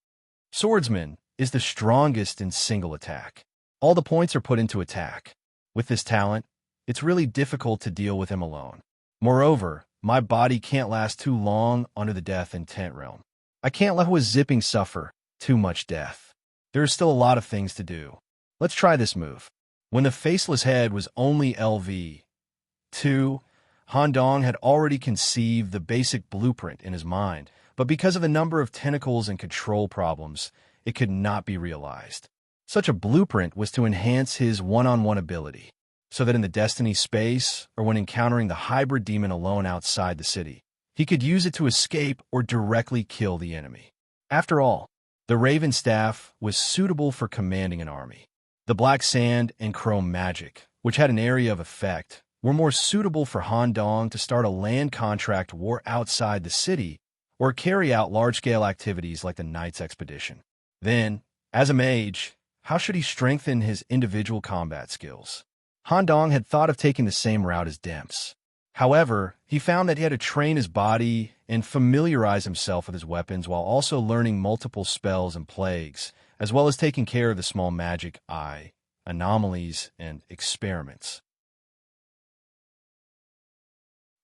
Swordsman is the strongest in single attack. All the points are put into attack. With this talent, it's really difficult to deal with him alone. Moreover, my body can't last too long under the death intent realm. I can't let Hua's zipping suffer too much death. There is still a lot of things to do. Let's try this move. When the faceless head was only LV2, Han Dong had already conceived the basic blueprint in his mind, but because of the number of tentacles and control problems, it could not be realized. Such a blueprint was to enhance his one-on-one ability, so that in the Destiny space, or when encountering the hybrid demon alone outside the city, he could use it to escape or directly kill the enemy. After all, the Raven Staff was suitable for commanding an army. The Black Sand and Chrome Magic, which had an area of effect, were more suitable for Han Dong to start a land contract war outside the city or carry out large-scale activities like the Knight's Expedition. Then, as a mage, how should he strengthen his individual combat skills? Han Dong had thought of taking the same route as Demps. However, he found that he had to train his body and familiarize himself with his weapons while also learning multiple spells and plagues, as well as taking care of the small magic eye, anomalies, and experiments.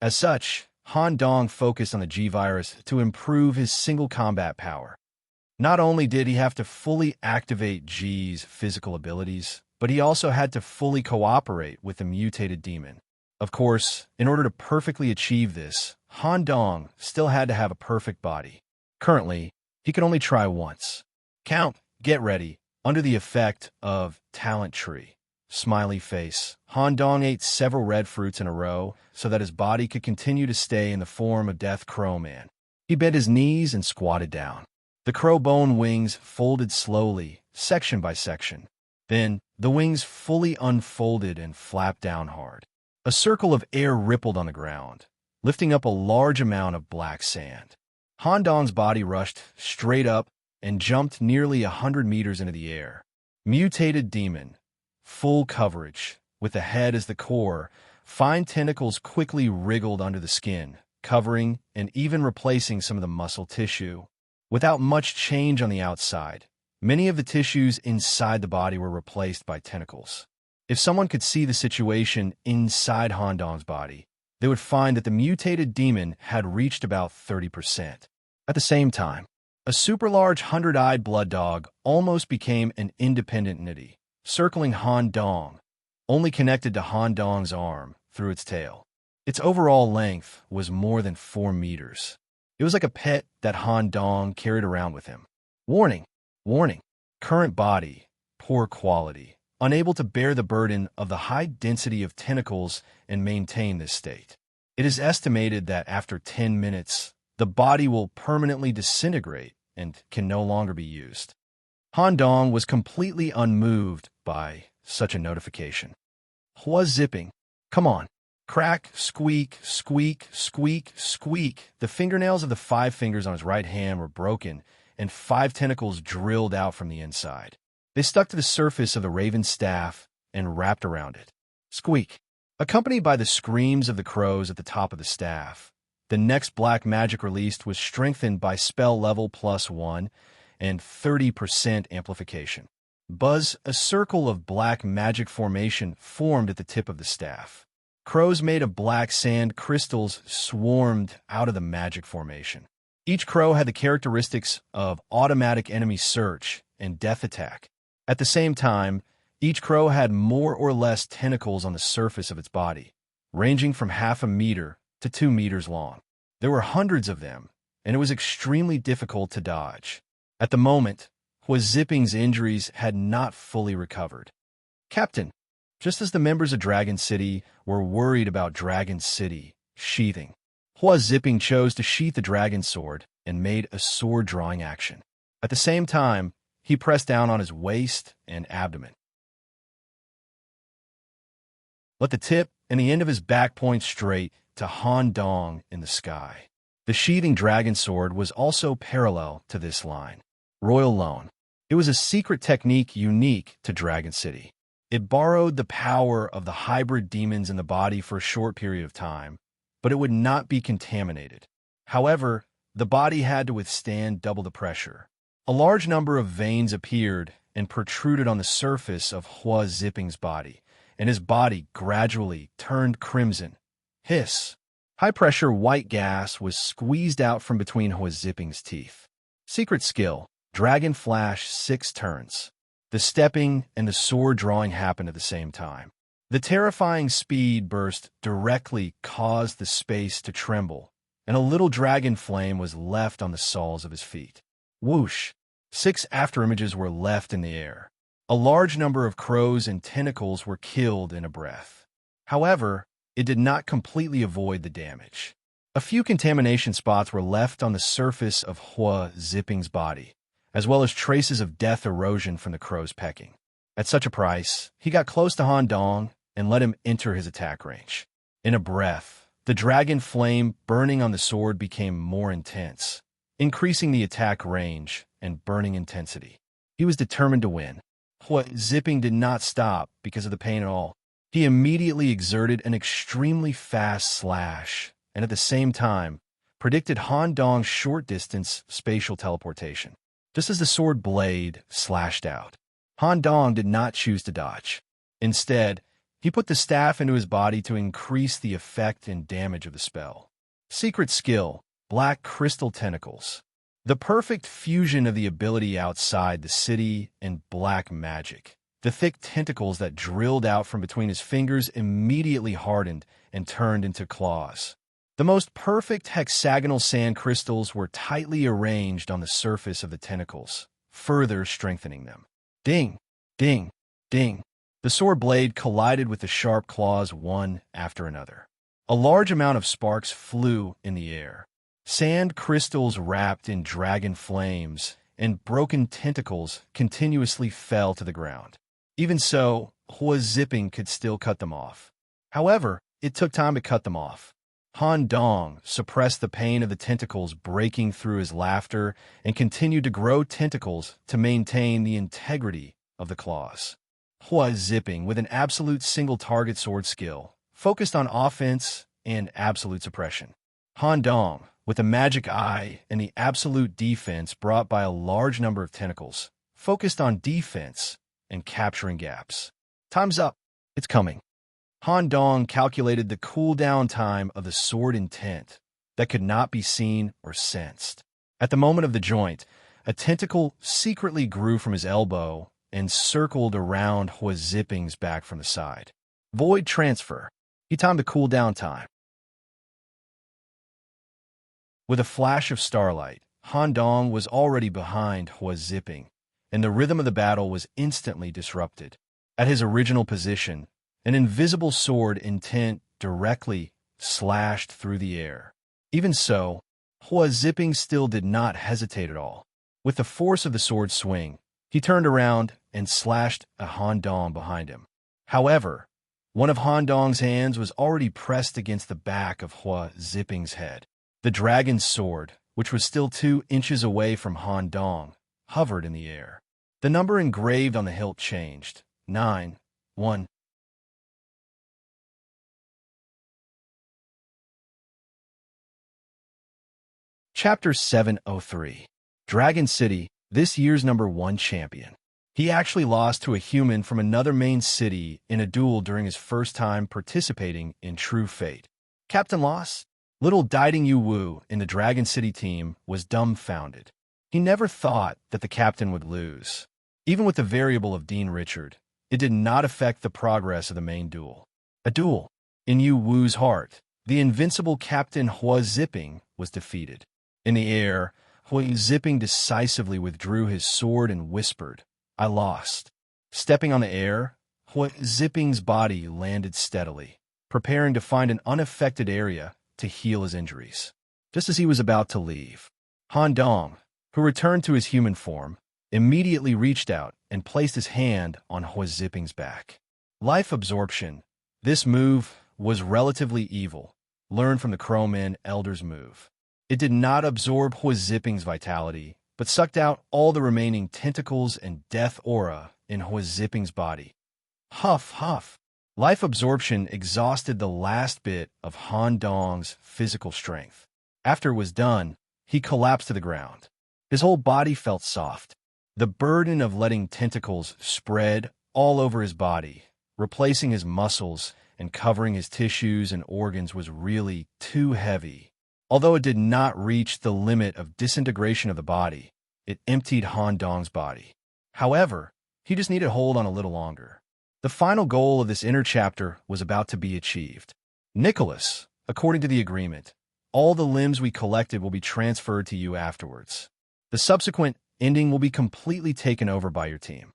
As such, Han Dong focused on the G-Virus to improve his single combat power. Not only did he have to fully activate G's physical abilities, but he also had to fully cooperate with the mutated demon. Of course, in order to perfectly achieve this, Han Dong still had to have a perfect body. Currently, he could only try once. Count, get ready, under the effect of Talent Tree. Smiley face. Han Dong ate several red fruits in a row so that his body could continue to stay in the form of Death Crow Man. He bent his knees and squatted down. The crow bone wings folded slowly, section by section. Then, the wings fully unfolded and flapped down hard. A circle of air rippled on the ground, lifting up a large amount of black sand. Han Dong's body rushed straight up and jumped nearly 100 meters into the air. Mutated demon. Full coverage. With the head as the core, fine tentacles quickly wriggled under the skin, covering and even replacing some of the muscle tissue. Without much change on the outside, many of the tissues inside the body were replaced by tentacles. If someone could see the situation inside Han Dong's body, they would find that the mutated demon had reached about 30%. At the same time, a super large 100-eyed blood dog almost became an independent entity, circling Han Dong, only connected to Han Dong's arm through its tail. Its overall length was more than 4 meters. It was like a pet that Han Dong carried around with him. Warning! Warning! Current body, poor quality, unable to bear the burden of the high density of tentacles and maintain this state. It is estimated that after 10 minutes, the body will permanently disintegrate and can no longer be used. Han Dong was completely unmoved by such a notification. Hua zipping. Come on. Crack, squeak, squeak, squeak, squeak. The fingernails of the 5 fingers on his right hand were broken, and 5 tentacles drilled out from the inside. They stuck to the surface of the raven's staff and wrapped around it. Squeak. Accompanied by the screams of the crows at the top of the staff, the next black magic released was strengthened by spell level +1 and 30% amplification. Buzz, a circle of black magic formation formed at the tip of the staff. Crows made of black sand crystals swarmed out of the magic formation. Each crow had the characteristics of automatic enemy search and death attack. At the same time, each crow had more or less tentacles on the surface of its body, ranging from 0.5 meter to 2 meters long. There were hundreds of them, and it was extremely difficult to dodge. At the moment, Hua Zipping's injuries had not fully recovered. Captain, just as the members of Dragon City were worried about Dragon City sheathing, Hua Zipping chose to sheath the dragon sword and made a sword-drawing action. At the same time, he pressed down on his waist and abdomen. Let the tip and the end of his back point straight to Han Dong in the sky. The sheathing dragon sword was also parallel to this line. Royal Loan. It was a secret technique unique to Dragon City. It borrowed the power of the hybrid demons in the body for a short period of time, but it would not be contaminated. However, the body had to withstand double the pressure. A large number of veins appeared and protruded on the surface of Hua Zipping's body, and his body gradually turned crimson. Hiss! High-pressure white gas was squeezed out from between Hua Zipping's teeth. Secret skill, Dragon Flash 6 turns. The stepping and the sword drawing happened at the same time. The terrifying speed burst directly caused the space to tremble, and a little dragon flame was left on the soles of his feet. Whoosh! 6 afterimages were left in the air. A large number of crows and tentacles were killed in a breath. However, it did not completely avoid the damage. A few contamination spots were left on the surface of Hua Zipping's body, as well as traces of death erosion from the crow's pecking. At such a price, he got close to Han Dong and let him enter his attack range. In a breath, the dragon flame burning on the sword became more intense, increasing the attack range and burning intensity. He was determined to win. Hua Zipping did not stop because of the pain at all. He immediately exerted an extremely fast slash, and at the same time, predicted Han Dong's short-distance spatial teleportation. Just as the sword blade slashed out, Han Dong did not choose to dodge. Instead, he put the staff into his body to increase the effect and damage of the spell. Secret skill, Black Crystal Tentacles. The perfect fusion of the ability outside the city and black magic. The thick tentacles that drilled out from between his fingers immediately hardened and turned into claws. The most perfect hexagonal sand crystals were tightly arranged on the surface of the tentacles, further strengthening them. Ding, ding, ding. The sword blade collided with the sharp claws one after another. A large amount of sparks flew in the air. Sand crystals wrapped in dragon flames and broken tentacles continuously fell to the ground. Even so, Hua Zipping could still cut them off. However, it took time to cut them off. Han Dong suppressed the pain of the tentacles breaking through his laughter and continued to grow tentacles to maintain the integrity of the claws. Hua Zipping, with an absolute single-target sword skill, focused on offense and absolute suppression. Han Dong, with a magic eye and the absolute defense brought by a large number of tentacles, focused on defense and capturing gaps. Time's up. It's coming. Han Dong calculated the cooldown time of the sword intent that could not be seen or sensed. At the moment of the joint, a tentacle secretly grew from his elbow and circled around Hua Zipping's back from the side. Void transfer. He timed the cooldown time. With a flash of starlight, Han Dong was already behind Hua Zipping, and the rhythm of the battle was instantly disrupted. At his original position, an invisible sword intent directly slashed through the air. Even so, Hua Zipping still did not hesitate at all. With the force of the sword swing, he turned around and slashed at Han Dong behind him. However, one of Han Dong's hands was already pressed against the back of Hua Zipping's head. The dragon's sword, which was still 2 inches away from Han Dong, hovered in the air. The number engraved on the hilt changed. 9, 1. Chapter 703. Dragon City, this year's #1 champion. He actually lost to a human from another main city in a duel during his first time participating in True Fate. Captain Loss? Little Diding Yu Wu in the Dragon City team was dumbfounded. He never thought that the captain would lose. Even with the variable of Dean Richard, it did not affect the progress of the main duel. A duel. In Yu Wu's heart, the invincible Captain Hua Zipping was defeated. In the air, Hua Zipping decisively withdrew his sword and whispered, "I lost." Stepping on the air, Hua Zipping's body landed steadily, preparing to find an unaffected area to heal his injuries. Just as he was about to leave, Han Dong, who returned to his human form, immediately reached out and placed his hand on Hua Zipping's back. Life absorption. This move was relatively evil, learned from the Crowman Elder's move. It did not absorb Hua Zipping's vitality, but sucked out all the remaining tentacles and death aura in Hua Zipping's body. Huff, huff. Life absorption exhausted the last bit of Han Dong's physical strength. After it was done, he collapsed to the ground. His whole body felt soft. The burden of letting tentacles spread all over his body, replacing his muscles and covering his tissues and organs was really too heavy. Although it did not reach the limit of disintegration of the body, it emptied Han Dong's body. However, he just needed to hold on a little longer. The final goal of this inner chapter was about to be achieved. Nicholas, according to the agreement, all the limbs we collected will be transferred to you afterwards. The subsequent ending will be completely taken over by your team.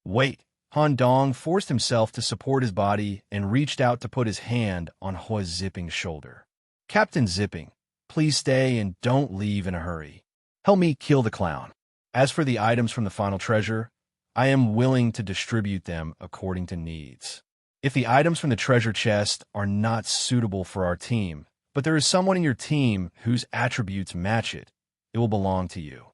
Wait, Han Dong forced himself to support his body and reached out to put his hand on Hua Zipping's shoulder. Captain Zipping, please stay and don't leave in a hurry. Help me kill the clown. As for the items from the final treasure, I am willing to distribute them according to needs. If the items from the treasure chest are not suitable for our team, but there is someone in your team whose attributes match it, it will belong to you.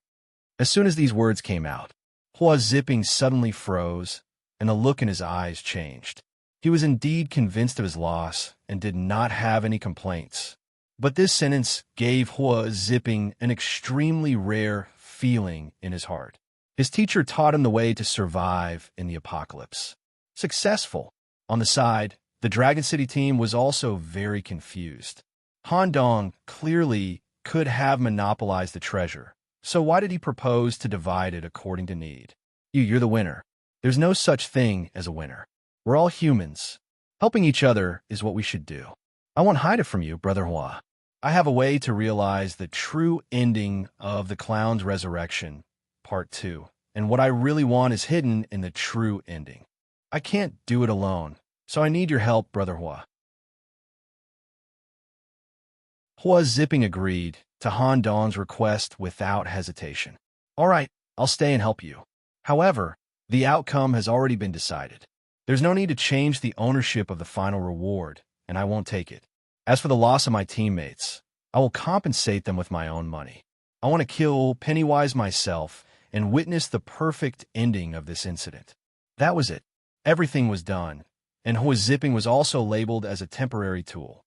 As soon as these words came out, Hua Zipping suddenly froze, and the look in his eyes changed. He was indeed convinced of his loss and did not have any complaints. But this sentence gave Hua Zipping an extremely rare feeling in his heart. His teacher taught him the way to survive in the apocalypse. Successful. On the side, the Dragon City team was also very confused. Han Dong clearly could have monopolized the treasure, so why did he propose to divide it according to need? You're the winner. There's no such thing as a winner. We're all humans. Helping each other is what we should do. I won't hide it from you, Brother Hua. I have a way to realize the true ending of the clown's resurrection, Part 2, and what I really want is hidden in the true ending. I can't do it alone, so I need your help, Brother Hua. Hua Zipping agreed to Han Dong's request without hesitation. All right, I'll stay and help you. However, the outcome has already been decided. There's no need to change the ownership of the final reward, and I won't take it. As for the loss of my teammates, I will compensate them with my own money. I want to kill Pennywise myself and witness the perfect ending of this incident. That was it. Everything was done, and Hua Zipping was also labeled as a temporary tool.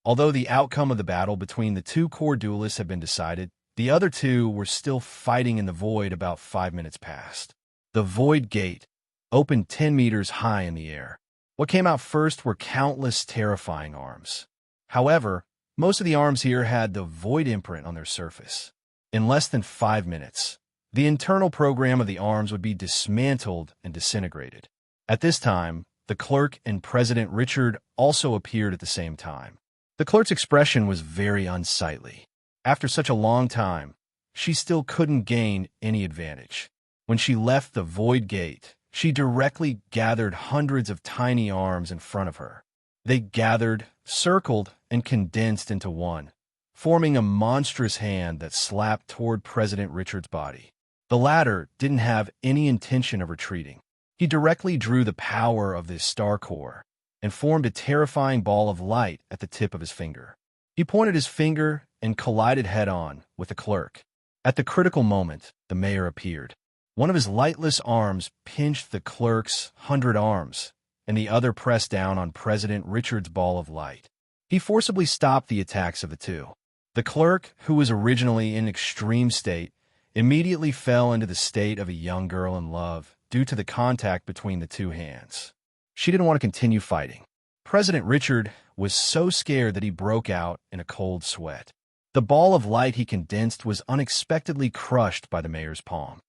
Although the outcome of the battle between the two core duelists had been decided, the other two were still fighting in the void about 5 minutes past. The void gate opened 10 meters high in the air. What came out first were countless terrifying arms. However, most of the arms here had the void imprint on their surface. In less than 5 minutes, the internal program of the arms would be dismantled and disintegrated. At this time, the clerk and President Richard also appeared at the same time. The clerk's expression was very unsightly. After such a long time, she still couldn't gain any advantage. When she left the void gate, she directly gathered hundreds of tiny arms in front of her. They gathered, circled, and condensed into one, forming a monstrous hand that slapped toward President Richard's body. The latter didn't have any intention of retreating. He directly drew the power of this star core and formed a terrifying ball of light at the tip of his finger. He pointed his finger and collided head-on with the clerk. At the critical moment, the mayor appeared. One of his lightless arms pinched the clerk's 100 arms, and the other pressed down on President Richard's ball of light. He forcibly stopped the attacks of the two. The clerk, who was originally in extreme state, immediately fell into the state of a young girl in love due to the contact between the two hands. She didn't want to continue fighting. President Richard was so scared that he broke out in a cold sweat. The ball of light he condensed was unexpectedly crushed by the mayor's palm.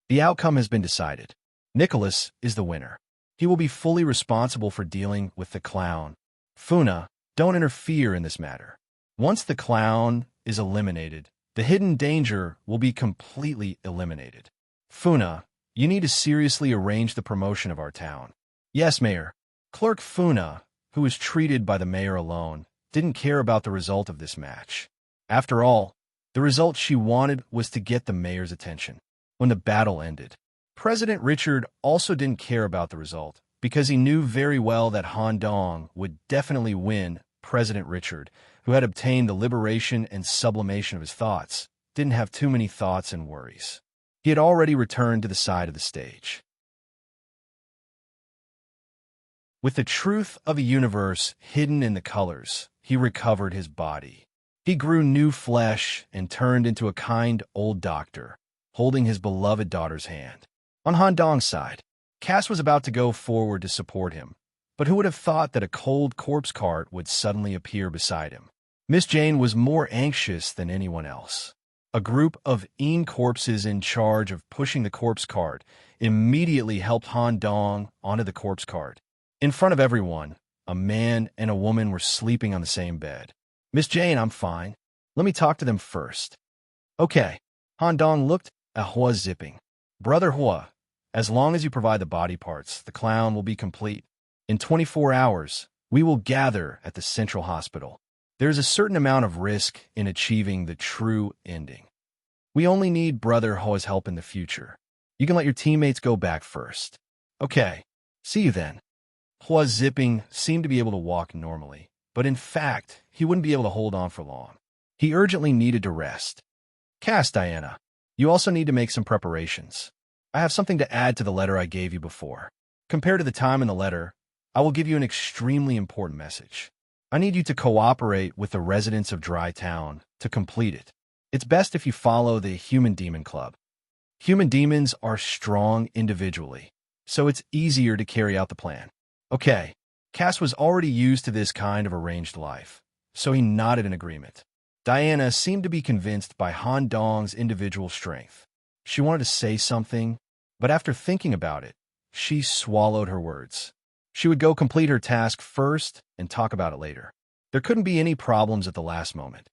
The outcome has been decided. Nicholas is the winner. He will be fully responsible for dealing with the clown. Funa, don't interfere in this matter. Once the clown is eliminated, the hidden danger will be completely eliminated. Funa, you need to seriously arrange the promotion of our town. Yes, Mayor. Clerk Funa, who was treated by the mayor alone, didn't care about the result of this match. After all, the result she wanted was to get the mayor's attention. When the battle ended, President Richard also didn't care about the result because he knew very well that Han Dong would definitely win. President Richard, who had obtained the liberation and sublimation of his thoughts, didn't have too many thoughts and worries. He had already returned to the side of the stage. With the truth of a universe hidden in the colors, he recovered his body. He grew new flesh and turned into a kind old doctor, holding his beloved daughter's hand. On Han Dong's side, Cass was about to go forward to support him, but who would have thought that a cold corpse cart would suddenly appear beside him? Miss Jane was more anxious than anyone else. A group of corpses in charge of pushing the corpse cart immediately helped Han Dong onto the corpse cart. In front of everyone, a man and a woman were sleeping on the same bed. Miss Jane, I'm fine. Let me talk to them first. Okay. Han Dong looked at Hua Zipping. Brother Hua, as long as you provide the body parts, the clown will be complete. In 24 hours, we will gather at the Central Hospital. There is a certain amount of risk in achieving the true ending. We only need Brother Hua's help in the future. You can let your teammates go back first. Okay. See you then. Hua Zipping seemed to be able to walk normally, but in fact, he wouldn't be able to hold on for long. He urgently needed to rest. Cass, Diana, you also need to make some preparations. I have something to add to the letter I gave you before. Compared to the time in the letter, I will give you an extremely important message. I need you to cooperate with the residents of Dry Town to complete it. It's best if you follow the Human Demon Club. Human demons are strong individually, so it's easier to carry out the plan. Okay, Cass was already used to this kind of arranged life, so he nodded in agreement. Diana seemed to be convinced by Han Dong's individual strength. She wanted to say something, but after thinking about it, she swallowed her words. She would go complete her task first and talk about it later. There couldn't be any problems at the last moment.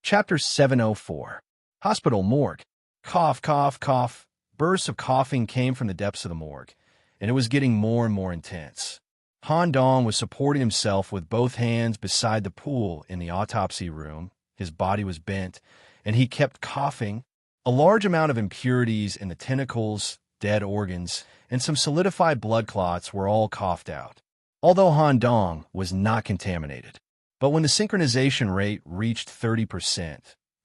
Chapter 704. Hospital Morgue. Cough, cough, cough. Bursts of coughing came from the depths of the morgue, and it was getting more and more intense. Han Dong was supporting himself with both hands beside the pool in the autopsy room. His body was bent, and he kept coughing. A large amount of impurities in the tentacles, dead organs, and some solidified blood clots were all coughed out, although Han Dong was not contaminated. But when the synchronization rate reached 30%,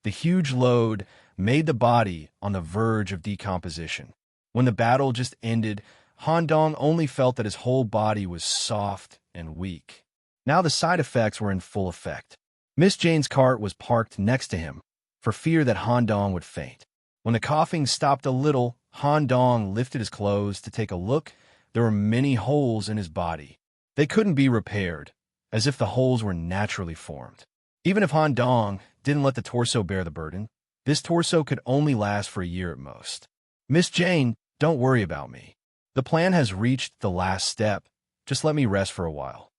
the huge load made the body on the verge of decomposition. When the battle just ended, Han Dong only felt that his whole body was soft and weak. Now the side effects were in full effect. Miss Jane's cart was parked next to him, for fear that Han Dong would faint. When the coughing stopped a little, Han Dong lifted his clothes to take a look. There were many holes in his body. They couldn't be repaired, as if the holes were naturally formed. Even if Han Dong didn't let the torso bear the burden, this torso could only last for a year at most. Miss Jane, don't worry about me. The plan has reached the last step. Just let me rest for a while.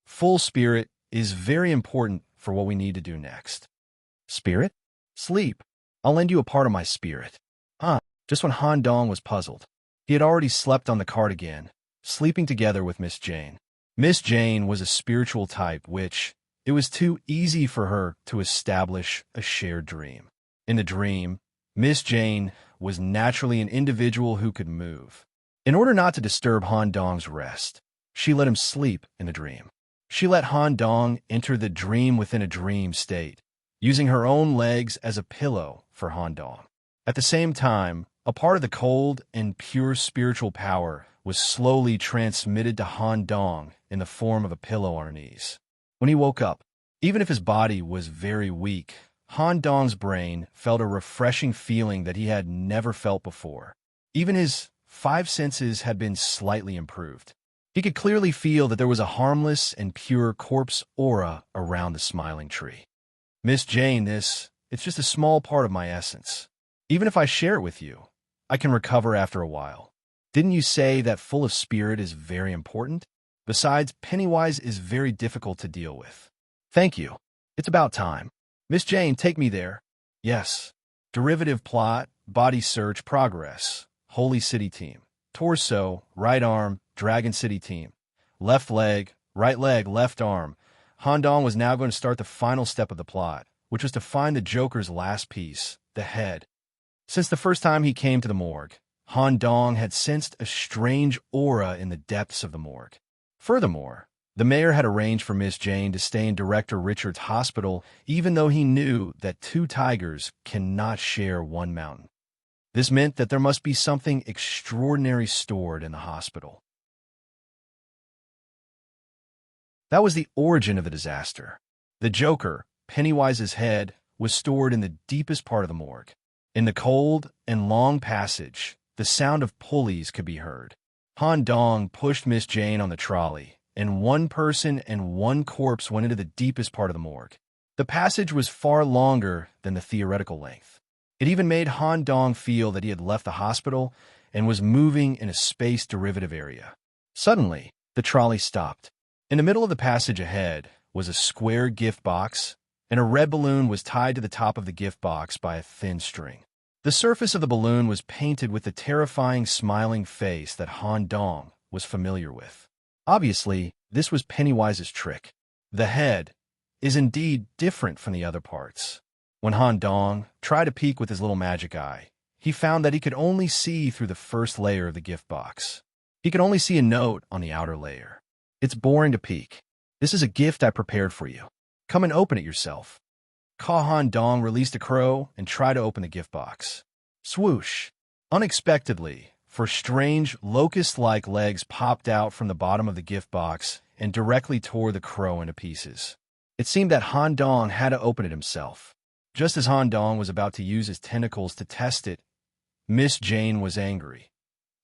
Full spirit is very important for what we need to do next. Spirit? Sleep. I'll lend you a part of my spirit. Just when Han Dong was puzzled. He had already slept on the cart again, sleeping together with Miss Jane. Miss Jane was a spiritual type which, it was too easy for her to establish a shared dream. In the dream, Miss Jane was naturally an individual who could move. In order not to disturb Han Dong's rest, she let him sleep in the dream. She let Han Dong enter the dream within a dream state, using her own legs as a pillow for Han Dong. At the same time, a part of the cold and pure spiritual power was slowly transmitted to Han Dong in the form of a pillow on her knees. When he woke up, even if his body was very weak, Han Dong's brain felt a refreshing feeling that he had never felt before. Even his 5 senses had been slightly improved. He could clearly feel that there was a harmless and pure corpse aura around the smiling tree. Miss Jane, it's just a small part of my essence. Even if I share it with you, I can recover after a while. Didn't you say that full of spirit is very important? Besides, Pennywise is very difficult to deal with. Thank you. It's about time. Miss Jane, take me there. Yes. Derivative plot, body search, progress. Holy City team. Torso, right arm, Dragon City team. Left leg, left arm. Han Dong was now going to start the final step of the plot, which was to find the Joker's last piece, the head. Since the first time he came to the morgue, Han Dong had sensed a strange aura in the depths of the morgue. Furthermore, the mayor had arranged for Miss Jane to stay in Director Richard's hospital even though he knew that 2 tigers cannot share one mountain. This meant that there must be something extraordinary stored in the hospital. That was the origin of the disaster. The Joker, Pennywise's head, was stored in the deepest part of the morgue. In the cold and long passage, the sound of pulleys could be heard. Han Dong pushed Miss Jane on the trolley, and 1 person and 1 corpse went into the deepest part of the morgue. The passage was far longer than the theoretical length. It even made Han Dong feel that he had left the hospital and was moving in a space-derivative area. Suddenly, the trolley stopped. In the middle of the passage ahead was a square gift box, and a red balloon was tied to the top of the gift box by a thin string. The surface of the balloon was painted with the terrifying smiling face that Han Dong was familiar with. Obviously, this was Pennywise's trick. The head is indeed different from the other parts. When Han Dong tried to peek with his little magic eye, he found that he could only see through the first layer of the gift box. He could only see a note on the outer layer. It's boring to peek. This is a gift I prepared for you. Come and open it yourself. Han Dong released a crow and tried to open the gift box. Swoosh! Unexpectedly, for strange, locust-like legs popped out from the bottom of the gift box and directly tore the crow into pieces. It seemed that Han Dong had to open it himself. Just as Han Dong was about to use his tentacles to test it, Miss Jane was angry.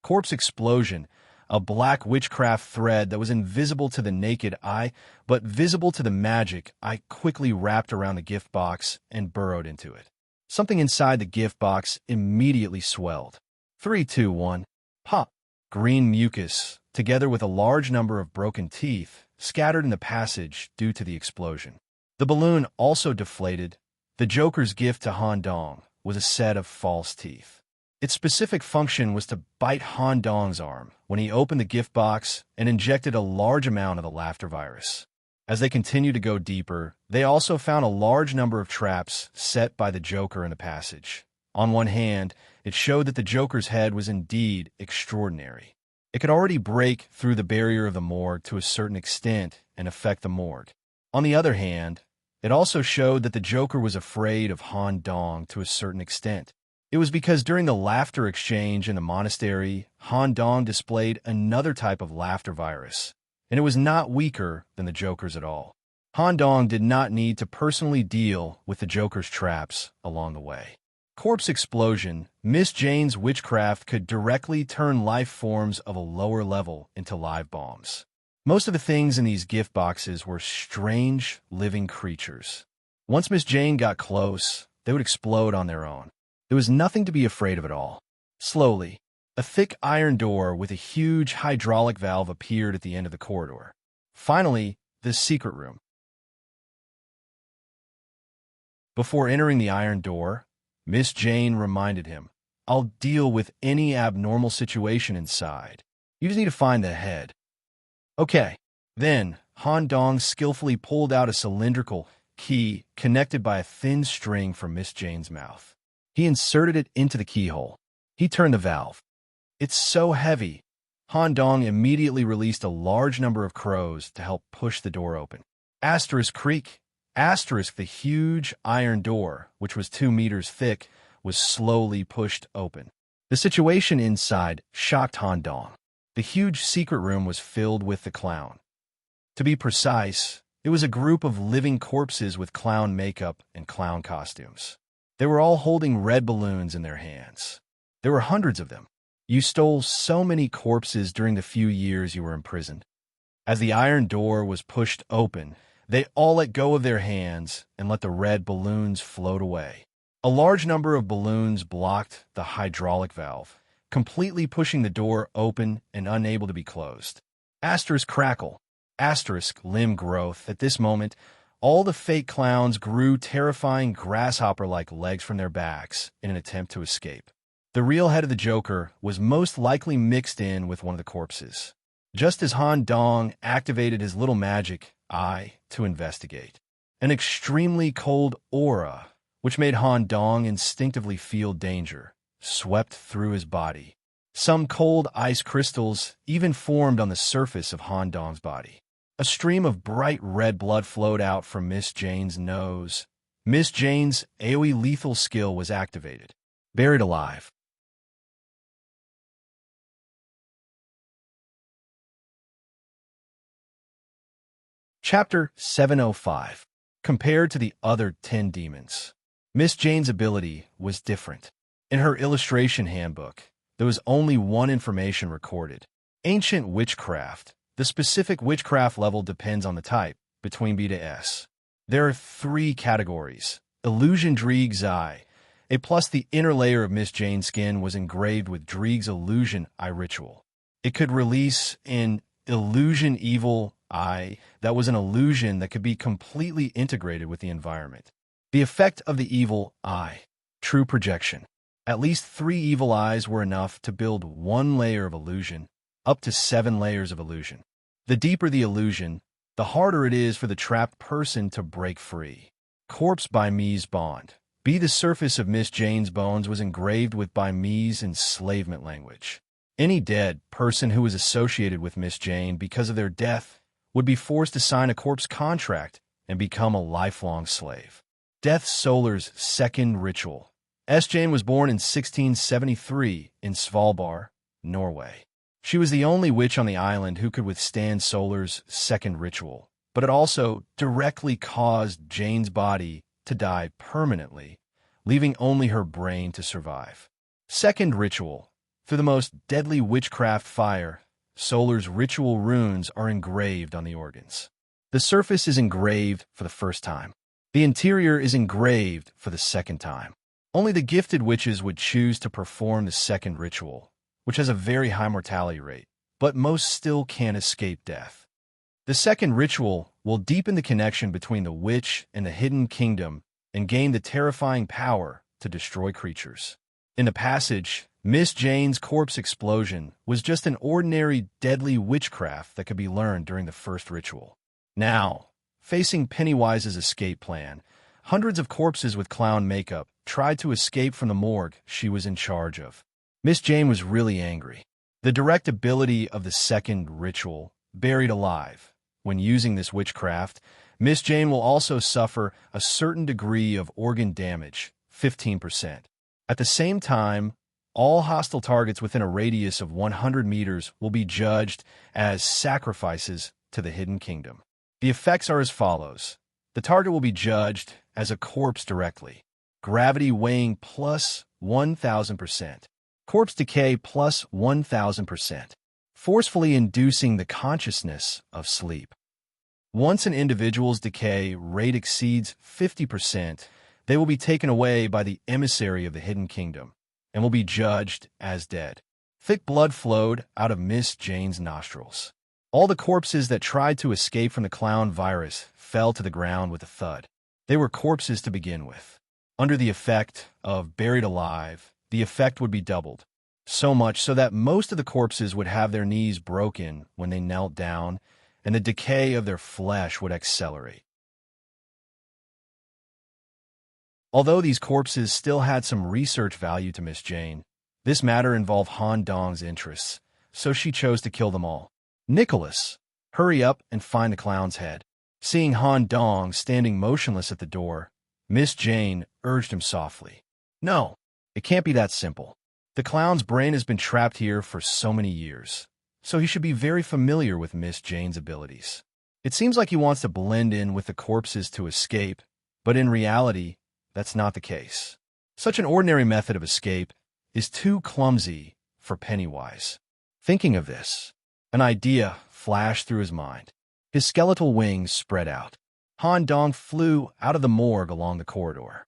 Corpse explosion, a black witchcraft thread that was invisible to the naked eye, but visible to the magic eye, quickly wrapped around the gift box and burrowed into it. Something inside the gift box immediately swelled. 3, 2, 1. Pop! Green mucus, together with a large number of broken teeth, scattered in the passage due to the explosion. The balloon also deflated. The Joker's gift to Han Dong was a set of false teeth. Its specific function was to bite Han Dong's arm when he opened the gift box and injected a large amount of the laughter virus. As they continued to go deeper, they also found a large number of traps set by the Joker in the passage. On one hand, it showed that the Joker's head was indeed extraordinary. It could already break through the barrier of the morgue to a certain extent and affect the morgue. On the other hand, it also showed that the Joker was afraid of Han Dong to a certain extent. It was because during the laughter exchange in the monastery, Han Dong displayed another type of laughter virus, and it was not weaker than the Joker's at all. Han Dong did not need to personally deal with the Joker's traps along the way. Corpse explosion, Miss Jane's witchcraft could directly turn life forms of a lower level into live bombs. Most of the things in these gift boxes were strange, living creatures. Once Miss Jane got close, they would explode on their own. There was nothing to be afraid of at all. Slowly, a thick iron door with a huge hydraulic valve appeared at the end of the corridor. Finally, the secret room. Before entering the iron door, Miss Jane reminded him, "I'll deal with any abnormal situation inside. You just need to find the head." Okay. Then, Han Dong skillfully pulled out a cylindrical key connected by a thin string from Miss Jane's mouth. He inserted it into the keyhole. He turned the valve. It's so heavy. Han Dong immediately released a large number of crows to help push the door open. Asterisk creak. Asterisk, the huge iron door, which was 2 meters thick, was slowly pushed open. The situation inside shocked Han Dong. The huge secret room was filled with the clown. To be precise, it was a group of living corpses with clown makeup and clown costumes. They were all holding red balloons in their hands. There were hundreds of them. You stole so many corpses during the few years you were imprisoned. As the iron door was pushed open, they all let go of their hands and let the red balloons float away. A large number of balloons blocked the hydraulic valve, completely pushing the door open and unable to be closed. Asterisk crackle. Asterisk limb growth. At this moment, all the fake clowns grew terrifying grasshopper-like legs from their backs in an attempt to escape. The real head of the Joker was most likely mixed in with one of the corpses. Just as Han Dong activated his little magic eye to investigate. An extremely cold aura, which made Han Dong instinctively feel danger, swept through his body. Some cold ice crystals even formed on the surface of Han Dong's body. A stream of bright red blood flowed out from Miss Jane's nose. Miss Jane's AoE lethal skill was activated. Buried alive. Chapter 705. Compared to the other 10 demons, Miss Jane's ability was different. In her illustration handbook, there was only one information recorded: ancient witchcraft. The specific witchcraft level depends on the type, between B to S. There are 3 categories. Illusion Dreeg's Eye. A plus the inner layer of Miss Jane's skin was engraved with Dreeg's Illusion Eye ritual. It could release an Illusion Evil Eye that was an illusion that could be completely integrated with the environment. The effect of the Evil Eye. True projection. At least 3 evil eyes were enough to build 1 layer of illusion, up to 7 layers of illusion. The deeper the illusion, the harder it is for the trapped person to break free. Corpse by Mies Bond. The surface of Miss Jane's bones was engraved with Burmese enslavement language. Any dead person who was associated with Miss Jane because of their death would be forced to sign a corpse contract and become a lifelong slave. Death Solar's second ritual. S. Jane was born in 1673 in Svalbard, Norway. She was the only witch on the island who could withstand Solar's second ritual, but it also directly caused Jane's body to die permanently, leaving only her brain to survive. Second ritual. Through the most deadly witchcraft fire, Solar's ritual runes are engraved on the organs. The surface is engraved for the first time. The interior is engraved for the second time. Only the gifted witches would choose to perform the second ritual, which has a very high mortality rate, but most still can't escape death. The second ritual will deepen the connection between the witch and the hidden kingdom and gain the terrifying power to destroy creatures. In the passage, Miss Jane's corpse explosion was just an ordinary deadly witchcraft that could be learned during the first ritual. Now, facing Pennywise's escape plan, hundreds of corpses with clown makeup tried to escape from the morgue she was in charge of. Miss Jane was really angry. The direct ability of the second ritual, buried alive. When using this witchcraft, Miss Jane will also suffer a certain degree of organ damage, 15%. At the same time, all hostile targets within a radius of 100 meters will be judged as sacrifices to the hidden kingdom. The effects are as follows. The target will be judged as a corpse directly. Gravity weighing plus 1,000%. Corpse decay plus 1,000%. Forcefully inducing the consciousness of sleep. Once an individual's decay rate exceeds 50%, they will be taken away by the emissary of the hidden kingdom and will be judged as dead. Thick blood flowed out of Miss Jane's nostrils. All the corpses that tried to escape from the clown virus fell to the ground with a thud. They were corpses to begin with. Under the effect of buried alive, the effect would be doubled. So much so that most of the corpses would have their knees broken when they knelt down, and the decay of their flesh would accelerate. Although these corpses still had some research value to Miss Jane, this matter involved Han Dong's interests, so she chose to kill them all. Nicholas, hurry up and find the clown's head. Seeing Han Dong standing motionless at the door, Miss Jane urged him softly. No, it can't be that simple. The clown's brain has been trapped here for so many years, so he should be very familiar with Miss Jane's abilities. It seems like he wants to blend in with the corpses to escape, but in reality, that's not the case. Such an ordinary method of escape is too clumsy for Pennywise. Thinking of this, an idea flashed through his mind. His skeletal wings spread out. Han Dong flew out of the morgue along the corridor.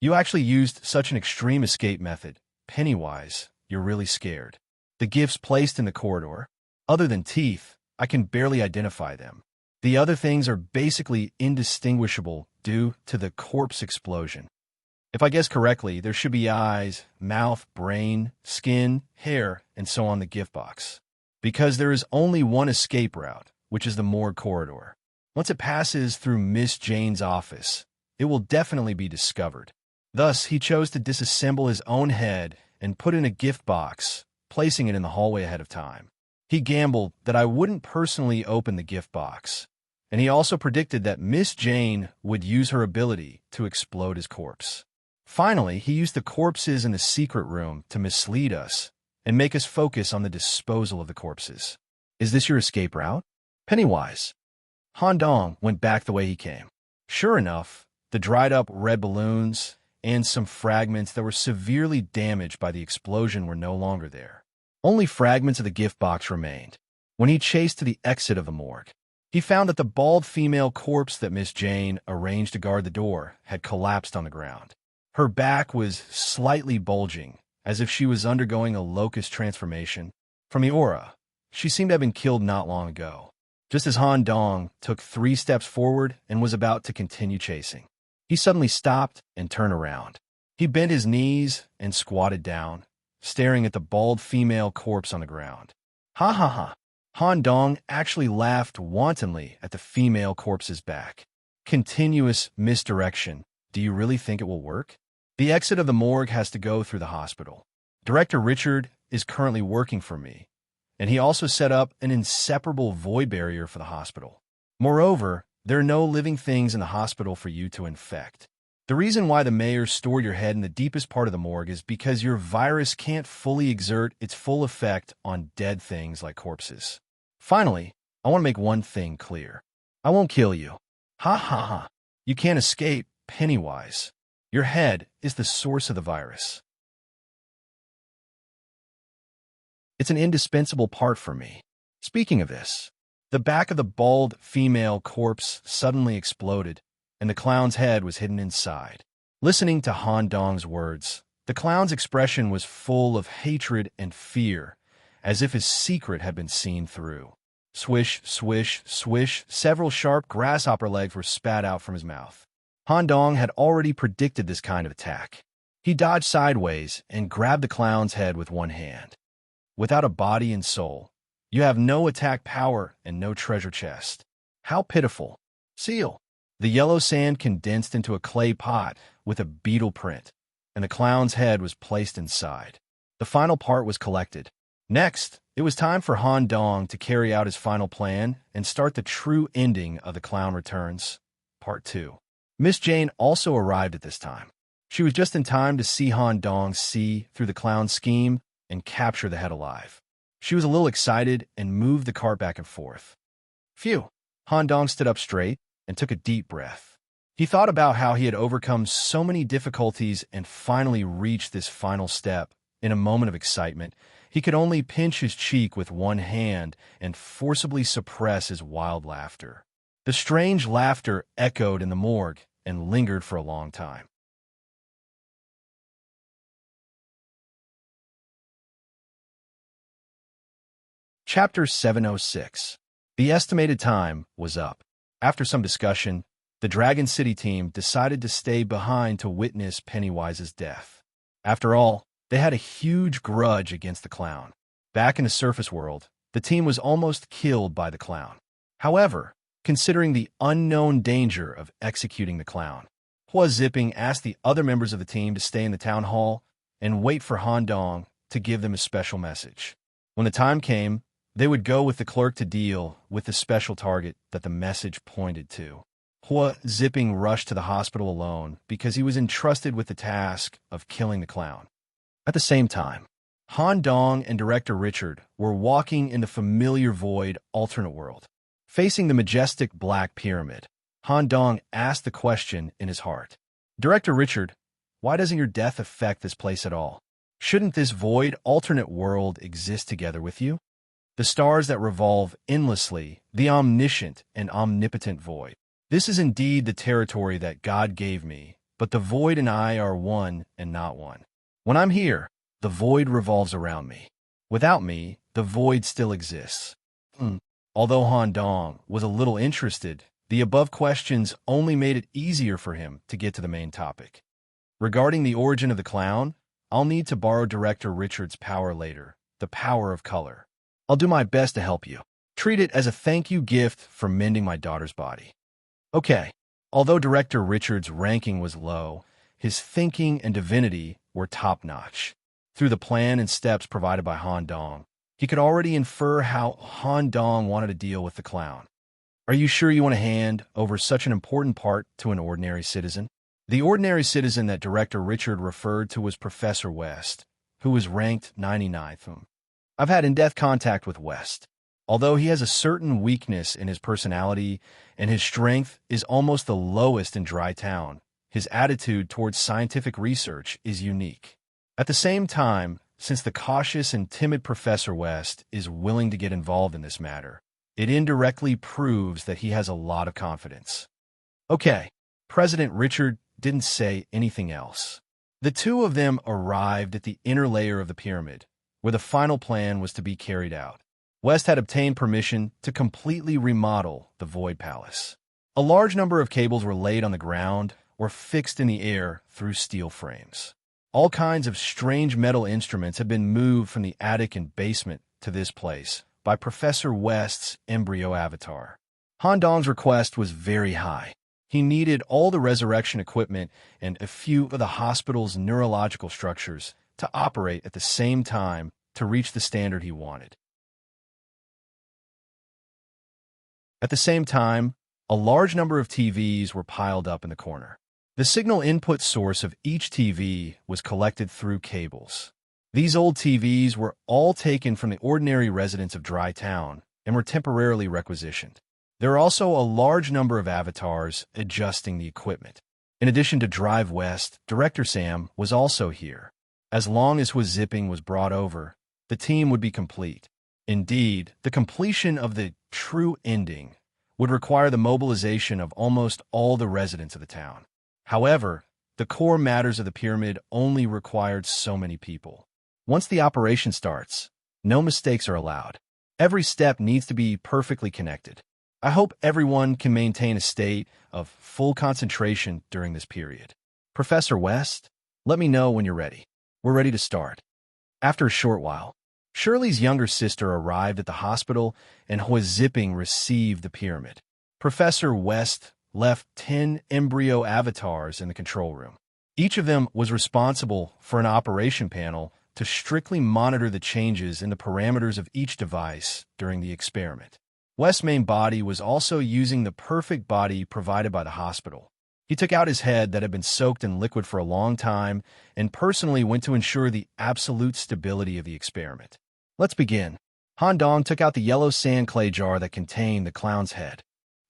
You actually used such an extreme escape method. Pennywise, you're really scared. The gifts placed in the corridor, other than teeth, I can barely identify them. The other things are basically indistinguishable due to the corpse explosion. If I guess correctly, there should be eyes, mouth, brain, skin, hair, and so on the gift box. Because there is only one escape route, which is the morgue corridor. Once it passes through Miss Jane's office, it will definitely be discovered. Thus, he chose to disassemble his own head and put in a gift box, placing it in the hallway ahead of time. He gambled that I wouldn't personally open the gift box, and he also predicted that Miss Jane would use her ability to explode his corpse. Finally, he used the corpses in the secret room to mislead us and make us focus on the disposal of the corpses. Is this your escape route? Pennywise. Han Dong went back the way he came. Sure enough, the dried-up red balloons and some fragments that were severely damaged by the explosion were no longer there. Only fragments of the gift box remained. When he chased to the exit of the morgue, he found that the bald female corpse that Miss Jane arranged to guard the door had collapsed on the ground. Her back was slightly bulging, as if she was undergoing a locust transformation. From the aura, she seemed to have been killed not long ago. Just as Han Dong took 3 steps forward and was about to continue chasing, he suddenly stopped and turned around. He bent his knees and squatted down, staring at the bald female corpse on the ground. Ha ha ha. Han Dong actually laughed wantonly at the female corpse's back. Continuous misdirection. Do you really think it will work? The exit of the morgue has to go through the hospital. Director Richard is currently working for me, and he also set up an inseparable void barrier for the hospital. Moreover, there are no living things in the hospital for you to infect. The reason why the mayor stored your head in the deepest part of the morgue is because your virus can't fully exert its full effect on dead things like corpses. Finally, I want to make one thing clear. I won't kill you. Ha ha ha. You can't escape, Pennywise. Your head is the source of the virus. It's an indispensable part for me. Speaking of this, the back of the bald female corpse suddenly exploded, and the clown's head was hidden inside. Listening to Han Dong's words, the clown's expression was full of hatred and fear, as if his secret had been seen through. Swish, swish, swish, several sharp grasshopper legs were spat out from his mouth. Han Dong had already predicted this kind of attack. He dodged sideways and grabbed the clown's head with one hand. Without a body and soul, you have no attack power and no treasure chest. How pitiful. Seal. The yellow sand condensed into a clay pot with a beetle print, and the clown's head was placed inside. The final part was collected. Next, it was time for Han Dong to carry out his final plan and start the true ending of The Clown Returns, Part 2. Miss Jane also arrived at this time. She was just in time to see Han Dong see through the clown's scheme and capture the head alive. She was a little excited and moved the cart back and forth. Phew! Han Dong stood up straight and took a deep breath. He thought about how he had overcome so many difficulties and finally reached this final step. In a moment of excitement, he could only pinch his cheek with one hand and forcibly suppress his wild laughter. The strange laughter echoed in the morgue and lingered for a long time. Chapter 706. The estimated time was up. After some discussion, the Dragon City team decided to stay behind to witness Pennywise's death. After all, they had a huge grudge against the clown. Back in the surface world, the team was almost killed by the clown. However, considering the unknown danger of executing the clown, Hua Zipping asked the other members of the team to stay in the town hall and wait for Han Dong to give them a special message. When the time came, they would go with the clerk to deal with the special target that the message pointed to. Hua Zipping rushed to the hospital alone because he was entrusted with the task of killing the clown. At the same time, Han Dong and Director Richard were walking in the familiar void alternate world. Facing the majestic black pyramid, Han Dong asked the question in his heart. Director Richard, why doesn't your death affect this place at all? Shouldn't this void alternate world exist together with you? The stars that revolve endlessly, the omniscient and omnipotent void. This is indeed the territory that God gave me, but the void and I are one and not one. When I'm here, the void revolves around me. Without me, the void still exists. Although Han Dong was a little interested, the above questions only made it easier for him to get to the main topic. Regarding the origin of the clown, I'll need to borrow Director Richard's power later, the power of color. I'll do my best to help you. Treat it as a thank you gift for mending my daughter's body. Okay, although Director Richard's ranking was low, his thinking and divinity were top-notch. Through the plan and steps provided by Han Dong, he could already infer how Han Dong wanted to deal with the clown. Are you sure you want to hand over such an important part to an ordinary citizen? The ordinary citizen that Director Richard referred to was Professor West, who was ranked 99th. I've had in-depth contact with West. Although he has a certain weakness in his personality and his strength is almost the lowest in Dry Town, his attitude towards scientific research is unique. At the same time, since the cautious and timid Professor West is willing to get involved in this matter, it indirectly proves that he has a lot of confidence. Okay, President Richard didn't say anything else. The two of them arrived at the inner layer of the pyramid, where the final plan was to be carried out. West had obtained permission to completely remodel the Void Palace. A large number of cables were laid on the ground or fixed in the air through steel frames. All kinds of strange metal instruments had been moved from the attic and basement to this place by Professor West's embryo avatar. Han Dong's request was very high. He needed all the resurrection equipment and a few of the hospital's neurological structures to operate at the same time to reach the standard he wanted. At the same time, a large number of TVs were piled up in the corner. The signal input source of each TV was collected through cables. These old TVs were all taken from the ordinary residents of Dry Town and were temporarily requisitioned. There are also a large number of avatars adjusting the equipment. In addition to Drive West, Director Sam was also here. As long as his zipping was brought over, the team would be complete. Indeed, the completion of the true ending would require the mobilization of almost all the residents of the town. However, the core matters of the pyramid only required so many people. Once the operation starts, no mistakes are allowed. Every step needs to be perfectly connected. I hope everyone can maintain a state of full concentration during this period. Professor West, let me know when you're ready. We're ready to start. After a short while, Shirley's younger sister arrived at the hospital and was zipping received the pyramid. Professor West left 10 embryo avatars in the control room. Each of them was responsible for an operation panel to strictly monitor the changes in the parameters of each device during the experiment. West's main body was also using the perfect body provided by the hospital. He took out his head that had been soaked in liquid for a long time and personally went to ensure the absolute stability of the experiment. Let's begin. Han Dong took out the yellow sand clay jar that contained the clown's head.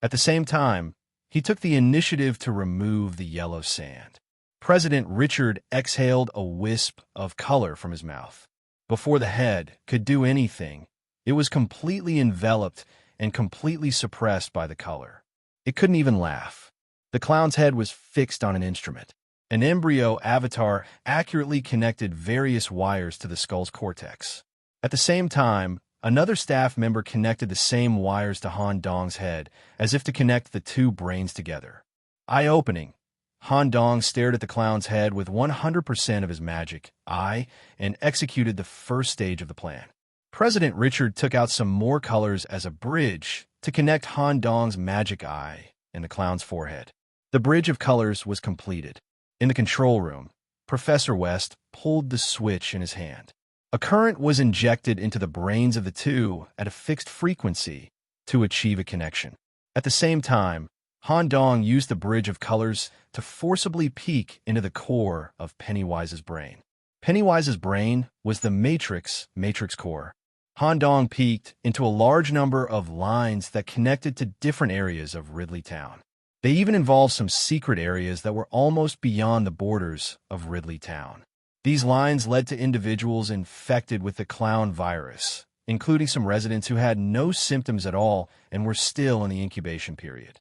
At the same time, he took the initiative to remove the yellow sand. President Richard exhaled a wisp of color from his mouth. Before the head could do anything, it was completely enveloped and completely suppressed by the color. It couldn't even laugh. The clown's head was fixed on an instrument. An embryo avatar accurately connected various wires to the skull's cortex. At the same time, another staff member connected the same wires to Han Dong's head, as if to connect the two brains together. Eye-opening, Han Dong stared at the clown's head with 100% of his magic eye and executed the first stage of the plan. President Richard took out some more colors as a bridge to connect Han Dong's magic eye and the clown's forehead. The bridge of colors was completed. In the control room, Professor West pulled the switch in his hand. A current was injected into the brains of the two at a fixed frequency to achieve a connection. At the same time, Han Dong used the bridge of colors to forcibly peek into the core of Pennywise's brain. Pennywise's brain was the matrix core. Han Dong peeked into a large number of lines that connected to different areas of Ridley Town. They even involved some secret areas that were almost beyond the borders of Ridley Town. These lines led to individuals infected with the clown virus, including some residents who had no symptoms at all and were still in the incubation period.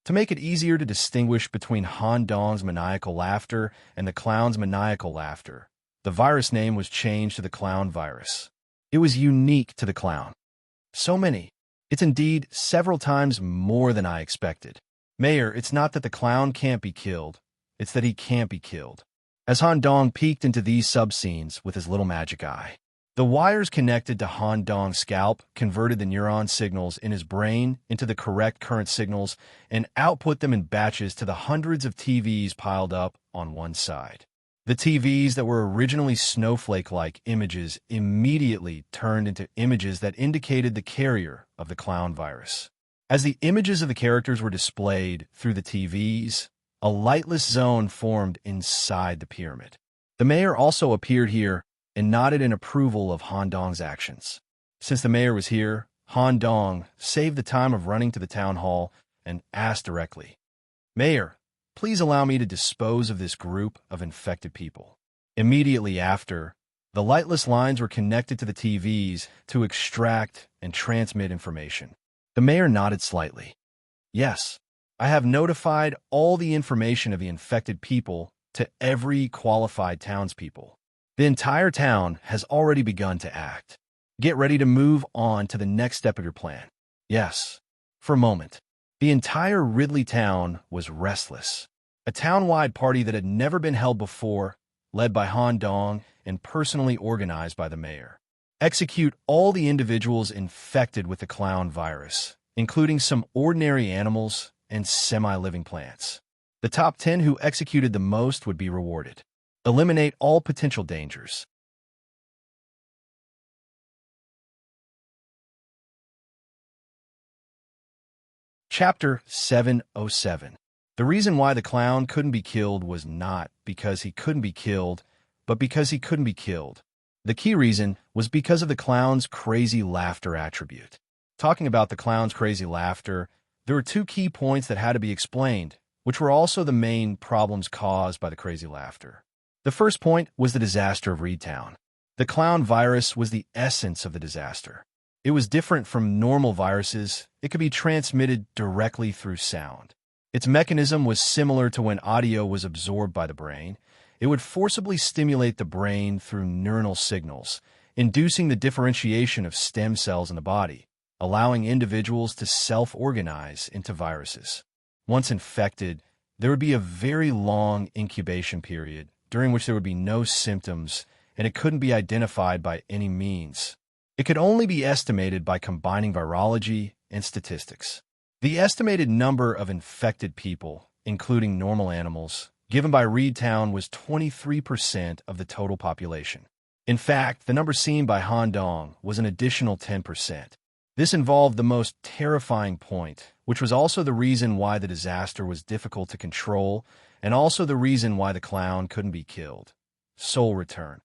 To make it easier to distinguish between Han Dong's maniacal laughter and the clown's maniacal laughter, the virus name was changed to the clown virus. It was unique to the clown. So many. It's indeed several times more than I expected. Mayor, it's not that the clown can't be killed, it's that he can't be killed. As Han Dong peeked into these sub-scenes with his little magic eye, the wires connected to Han Dong's scalp converted the neuron signals in his brain into the correct current signals and output them in batches to the hundreds of TVs piled up on one side. The TVs that were originally snowflake-like images immediately turned into images that indicated the carrier of the clown virus. As the images of the characters were displayed through the TVs, a lightless zone formed inside the pyramid. The mayor also appeared here and nodded in approval of Han Dong's actions. Since the mayor was here, Han Dong saved the time of running to the town hall and asked directly, "Mayor, please allow me to dispose of this group of infected people." Immediately after, the lightless lines were connected to the TVs to extract and transmit information. The mayor nodded slightly. "Yes, I have notified all the information of the infected people to every qualified townspeople. The entire town has already begun to act. Get ready to move on to the next step of your plan." Yes. For a moment, the entire Ridley town was restless. A town-wide party that had never been held before, led by Han Dong and personally organized by the mayor. Execute all the individuals infected with the clown virus, including some ordinary animals and semi-living plants. The top 10 who executed the most would be rewarded. Eliminate all potential dangers. Chapter 707. The reason why the clown couldn't be killed was not because he couldn't be killed, but because he couldn't be killed. The key reason was because of the clown's crazy laughter attribute. Talking about the clown's crazy laughter, there were two key points that had to be explained, which were also the main problems caused by the crazy laughter. The first point was the disaster of Reedtown. The clown virus was the essence of the disaster. It was different from normal viruses. It could be transmitted directly through sound. Its mechanism was similar to when audio was absorbed by the brain. It would forcibly stimulate the brain through neuronal signals, inducing the differentiation of stem cells in the body, allowing individuals to self-organize into viruses. Once infected, there would be a very long incubation period, during which there would be no symptoms, and it couldn't be identified by any means. It could only be estimated by combining virology and statistics. The estimated number of infected people, including normal animals, given by Reedtown was 23% of the total population. In fact, the number seen by Han Dong was an additional 10%. This involved the most terrifying point, which was also the reason why the disaster was difficult to control, and also the reason why the clown couldn't be killed. Soul return.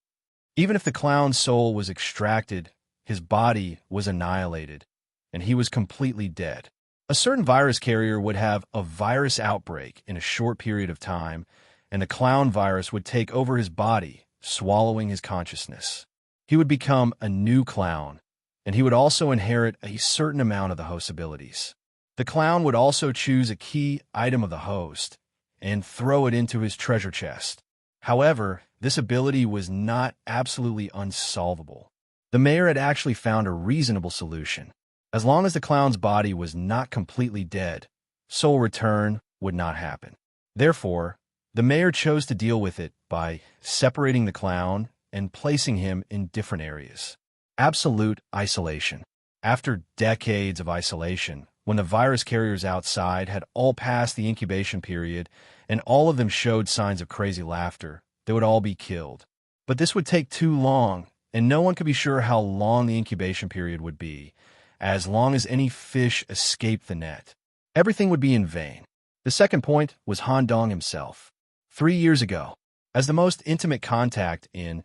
Even if the clown's soul was extracted, his body was annihilated, and he was completely dead. A certain virus carrier would have a virus outbreak in a short period of time, and the clown virus would take over his body, swallowing his consciousness. He would become a new clown, and he would also inherit a certain amount of the host's abilities. The clown would also choose a key item of the host and throw it into his treasure chest. However, this ability was not absolutely unsolvable. The mayor had actually found a reasonable solution. As long as the clown's body was not completely dead, soul return would not happen. Therefore, the mayor chose to deal with it by separating the clown and placing him in different areas. Absolute isolation. After decades of isolation, when the virus carriers outside had all passed the incubation period and all of them showed signs of crazy laughter, they would all be killed. But this would take too long, and no one could be sure how long the incubation period would be, as long as any fish escaped the net. Everything would be in vain. The second point was Han Dong himself. 3 years ago, as the most intimate contact in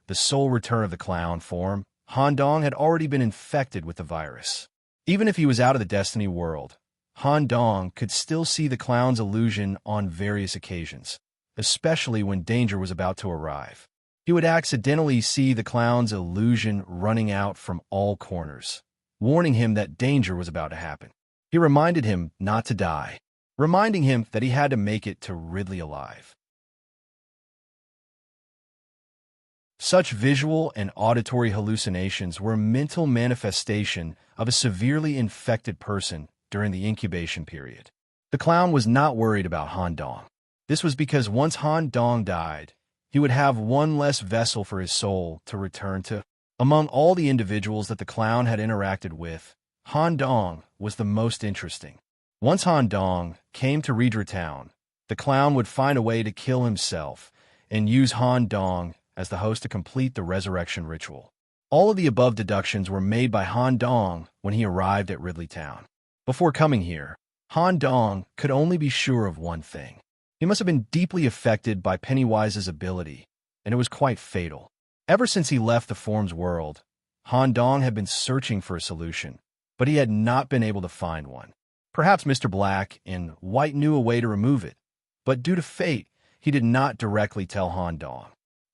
the soul return of the clown form, Han Dong had already been infected with the virus. Even if he was out of the Destiny world, Han Dong could still see the clown's illusion on various occasions, especially when danger was about to arrive. He would accidentally see the clown's illusion running out from all corners, warning him that danger was about to happen. He reminded him not to die, reminding him that he had to make it to Ridley alive. Such visual and auditory hallucinations were a mental manifestation of a severely infected person during the incubation period. The clown was not worried about Han Dong. This was because once Han Dong died, he would have one less vessel for his soul to return to. Among all the individuals that the clown had interacted with, Han Dong was the most interesting. Once Han Dong came to Reedtown, the clown would find a way to kill himself and use Han Dong as the host to complete the resurrection ritual. All of the above deductions were made by Han Dong when he arrived at Ridleytown. Before coming here, Han Dong could only be sure of one thing. He must have been deeply affected by Pennywise's ability, and it was quite fatal. Ever since he left the form's world, Han Dong had been searching for a solution, but he had not been able to find one. Perhaps Mr. Black and White knew a way to remove it, but due to fate, he did not directly tell Han Dong.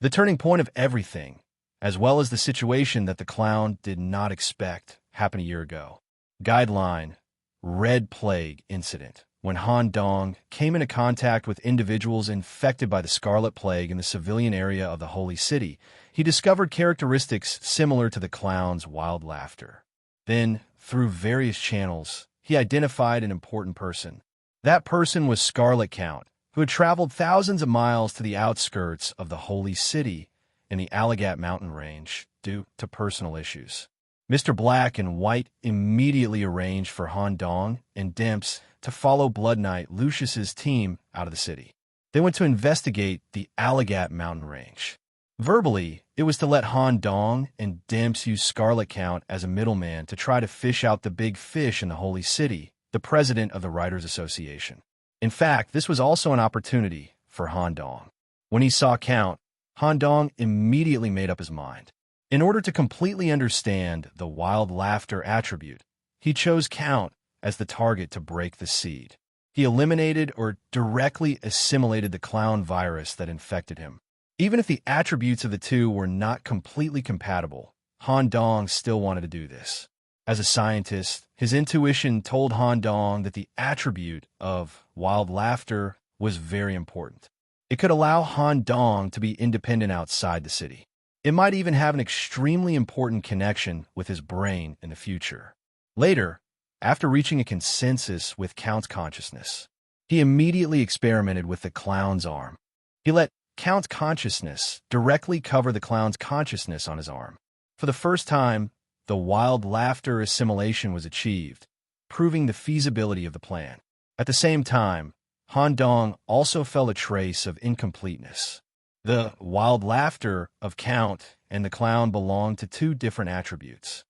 The turning point of everything, as well as the situation that the clown did not expect, happened a year ago. Guideline: Red Plague Incident. When Han Dong came into contact with individuals infected by the Scarlet Plague in the civilian area of the Holy City, he discovered characteristics similar to the clown's wild laughter. Then, through various channels, he identified an important person. That person was Scarlet Count, who had traveled thousands of miles to the outskirts of the Holy City in the Allagat mountain range due to personal issues. Mr. Black and White immediately arranged for Han Dong and Demps to follow Blood Knight Lucius's team out of the city. They went to investigate the Allagat mountain range. Verbally, it was to let Han Dong and Demps use Scarlet Count as a middleman to try to fish out the big fish in the Holy City the president of the Writers Association. In fact, this was also an opportunity for Han Dong. When he saw Count, Han Dong immediately made up his mind. In order to completely understand the wild laughter attribute, he chose Count as the target to break the seed. He eliminated or directly assimilated the clown virus that infected him. Even if the attributes of the two were not completely compatible, Han Dong still wanted to do this. As a scientist, his intuition told Han Dong that the attribute of wild laughter was very important. It could allow Han Dong to be independent outside the city. It might even have an extremely important connection with his brain in the future. Later, after reaching a consensus with Count's consciousness, he immediately experimented with the clown's arm. He let Count's consciousness directly cover the clown's consciousness on his arm. For the first time, the wild laughter assimilation was achieved, proving the feasibility of the plan. At the same time, Han Dong also felt a trace of incompleteness. The wild laughter of Count and the clown belonged to two different attributes.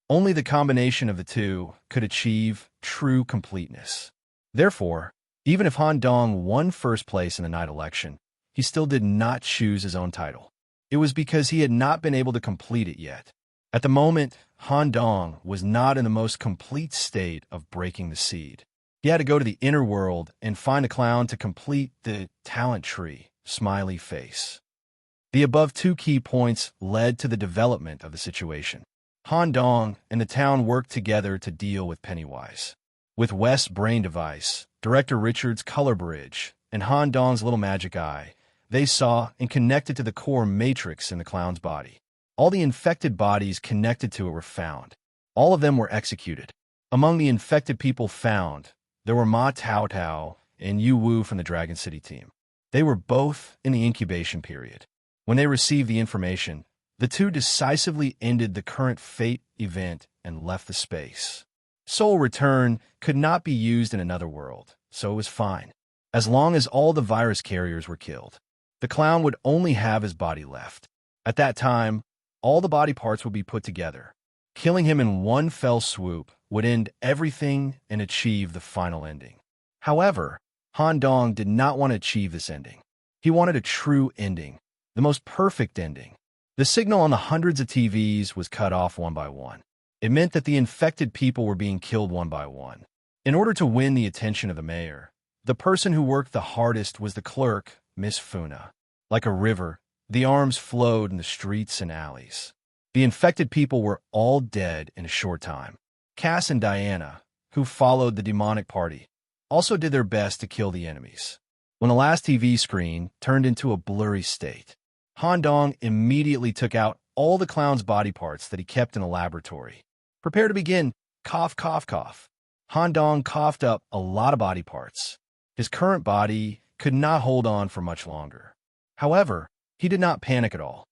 Only the combination of the two could achieve true completeness. Therefore, even if Han Dong won first place in the night election, he still did not choose his own title. It was because he had not been able to complete it yet. At the moment, Han Dong was not in the most complete state of breaking the seed. He had to go to the inner world and find a clown to complete the talent tree, smiley face. The above two key points led to the development of the situation. Han Dong and the town worked together to deal with Pennywise. With West's brain device, Director Richard's color bridge, and Han Dong's little magic eye, they saw and connected to the core matrix in the clown's body. All the infected bodies connected to it were found. All of them were executed. Among the infected people found, there were Ma Tao Tao and Yu Wu from the Dragon City team. They were both in the incubation period. When they received the information, the two decisively ended the current fate event and left the space. Soul Return could not be used in another world, so it was fine. As long as all the virus carriers were killed, the clown would only have his body left. At that time, all the body parts would be put together. Killing him in one fell swoop would end everything and achieve the final ending. However, Han Dong did not want to achieve this ending. He wanted a true ending, the most perfect ending. The signal on the hundreds of TVs was cut off one by one. It meant that the infected people were being killed one by one. In order to win the attention of the mayor, the person who worked the hardest was the clerk, Miss Funa. Like a river, the arms flowed in the streets and alleys. The infected people were all dead in a short time. Cass and Diana, who followed the demonic party, also did their best to kill the enemies. When the last TV screen turned into a blurry state, Han Dong immediately took out all the clown's body parts that he kept in a laboratory. Prepare to begin. Cough, cough, cough. Han Dong coughed up a lot of body parts. His current body could not hold on for much longer. However, he did not panic at all.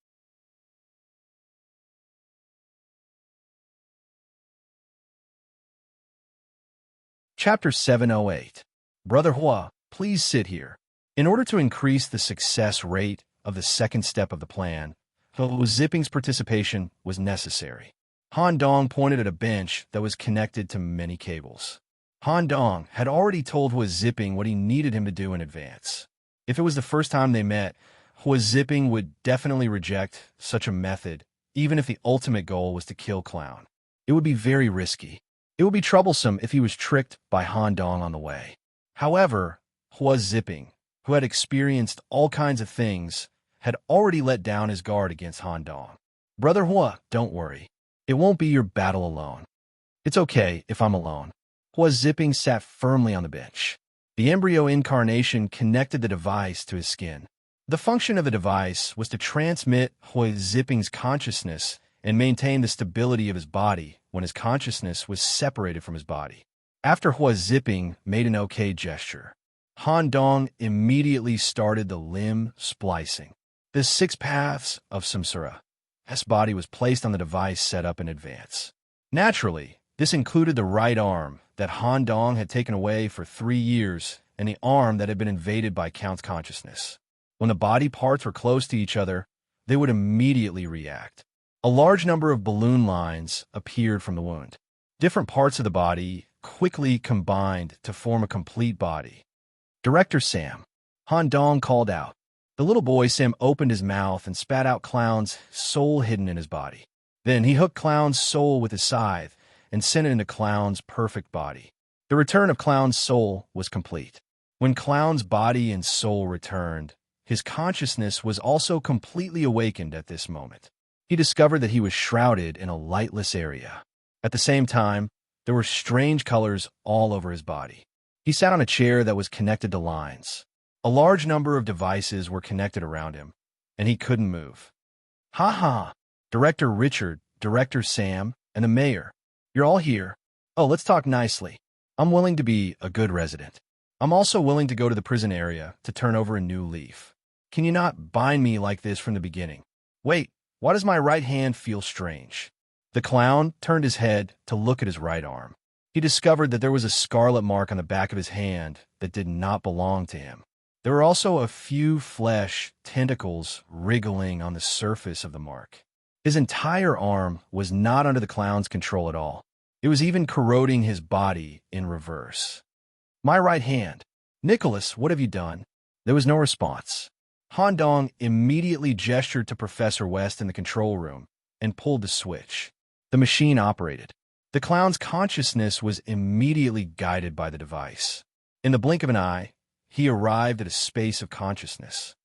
Chapter 708. Brother Hua, please sit here. In order to increase the success rate of the second step of the plan, Hua Zipping's participation was necessary. Han Dong pointed at a bench that was connected to many cables. Han Dong had already told Hua Zipping what he needed him to do in advance. If it was the first time they met, Hua Zipping would definitely reject such a method, even if the ultimate goal was to kill Clown. It would be very risky. It would be troublesome if he was tricked by Han Dong on the way. However, Hua Zipping, who had experienced all kinds of things, had already let down his guard against Han Dong. Brother Hua, don't worry. It won't be your battle alone. It's okay if I'm alone. Hua Zipping sat firmly on the bench. The embryo incarnation connected the device to his skin. The function of the device was to transmit Hua Zipping's consciousness and maintain the stability of his body when his consciousness was separated from his body. After Hua Zipping made an okay gesture, Han Dong immediately started the limb splicing. The 6 paths of samsara. His body was placed on the device set up in advance. Naturally, this included the right arm that Han Dong had taken away for 3 years and the arm that had been invaded by Count's consciousness. When the body parts were close to each other, they would immediately react. A large number of balloon lines appeared from the wound. Different parts of the body quickly combined to form a complete body. Director Sam. Han Dong called out. The little boy Sam opened his mouth and spat out Clown's soul hidden in his body. Then he hooked Clown's soul with his scythe and sent it into Clown's perfect body. The return of Clown's soul was complete. When Clown's body and soul returned, his consciousness was also completely awakened at this moment. He discovered that he was shrouded in a lightless area. At the same time, there were strange colors all over his body. He sat on a chair that was connected to lines. A large number of devices were connected around him, and he couldn't move. Ha ha! Director Richard, Director Sam, and the mayor. You're all here. Oh, let's talk nicely. I'm willing to be a good resident. I'm also willing to go to the prison area to turn over a new leaf. Can you not bind me like this from the beginning? Wait, why does my right hand feel strange? The clown turned his head to look at his right arm. He discovered that there was a scarlet mark on the back of his hand that did not belong to him. There were also a few flesh tentacles wriggling on the surface of the mark. His entire arm was not under the clown's control at all. It was even corroding his body in reverse. My right hand. Nicholas, what have you done? There was no response. Han Dong immediately gestured to Professor West in the control room and pulled the switch. The machine operated. The clown's consciousness was immediately guided by the device. In the blink of an eye, he arrived at a space of consciousness.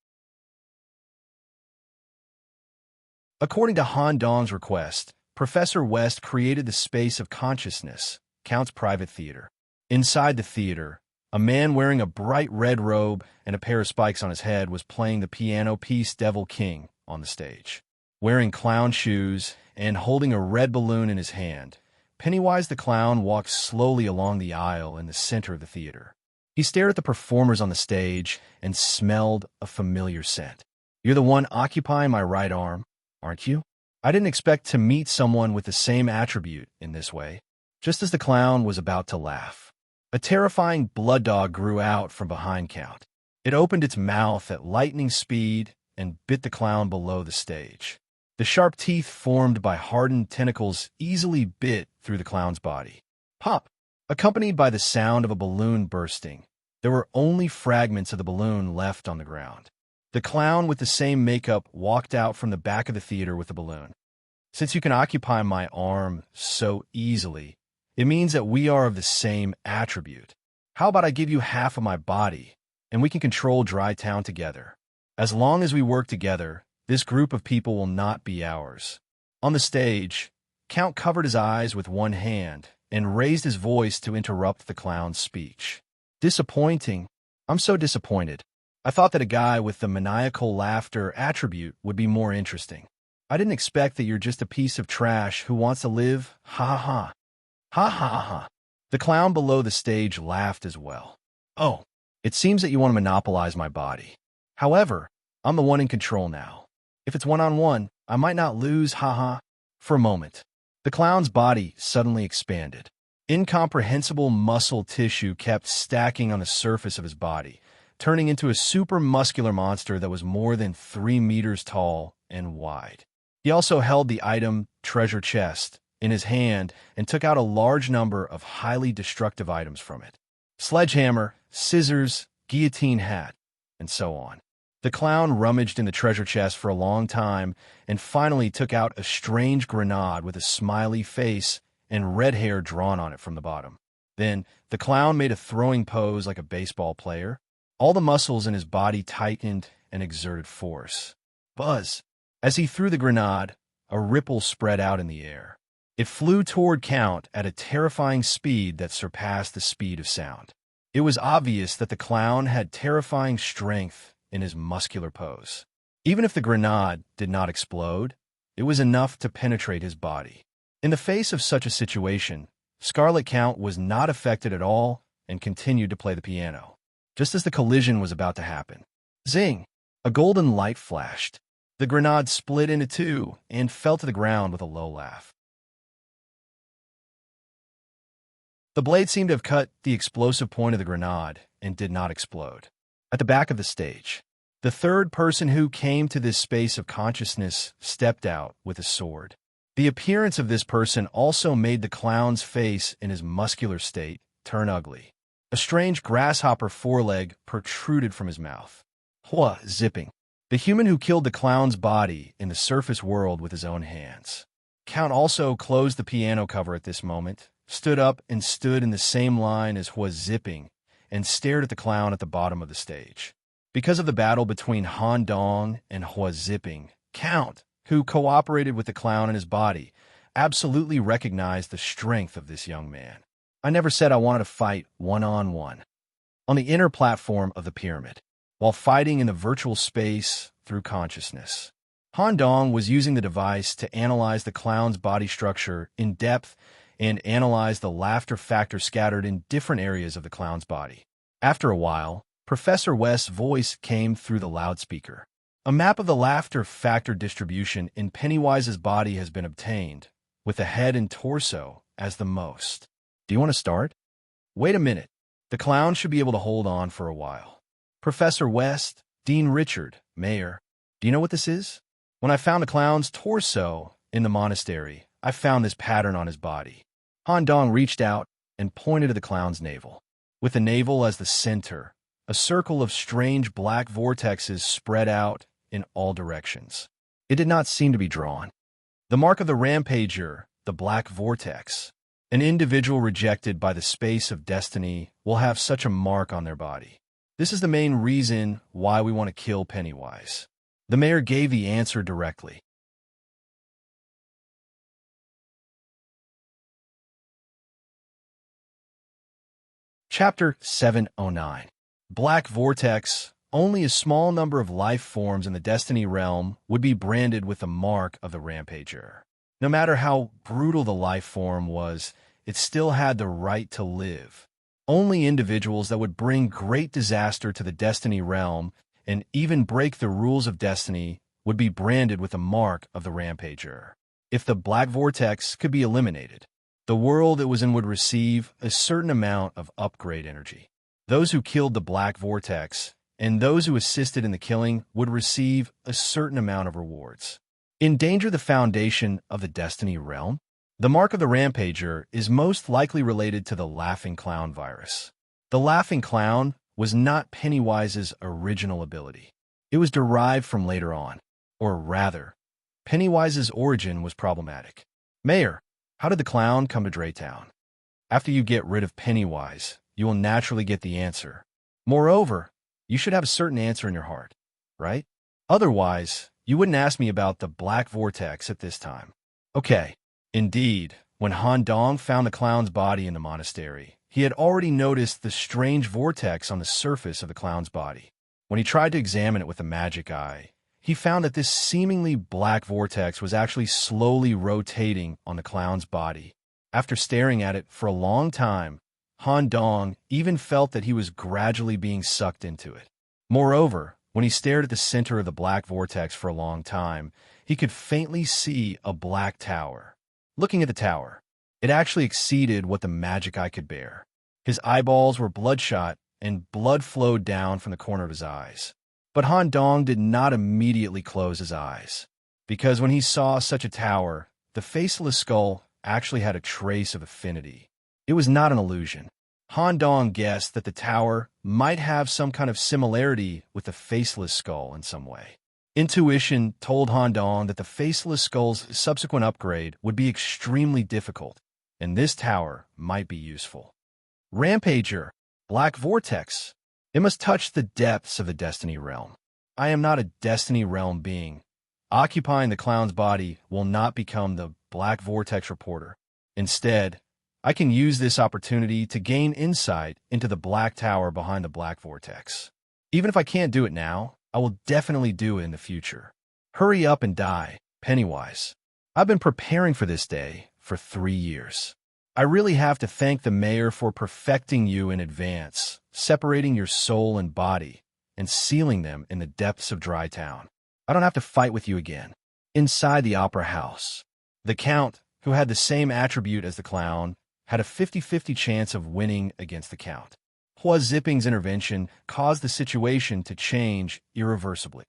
According to Han Dong's request, Professor West created the space of consciousness, Count's private theater. Inside the theater, a man wearing a bright red robe and a pair of spikes on his head was playing the piano piece Devil King on the stage. Wearing clown shoes and holding a red balloon in his hand, Pennywise the clown walked slowly along the aisle in the center of the theater. He stared at the performers on the stage and smelled a familiar scent. You're the one occupying my right arm, aren't you? I didn't expect to meet someone with the same attribute in this way. Just as the clown was about to laugh, a terrifying blood dog grew out from behind Count. It opened its mouth at lightning speed and bit the clown below the stage. The sharp teeth formed by hardened tentacles easily bit through the clown's body. Pop! Accompanied by the sound of a balloon bursting, there were only fragments of the balloon left on the ground. The clown with the same makeup walked out from the back of the theater with the balloon. Since you can occupy my arm so easily, it means that we are of the same attribute. How about I give you half of my body, and we can control Dry Town together? As long as we work together, this group of people will not be ours. On the stage, Count covered his eyes with one hand and raised his voice to interrupt the clown's speech. Disappointing. I'm so disappointed. I thought that a guy with the maniacal laughter attribute would be more interesting. I didn't expect that you're just a piece of trash who wants to live. Ha ha ha. Ha ha ha. The clown below the stage laughed as well. Oh, it seems that you want to monopolize my body. However, I'm the one in control now. If it's one-on-one, I might not lose, haha. For a moment, the clown's body suddenly expanded. Incomprehensible muscle tissue kept stacking on the surface of his body, turning into a super muscular monster that was more than 3 meters tall and wide. He also held the item treasure chest in his hand and took out a large number of highly destructive items from it. Sledgehammer, scissors, guillotine hat, and so on. The clown rummaged in the treasure chest for a long time and finally took out a strange grenade with a smiley face and red hair drawn on it from the bottom. Then the clown made a throwing pose like a baseball player. All the muscles in his body tightened and exerted force. Buzz! As he threw the grenade, a ripple spread out in the air. It flew toward Count at a terrifying speed that surpassed the speed of sound. It was obvious that the clown had terrifying strength in his muscular pose. Even if the grenade did not explode, it was enough to penetrate his body. In the face of such a situation, Scarlet Count was not affected at all and continued to play the piano. Just as the collision was about to happen, zing! A golden light flashed. The grenade split into two and fell to the ground with a low laugh. The blade seemed to have cut the explosive point of the grenade and did not explode. At the back of the stage, The third person who came to this space of consciousness stepped out with a sword. The appearance of this person also made the clown's face in his muscular state turn ugly. A strange grasshopper foreleg protruded from his mouth. Hua, zipping. The human who killed the clown's body in the surface world with his own hands. Count also closed the piano cover at this moment, stood up and stood in the same line as Hua zipping, and stared at the clown at the bottom of the stage. Because of the battle between Han Dong and Hua zipping, Count, who cooperated with the clown and his body, absolutely recognized the strength of this young man. I never said I wanted to fight one-on-one. On the inner platform of the pyramid, while fighting in the virtual space through consciousness, Han Dong was using the device to analyze the clown's body structure in depth and analyze the laughter factor scattered in different areas of the clown's body. After a while, Professor West's voice came through the loudspeaker. A map of the laughter factor distribution in Pennywise's body has been obtained, with the head and torso as the most. Do you want to start? Wait a minute. The clown should be able to hold on for a while. Professor West, Dean Richard, Mayor, do you know what this is? When I found the clown's torso in the monastery, I found this pattern on his body. Han Dong reached out and pointed to the clown's navel. With the navel as the center, a circle of strange black vortexes spread out in all directions. It did not seem to be drawn. The mark of the rampager, the black vortex. An individual rejected by the space of destiny will have such a mark on their body. This is the main reason why we want to kill Pennywise. The mayor gave the answer directly. Chapter 709. Black Vortex. Only a small number of life forms in the Destiny realm would be branded with the mark of the Rampager. No matter how brutal the life form was, it still had the right to live. Only individuals that would bring great disaster to the Destiny realm and even break the rules of Destiny would be branded with the mark of the Rampager. If the Black Vortex could be eliminated, the world it was in would receive a certain amount of upgrade energy. Those who killed the Black Vortex and those who assisted in the killing would receive a certain amount of rewards. Endanger the foundation of the Destiny realm? The mark of the Rampager is most likely related to the Laughing Clown virus. The Laughing Clown was not Pennywise's original ability. It was derived from later on. Or rather, Pennywise's origin was problematic. Mayor, how did the clown come to Draytown? After you get rid of Pennywise, you will naturally get the answer. Moreover, you should have a certain answer in your heart, right? Otherwise, you wouldn't ask me about the Black Vortex at this time. Okay, indeed, when Han Dong found the clown's body in the monastery, he had already noticed the strange vortex on the surface of the clown's body. When he tried to examine it with a magic eye, he found that this seemingly black vortex was actually slowly rotating on the clown's body. After staring at it for a long time, Han Dong even felt that he was gradually being sucked into it. Moreover, when he stared at the center of the black vortex for a long time, he could faintly see a black tower. Looking at the tower, it actually exceeded what the magic eye could bear. His eyeballs were bloodshot, and blood flowed down from the corner of his eyes. But Han Dong did not immediately close his eyes, because when he saw such a tower, the faceless skull actually had a trace of affinity. It was not an illusion. Han Dong guessed that the tower might have some kind of similarity with the faceless skull in some way. Intuition told Han Dong that the faceless skull's subsequent upgrade would be extremely difficult, and this tower might be useful. Rampager, Black Vortex. It must touch the depths of the Destiny realm. I am not a Destiny realm being. Occupying the clown's body will not become the Black Vortex reporter. Instead, I can use this opportunity to gain insight into the Black Tower behind the Black Vortex. Even if I can't do it now, I will definitely do it in the future. Hurry up and die, Pennywise. I've been preparing for this day for 3 years. I really have to thank the mayor for perfecting you in advance, separating your soul and body, and sealing them in the depths of Drytown. I don't have to fight with you again. Inside the Opera House, the Count, who had the same attribute as the clown, had a 50-50 chance of winning against the Count. Hua Ziping's intervention caused the situation to change irreversibly.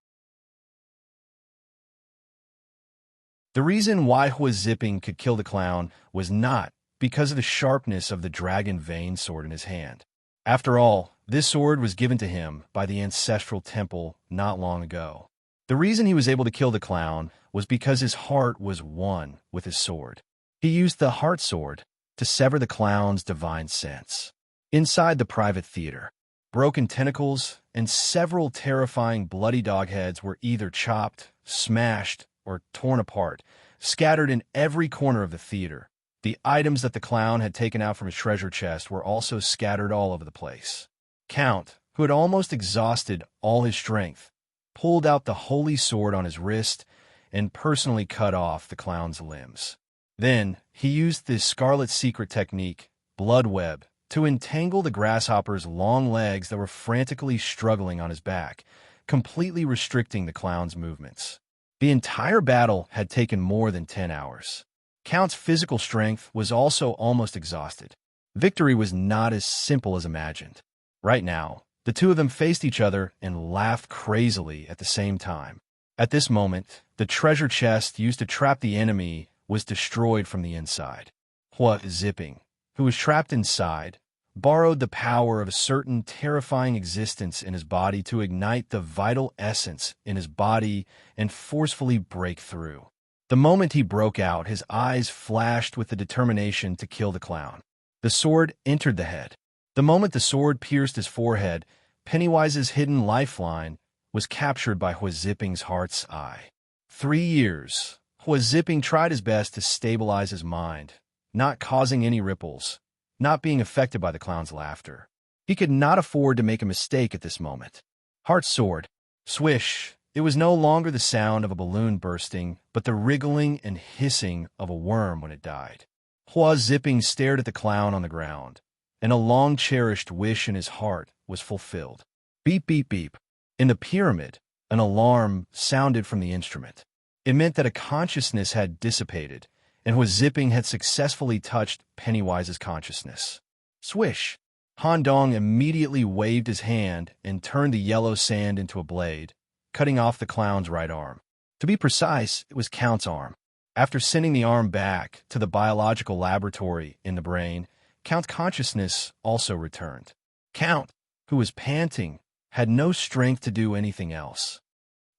The reason why Hua Ziping could kill the clown was not because of the sharpness of the dragon vein sword in his hand. After all, this sword was given to him by the ancestral temple not long ago. The reason he was able to kill the clown was because his heart was one with his sword. He used the heart sword to sever the clown's divine sense. Inside the private theater, broken tentacles and several terrifying bloody dog heads were either chopped, smashed, or torn apart, scattered in every corner of the theater. The items that the clown had taken out from his treasure chest were also scattered all over the place. Count, who had almost exhausted all his strength, pulled out the holy sword on his wrist and personally cut off the clown's limbs. Then, he used the scarlet secret technique, blood web, to entangle the grasshopper's long legs that were frantically struggling on his back, completely restricting the clown's movements. The entire battle had taken more than 10 hours. Count's physical strength was also almost exhausted. Victory was not as simple as imagined. Right now, the two of them faced each other and laughed crazily at the same time. At this moment, the treasure chest used to trap the enemy was destroyed from the inside. Hua Ziping, who was trapped inside, borrowed the power of a certain terrifying existence in his body to ignite the vital essence in his body and forcefully break through. The moment he broke out, his eyes flashed with the determination to kill the clown. The sword entered the head. The moment the sword pierced his forehead, Pennywise's hidden lifeline was captured by Hua Ziping's heart's eye. 3 years, Hua Ziping tried his best to stabilize his mind, not causing any ripples, not being affected by the clown's laughter. He could not afford to make a mistake at this moment. Heart sword. Swish. It was no longer the sound of a balloon bursting, but the wriggling and hissing of a worm when it died. Hua Ziping stared at the clown on the ground, and a long-cherished wish in his heart was fulfilled. Beep, beep, beep. In the pyramid, an alarm sounded from the instrument. It meant that a consciousness had dissipated, and Hua Ziping had successfully touched Pennywise's consciousness. Swish! Han Dong immediately waved his hand and turned the yellow sand into a blade, cutting off the clown's right arm. To be precise, it was Count's arm. After sending the arm back to the biological laboratory in the brain, Count's consciousness also returned. Count, who was panting, had no strength to do anything else.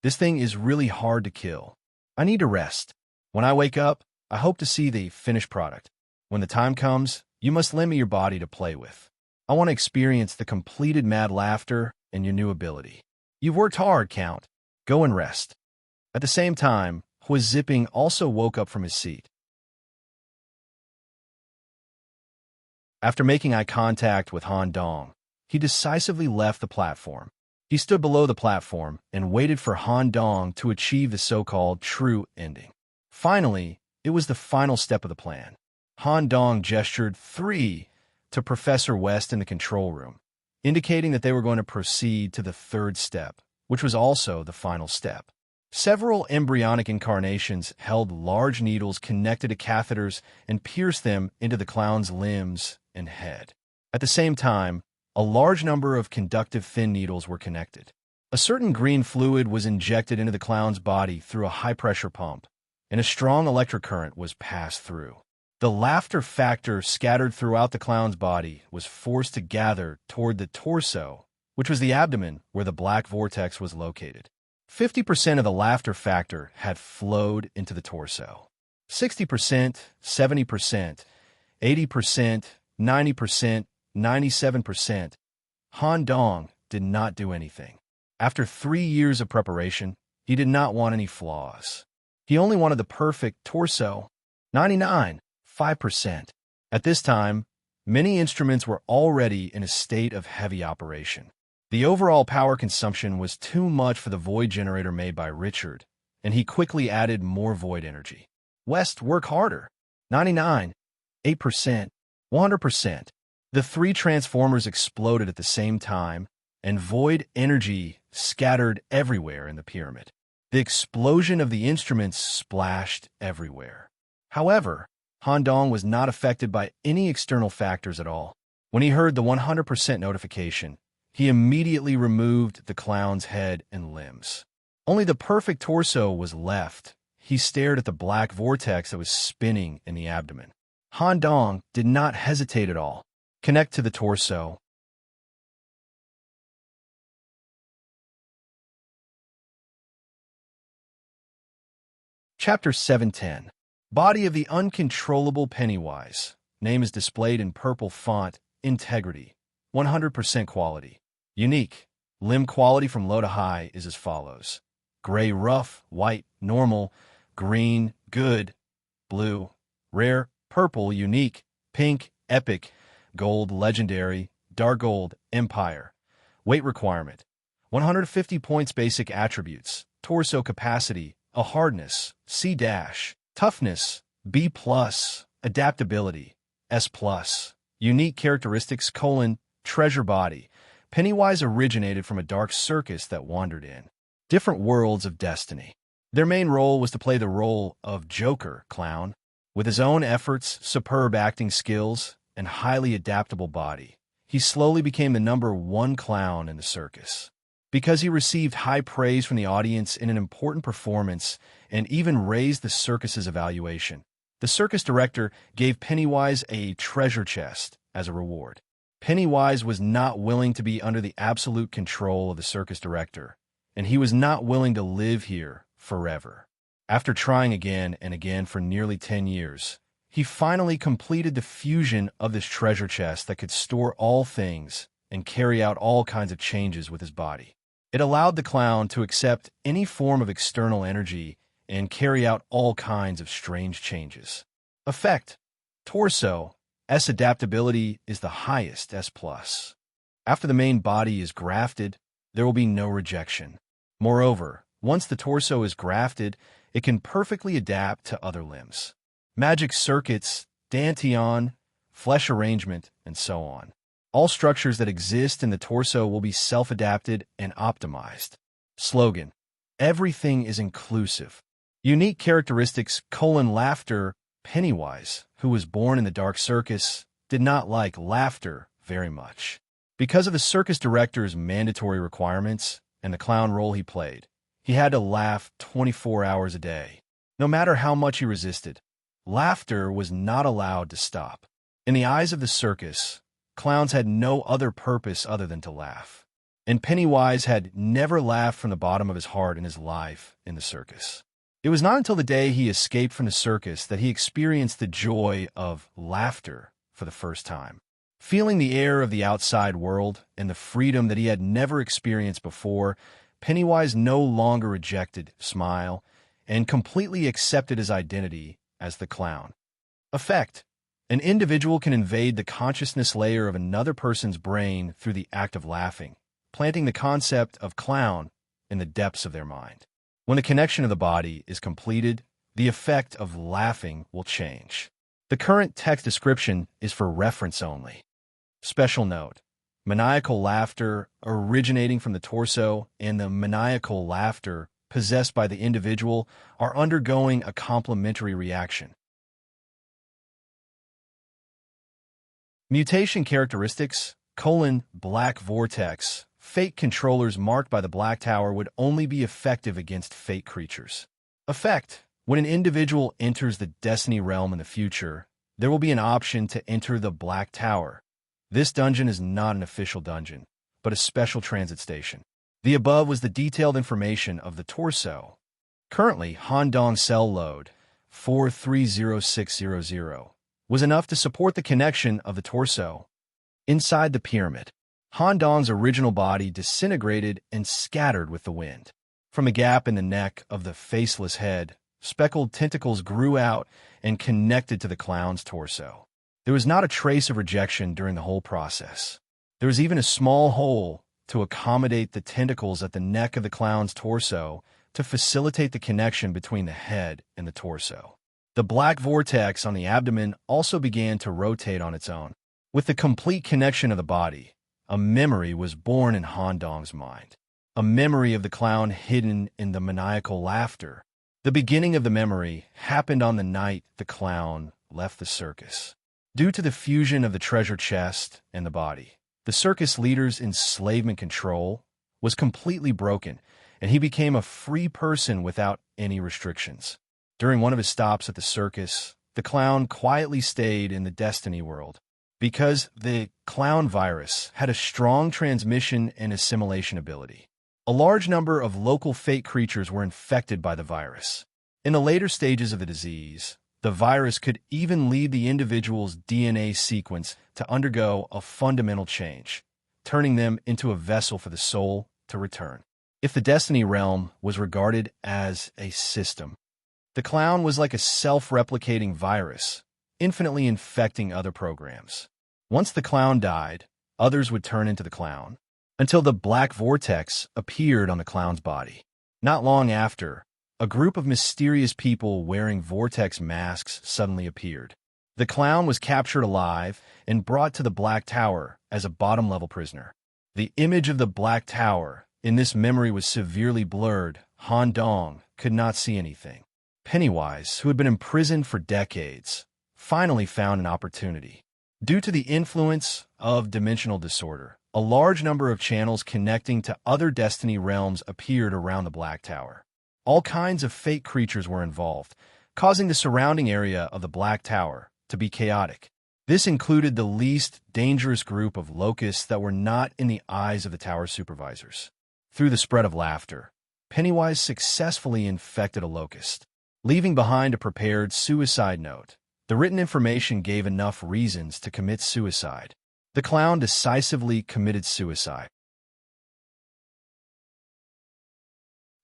This thing is really hard to kill. I need to rest. When I wake up, I hope to see the finished product. When the time comes, you must lend me your body to play with. I want to experience the completed mad laughter and your new ability. You've worked hard, Count. Go and rest. At the same time, Hua Ziping also woke up from his seat. After making eye contact with Han Dong, he decisively left the platform. He stood below the platform and waited for Han Dong to achieve the so-called true ending. Finally, it was the final step of the plan. Han Dong gestured 3 to Professor West in the control room, indicating that they were going to proceed to the 3rd step, which was also the final step. Several embryonic incarnations held large needles connected to catheters and pierced them into the clown's limbs and head. At the same time, a large number of conductive thin needles were connected. A certain green fluid was injected into the clown's body through a high-pressure pump, and a strong electric current was passed through. The laughter factor scattered throughout the clown's body was forced to gather toward the torso, which was the abdomen where the black vortex was located. 50% of the laughter factor had flowed into the torso. 60%, 70%, 80%, 90%, 97%. Han Dong did not do anything. After 3 years of preparation, he did not want any flaws. He only wanted the perfect torso. 99.5%. At this time, many instruments were already in a state of heavy operation. The overall power consumption was too much for the void generator made by Richard, and he quickly added more void energy. West, work harder. 99, 8%, 100%. The 3 transformers exploded at the same time, and void energy scattered everywhere in the pyramid. The explosion of the instruments splashed everywhere. However, Han Dong was not affected by any external factors at all. When he heard the 100% notification, he immediately removed the clown's head and limbs. Only the perfect torso was left. He stared at the black vortex that was spinning in the abdomen. Han Dong did not hesitate at all. Connect to the torso. Chapter 710. Body of the Uncontrollable Pennywise. Name is displayed in purple font. Integrity. 100% quality. Unique. Limb quality from low to high is as follows. Gray rough, white, normal, green, good, blue, rare, purple, unique, pink, epic, gold, legendary, dark gold, empire. Weight requirement. 150 points basic attributes. Torso capacity, a hardness, C-, toughness, B+, adaptability, S+. Unique characteristics, treasure body. Pennywise originated from a dark circus that wandered in different worlds of destiny. Their main role was to play the role of Joker, clown. With his own efforts, superb acting skills, and highly adaptable body, he slowly became the #1 clown in the circus. Because he received high praise from the audience in an important performance and even raised the circus's evaluation, the circus director gave Pennywise a treasure chest as a reward. Pennywise was not willing to be under the absolute control of the circus director, and he was not willing to live here forever. After trying again and again for nearly 10 years, he finally completed the fusion of this treasure chest that could store all things and carry out all kinds of changes with his body. It allowed the clown to accept any form of external energy and carry out all kinds of strange changes. Effect. Torso. S adaptability is the highest, S+. After the main body is grafted, there will be no rejection. Moreover, once the torso is grafted, it can perfectly adapt to other limbs. Magic circuits, dantian, flesh arrangement, and so on. All structures that exist in the torso will be self-adapted and optimized. Slogan. Everything is inclusive. Unique characteristics, laughter. Pennywise, who was born in the dark circus, did not like laughter very much. Because of the circus director's mandatory requirements and the clown role he played, he had to laugh 24 hours a day. No matter how much he resisted, laughter was not allowed to stop. In the eyes of the circus, clowns had no other purpose other than to laugh. And Pennywise had never laughed from the bottom of his heart in his life in the circus. It was not until the day he escaped from the circus that he experienced the joy of laughter for the first time. Feeling the air of the outside world and the freedom that he had never experienced before, Pennywise no longer rejected smile and completely accepted his identity as the clown. Effect. An individual can invade the consciousness layer of another person's brain through the act of laughing, planting the concept of clown in the depths of their mind. When the connection of the body is completed, the effect of laughing will change. The current text description is for reference only. Special note: maniacal laughter originating from the torso and the maniacal laughter possessed by the individual are undergoing a complementary reaction. Mutation characteristics: black vortex. Fate controllers marked by the Black Tower would only be effective against fate creatures. Effect. When an individual enters the Destiny realm in the future, there will be an option to enter the Black Tower. This dungeon is not an official dungeon, but a special transit station. The above was the detailed information of the torso. Currently, Han Dong's cell load, 430600, was enough to support the connection of the torso. Inside the pyramid, Han Dong's original body disintegrated and scattered with the wind. From a gap in the neck of the faceless head, speckled tentacles grew out and connected to the clown's torso. There was not a trace of rejection during the whole process. There was even a small hole to accommodate the tentacles at the neck of the clown's torso to facilitate the connection between the head and the torso. The black vortex on the abdomen also began to rotate on its own. With the complete connection of the body, a memory was born in Han Dong's mind. A memory of the clown hidden in the maniacal laughter. The beginning of the memory happened on the night the clown left the circus. Due to the fusion of the treasure chest and the body, the circus leader's enslavement control was completely broken, and he became a free person without any restrictions. During one of his stops at the circus, the clown quietly stayed in the Destiny world. Because the clown virus had a strong transmission and assimilation ability, a large number of local fate creatures were infected by the virus. In the later stages of the disease, the virus could even lead the individual's DNA sequence to undergo a fundamental change, turning them into a vessel for the soul to return. If the Destiny realm was regarded as a system, the clown was like a self-replicating virus, infinitely infecting other programs. Once the clown died, others would turn into the clown, until the black vortex appeared on the clown's body. Not long after, a group of mysterious people wearing vortex masks suddenly appeared. The clown was captured alive and brought to the Black Tower as a bottom-level prisoner. The image of the Black Tower in this memory was severely blurred. Han Dong could not see anything. Pennywise, who had been imprisoned for decades, finally found an opportunity. Due to the influence of dimensional disorder, a large number of channels connecting to other Destiny realms appeared around the Black Tower. All kinds of fate creatures were involved, causing the surrounding area of the Black Tower to be chaotic. This included the least dangerous group of locusts that were not in the eyes of the tower's supervisors. Through the spread of laughter, Pennywise successfully infected a locust, leaving behind a prepared suicide note. The written information gave enough reasons to commit suicide. The clown decisively committed suicide.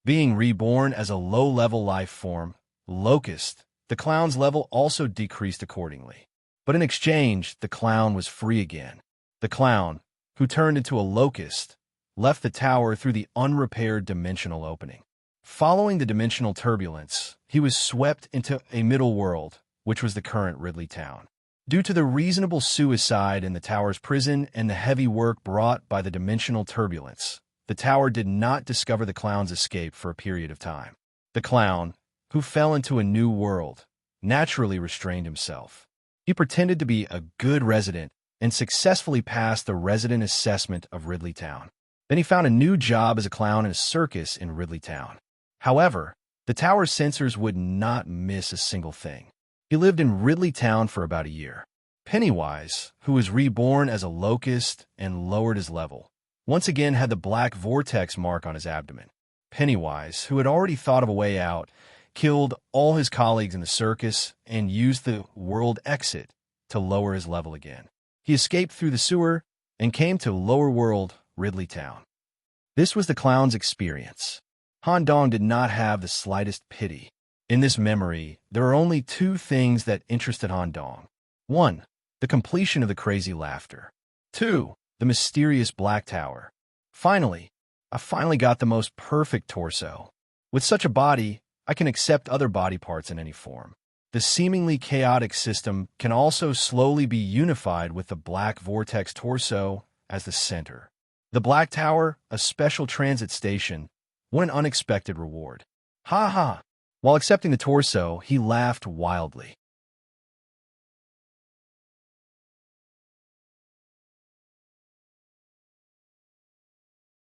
Being reborn as a low-level life form, Locust, the clown's level also decreased accordingly. But in exchange, the clown was free again. The clown, who turned into a locust, left the tower through the unrepaired dimensional opening. Following the dimensional turbulence, he was swept into a middle world, which was the current Ridley Town. Due to the reasonable suicide in the tower's prison and the heavy work brought by the dimensional turbulence, the tower did not discover the clown's escape for a period of time. The clown, who fell into a new world, naturally restrained himself. He pretended to be a good resident and successfully passed the resident assessment of Ridley Town. Then he found a new job as a clown in a circus in Ridley Town. However, the tower's censors would not miss a single thing. He lived in Ridley Town for about a year. Pennywise, who was reborn as a locust and lowered his level, once again had the black vortex mark on his abdomen. Pennywise, who had already thought of a way out, killed all his colleagues in the circus and used the world exit to lower his level again. He escaped through the sewer and came to lower world Ridley Town. This was the clown's experience. Han Dong did not have the slightest pity. In this memory, there are only two things that interested Han Dong. 1. The completion of the crazy laughter. 2. The mysterious Black Tower. Finally, I finally got the most perfect torso. With such a body, I can accept other body parts in any form. The seemingly chaotic system can also slowly be unified with the black vortex torso as the center. The Black Tower, a special transit station, what an unexpected reward. Ha ha! While accepting the torso, he laughed wildly.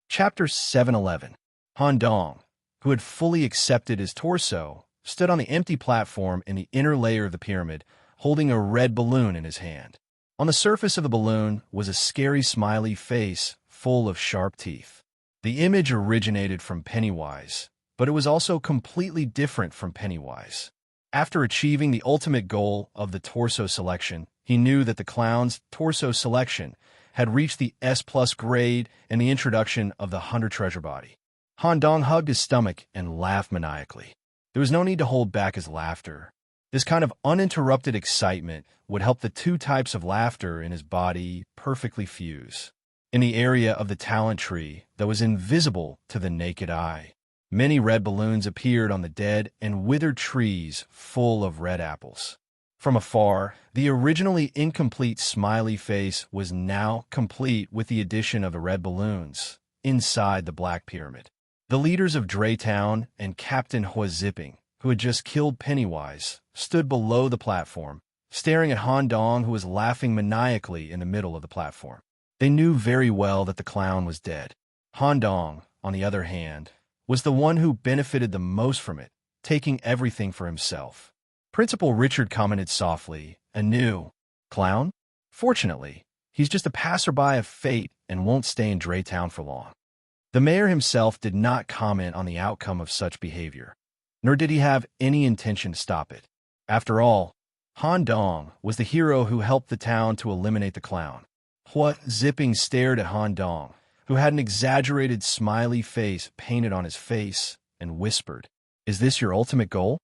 Chapter 711. Han Dong, who had fully accepted his torso, stood on the empty platform in the inner layer of the pyramid, holding a red balloon in his hand. On the surface of the balloon was a scary smiley face full of sharp teeth. The image originated from Pennywise, but it was also completely different from Pennywise. After achieving the ultimate goal of the torso selection, he knew that the clown's torso selection had reached the S+ grade and the introduction of the 100 treasure body. Han Dong hugged his stomach and laughed maniacally. There was no need to hold back his laughter. This kind of uninterrupted excitement would help the two types of laughter in his body perfectly fuse. In the area of the talent tree that was invisible to the naked eye, many red balloons appeared on the dead and withered trees full of red apples. From afar, the originally incomplete smiley face was now complete with the addition of the red balloons inside the Black Pyramid. The leaders of Draytown and Captain Huazipping, who had just killed Pennywise, stood below the platform, staring at Han Dong, who was laughing maniacally in the middle of the platform. They knew very well that the clown was dead. Han Dong, on the other hand, was the one who benefited the most from it, taking everything for himself. Principal Richard commented softly, "A new clown? Fortunately, he's just a passerby of fate and won't stay in Draytown for long." The mayor himself did not comment on the outcome of such behavior, nor did he have any intention to stop it. After all, Han Dong was the hero who helped the town to eliminate the clown. Hua Zipping stared at Han Dong, who had an exaggerated smiley face painted on his face, and whispered, "Is this your ultimate goal?"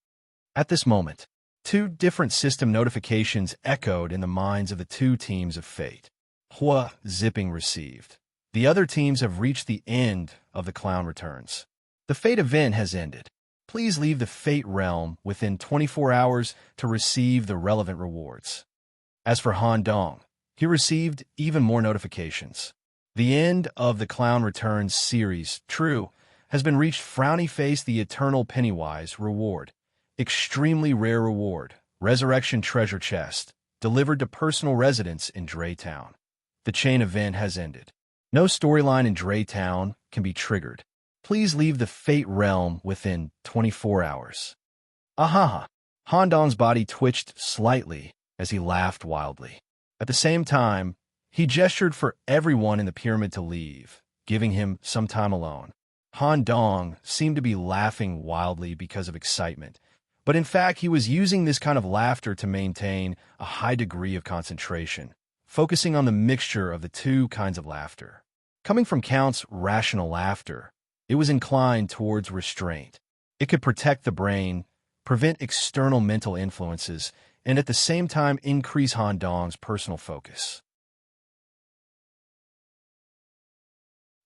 At this moment, two different system notifications echoed in the minds of the two teams of fate. Hua Zipping received, "The other teams have reached the end of the clown returns. The fate event has ended. Please leave the fate realm within 24 hours to receive the relevant rewards." As for Han Dong, he received even more notifications. The end of the Clown Returns series, true, has been reached. Frowny Face, the Eternal Pennywise reward. Extremely rare reward. Resurrection treasure chest. Delivered to personal residence in Draytown. The chain event has ended. No storyline in Draytown can be triggered. Please leave the Fate realm within 24 hours. Ahaha. Han Dong's body twitched slightly as he laughed wildly. At the same time, he gestured for everyone in the pyramid to leave, giving him some time alone. Han Dong seemed to be laughing wildly because of excitement, but in fact he was using this kind of laughter to maintain a high degree of concentration, focusing on the mixture of the two kinds of laughter. Coming from Count's rational laughter, it was inclined towards restraint. It could protect the brain, prevent external mental influences, and at the same time increase Han Dong's personal focus.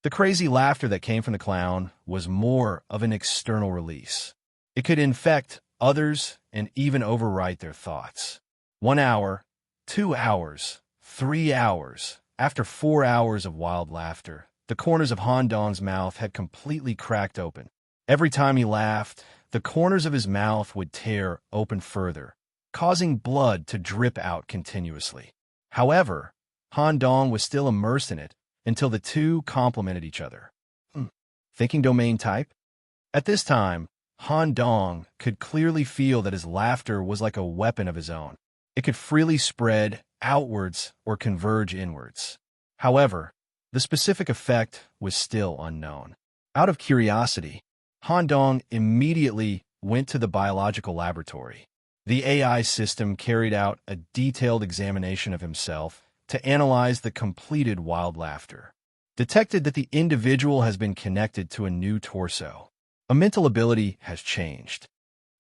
The crazy laughter that came from the clown was more of an external release. It could infect others and even overwrite their thoughts. 1 hour, 2 hours, 3 hours. After 4 hours of wild laughter, the corners of Han Dong's mouth had completely cracked open. Every time he laughed, the corners of his mouth would tear open further, causing blood to drip out continuously. However, Han Dong was still immersed in it until the two complemented each other. Thinking domain type? At this time, Han Dong could clearly feel that his laughter was like a weapon of his own. It could freely spread outwards or converge inwards. However, the specific effect was still unknown. Out of curiosity, Han Dong immediately went to the biological laboratory. The AI system carried out a detailed examination of himself to analyze the completed wild laughter. Detected that the individual has been connected to a new torso. A mental ability has changed.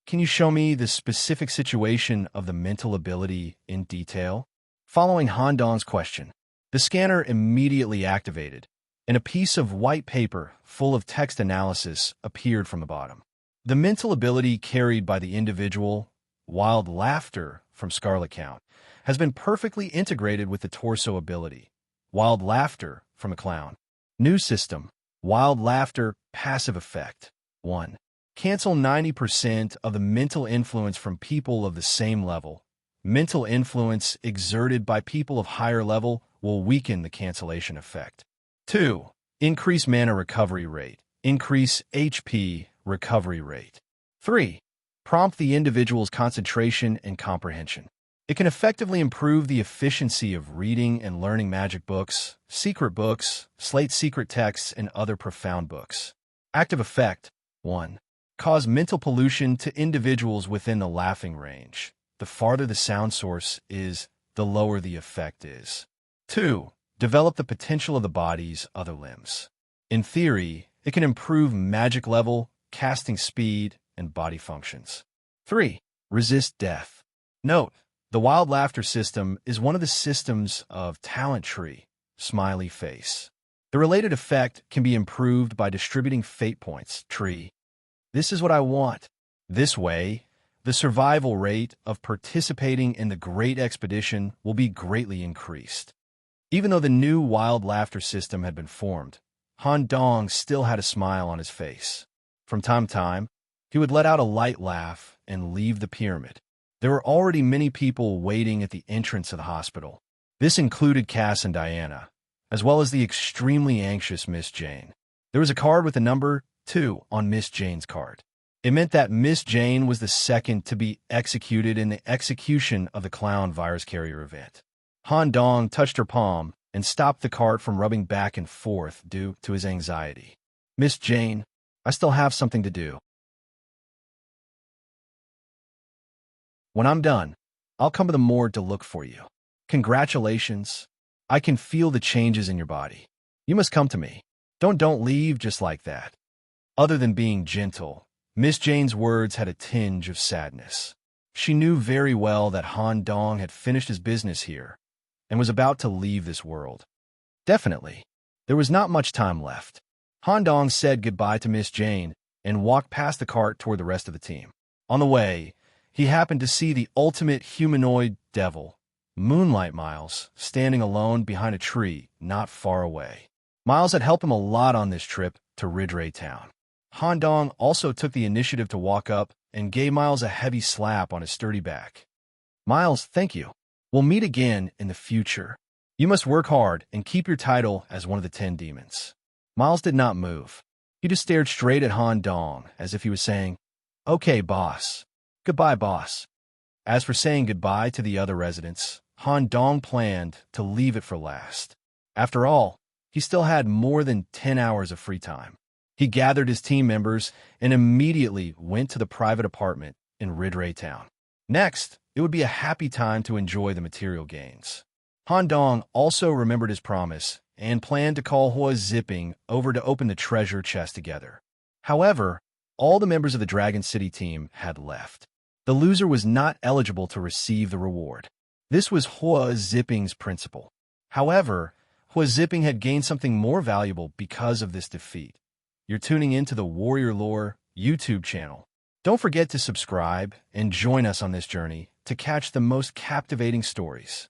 Can you show me the specific situation of the mental ability in detail? Following Han Dong's question, the scanner immediately activated, and a piece of white paper full of text analysis appeared from the bottom. The mental ability carried by the individual, wild laughter from Scarlet Count, has been perfectly integrated with the torso ability, wild laughter from a clown. New system, wild laughter passive effect. 1. Cancel 90% of the mental influence from people of the same level. Mental influence exerted by people of higher level will weaken the cancellation effect. 2. Increase mana recovery rate. Increase HP recovery rate. 3. Prompt the individual's concentration and comprehension. It can effectively improve the efficiency of reading and learning magic books, secret books, slate secret texts, and other profound books. Active effect. 1. Cause mental pollution to individuals within the laughing range. The farther the sound source is, the lower the effect is. 2. Develop the potential of the body's other limbs. In theory, it can improve magic level, casting speed, and body functions. 3. Resist death. Note, the wild laughter system is one of the systems of Talent Tree, Smiley Face. The related effect can be improved by distributing fate points, tree. This is what I want. This way, the survival rate of participating in the Great Expedition will be greatly increased. Even though the new wild laughter system had been formed, Han Dong still had a smile on his face. From time to time, he would let out a light laugh and leave the pyramid. There were already many people waiting at the entrance of the hospital. This included Cass and Diana, as well as the extremely anxious Miss Jane. There was a card with the number 2 on Miss Jane's card. It meant that Miss Jane was the second to be executed in the execution of the clown virus carrier event. Han Dong touched her palm and stopped the cart from rubbing back and forth due to his anxiety. Miss Jane, I still have something to do. When I'm done, I'll come to the morgue to look for you. Congratulations. I can feel the changes in your body. You must come to me. Don't leave just like that. Other than being gentle, Miss Jane's words had a tinge of sadness. She knew very well that Han Dong had finished his business here and was about to leave this world. Definitely, there was not much time left. Han Dong said goodbye to Miss Jane and walked past the cart toward the rest of the team. On the way, he happened to see the ultimate humanoid devil, Moonlight Miles, standing alone behind a tree not far away. Miles had helped him a lot on this trip to Ridgeway Town. Han Dong also took the initiative to walk up and gave Miles a heavy slap on his sturdy back. Miles, thank you. We'll meet again in the future. You must work hard and keep your title as one of the 10 demons. Miles did not move. He just stared straight at Han Dong as if he was saying, "Okay, boss. Goodbye, boss." As for saying goodbye to the other residents, Han Dong planned to leave it for last. After all, he still had more than 10 hours of free time. He gathered his team members and immediately went to the private apartment in Ridgeway Town. Next, it would be a happy time to enjoy the material gains. Han Dong also remembered his promise and planned to call Hua Zipping over to open the treasure chest together. However, all the members of the Dragon City team had left. The loser was not eligible to receive the reward. This was Hua Zipping's principle. However, Hua Zipping had gained something more valuable because of this defeat. You're tuning into the Warrior Lore YouTube channel. Don't forget to subscribe and join us on this journey to catch the most captivating stories.